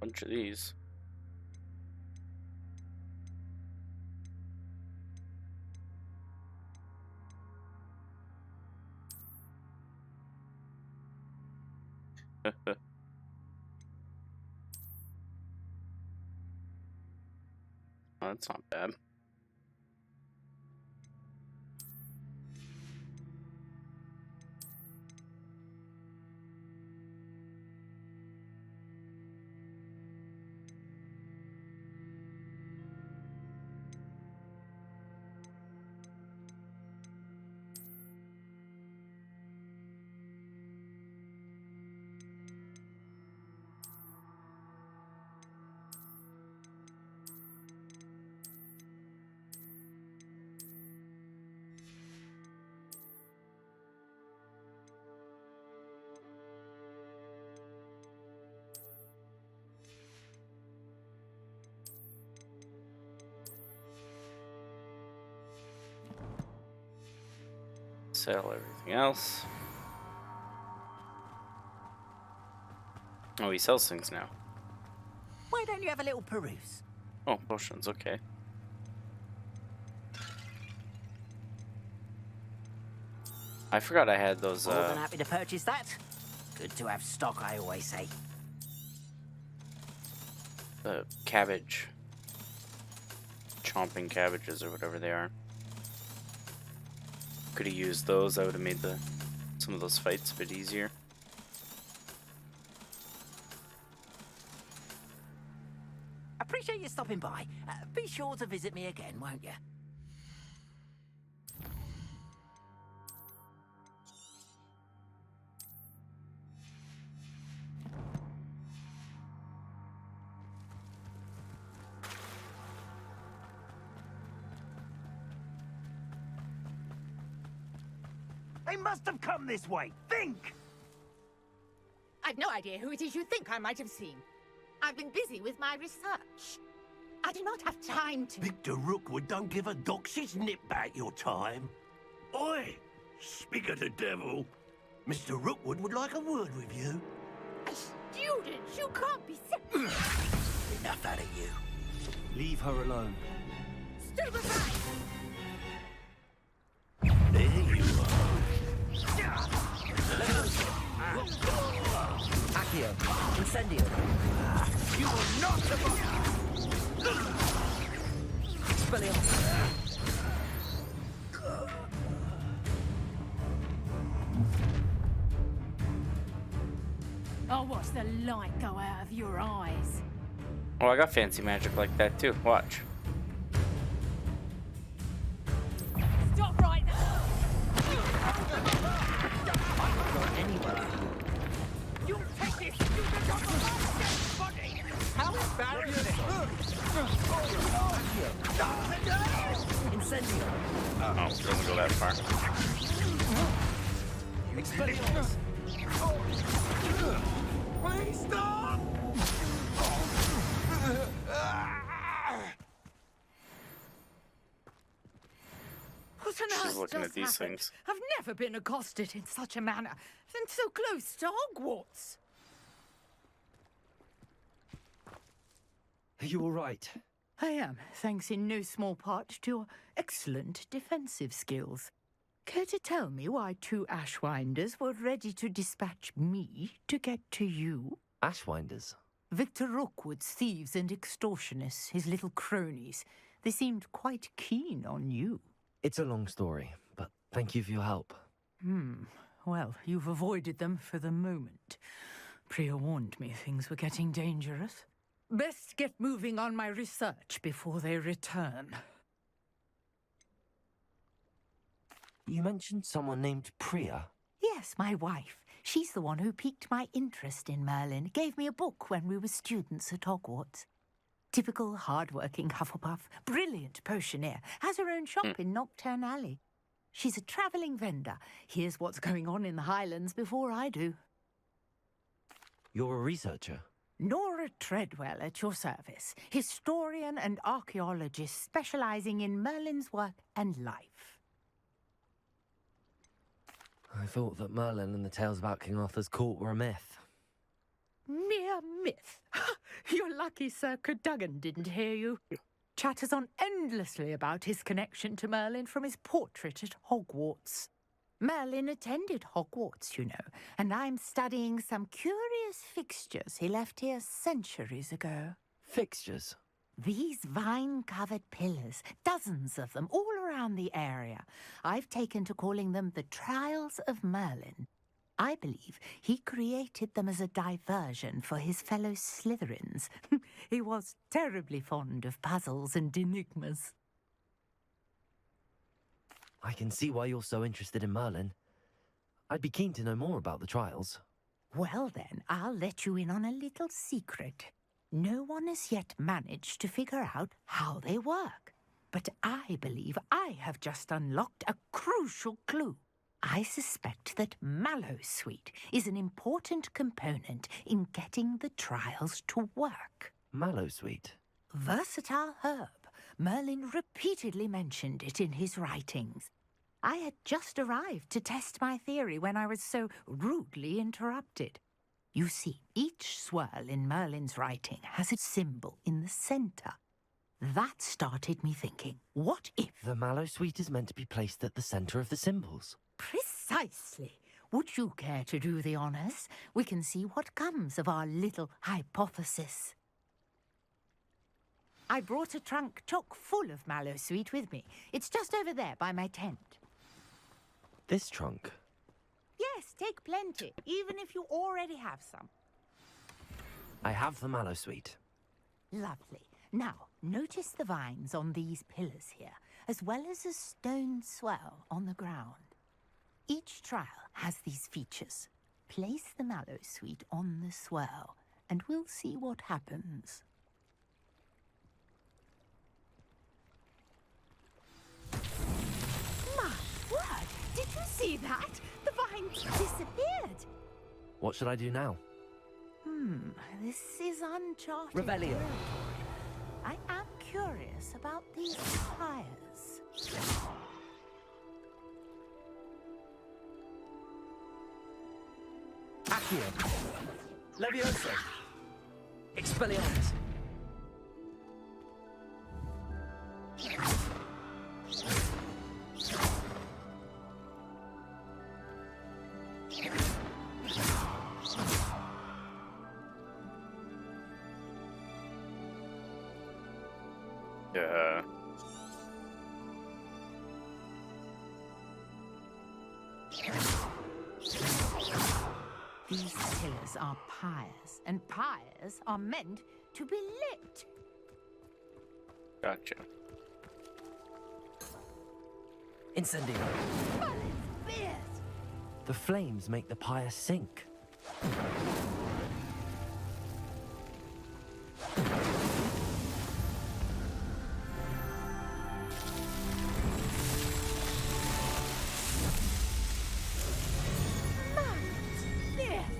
Bunch of these. Oh, that's not bad. Sell everything else. Oh, he sells things now. Why don't you have a little peruse? Oh, potions, okay. I forgot I had those, More than happy to purchase that. Good to have stock, I always say. the cabbage. Chomping cabbages or whatever they are. Could have used those, that would have made some of those fights a bit easier. Appreciate you stopping by. Be sure to visit me again, won't you? They must have come this way. Think! I've no idea who it is you think I might have seen. I've been busy with my research. I do not have time to... Victor Rookwood don't give a doxy's nip back your time. Oi! Speak of the devil. Mr. Rookwood would like a word with you. A student? You can't be... Enough out of you. Leave her alone. Stay aside! There you are. Accio, Incendio. You are not Expelliarmus. I'll watch the light go out of your eyes. Oh, I got fancy magic like that too. Watch. Stop right there! You take this! You become a body! How embarrassing! Incendio. Oh, it doesn't go that far. Expelliarmus. Please stop! What on She's earth looking just at these happened? things. I've never been accosted in such a manner, and so close to Hogwarts. Are you all right? I am, thanks in no small part to your excellent defensive skills. Care to tell me why two Ashwinders were ready to dispatch me to get to you? Ashwinders? Victor Rookwood's thieves and extortionists, his little cronies. They seemed quite keen on you. It's a long story, but thank you for your help. Well, you've avoided them for the moment. Priya warned me things were getting dangerous. Best get moving on my research before they return. You mentioned someone named Priya. Yes, my wife. She's the one who piqued my interest in Merlin. Gave me a book when we were students at Hogwarts. Typical hard-working Hufflepuff, brilliant potioneer, has her own shop in Nocturne Alley. She's a travelling vendor. Hears what's going on in the Highlands before I do. You're a researcher? Nora Treadwell at your service, historian and archaeologist specialising in Merlin's work and life. I thought that Merlin and the tales about King Arthur's court were a myth. mere myth. You're lucky Sir Cadogan didn't hear you. Chatters on endlessly about his connection to Merlin from his portrait at Hogwarts. Merlin attended Hogwarts, you know, and I'm studying some curious fixtures he left here centuries ago. Fixtures? These vine-covered pillars, dozens of them, all around the area. I've taken to calling them the Trials of Merlin. I believe he created them as a diversion for his fellow Slytherins. He was terribly fond of puzzles and enigmas. I can see why you're so interested in Merlin. I'd be keen to know more about the trials. Well then, I'll let you in on a little secret. No one has yet managed to figure out how they work. But I believe I have just unlocked a crucial clue. I suspect that Mallowsweet is an important component in getting the trials to work. Mallowsweet? Versatile herb. Merlin repeatedly mentioned it in his writings. I had just arrived to test my theory when I was so rudely interrupted. You see, each swirl in Merlin's writing has a symbol in the center. That started me thinking, what if... The Mallowsweet is meant to be placed at the center of the symbols. Precisely. Would you care to do the honors? We can see what comes of our little hypothesis. I brought a trunk chock full of Mallowsweet with me. It's just over there by my tent. This trunk? Yes, take plenty, even if you already have some. I have the Mallowsweet. Lovely. Now, notice the vines on these pillars here, as well as a stone swell on the ground. Each trial has these features. Place the Mallowsweet on the swell, and we'll see what happens. My word! Did you see that? The vines disappeared! What should I do now? This is uncharted. Revelio. territory. I am curious about these fires. Accio. Levioso. Expelliarmus. Yeah. These pillars are pyres, and pyres are meant to be lit. Gotcha. Incendio. The flames make the pyre sink.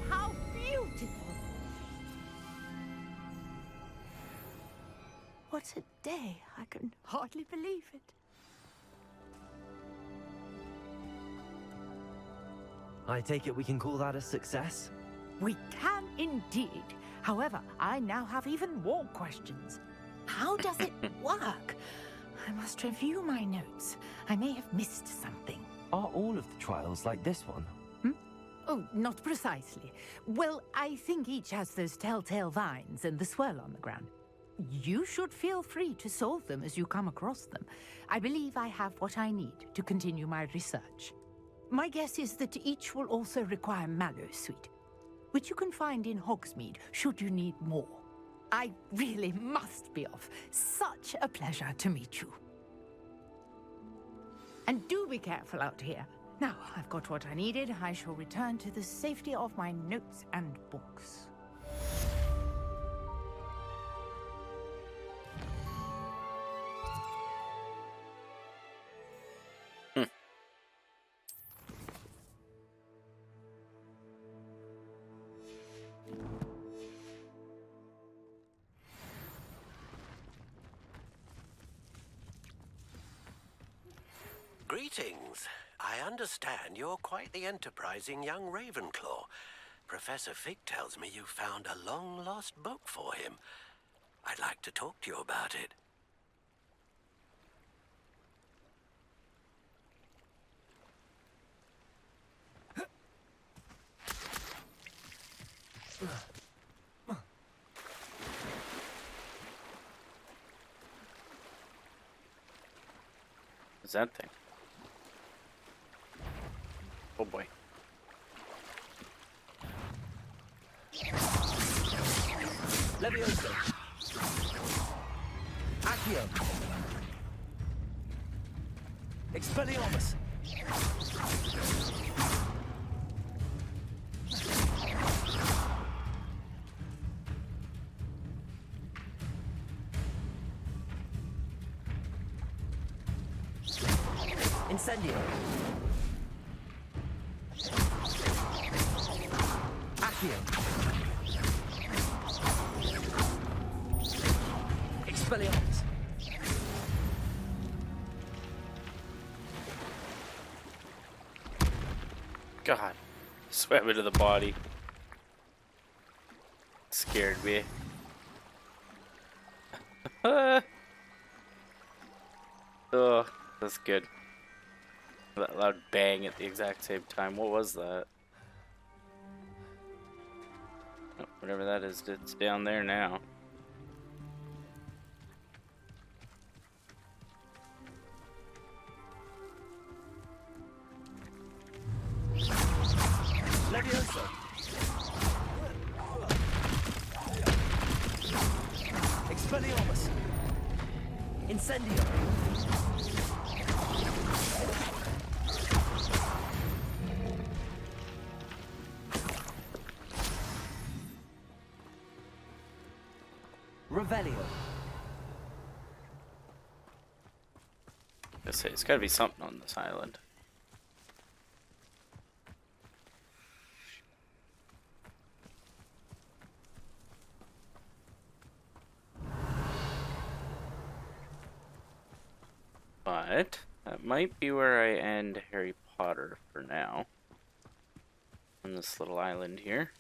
How beautiful! What a day! I can hardly believe it. I take it we can call that a success? We can indeed. However, I now have even more questions. How does it work? I must review my notes. I may have missed something. Are all of the trials like this one? Oh, not precisely. Well, I think each has those telltale vines and the swirl on the ground. You should feel free to solve them as you come across them. I believe I have what I need to continue my research. My guess is that each will also require Mallowsweet, which you can find in Hogsmeade should you need more. I really must be off. Such a pleasure to meet you. And do be careful out here. Now, I've got what I needed. I shall return to the safety of my notes and books. Greetings. I understand you're quite the enterprising young Ravenclaw. Professor Fig tells me you found a long-lost book for him. I'd like to talk to you about it. What's that thing? Oh boy. Levioso. Accio. Expelliarmus. Incendio. Accio. Expelliarmus. God. Swam into the body. Scared me. Oh, that's good. That loud bang at the exact same time. What was that? Oh, whatever that is, it's down there now. Levioso. Expelliarmus. Incendio. Revelio. I say it's gotta be something on this island. But that might be where I end Harry Potter for now. On this little island here.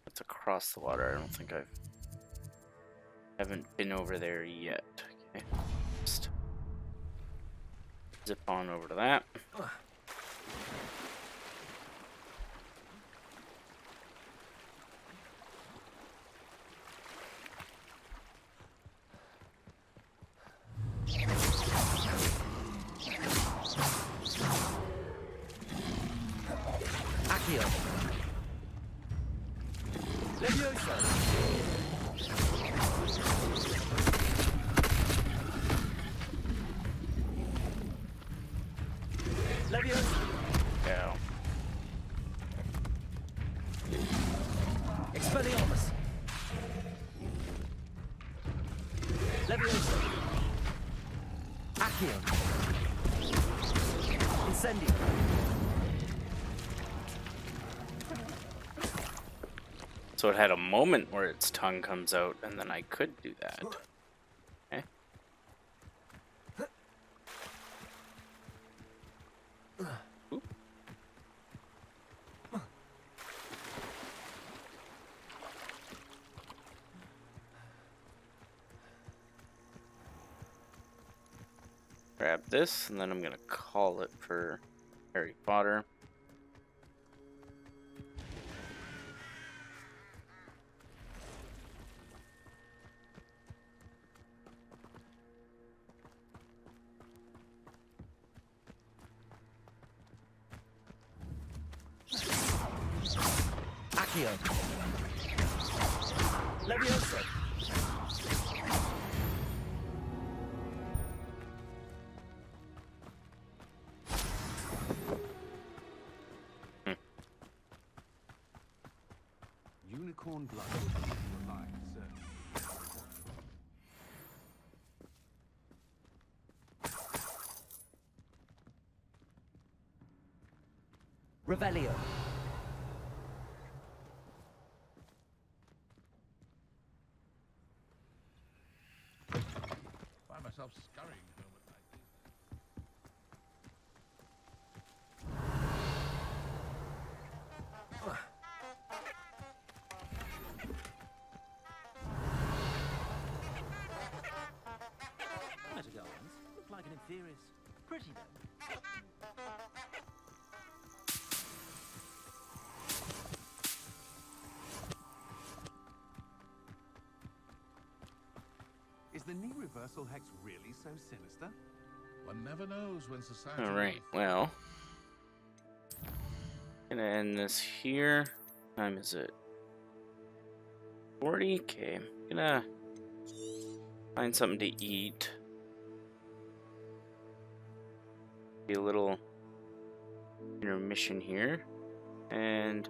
It's across the water. I don't think haven't been over there yet. Okay. Just zip on over to that. Accio. Levioso. Levioso. Yeah. Expelliarmus. Levioso. Accio. Incendio. So it had a moment where its tongue comes out, and then I could do that. Okay. Oop. Grab this, and then I'm gonna call it for Harry Potter. Accio. Levioso. Unicorn blood will keep you alive, sir. Revelio. Find myself scurrying home at night. theories. Pretty though. Is the knee reversal hex really so sinister? One never knows when society... Alright, well. Gonna end this here. What time is it? 40? Okay. Gonna find something to eat. Be a little intermission here. And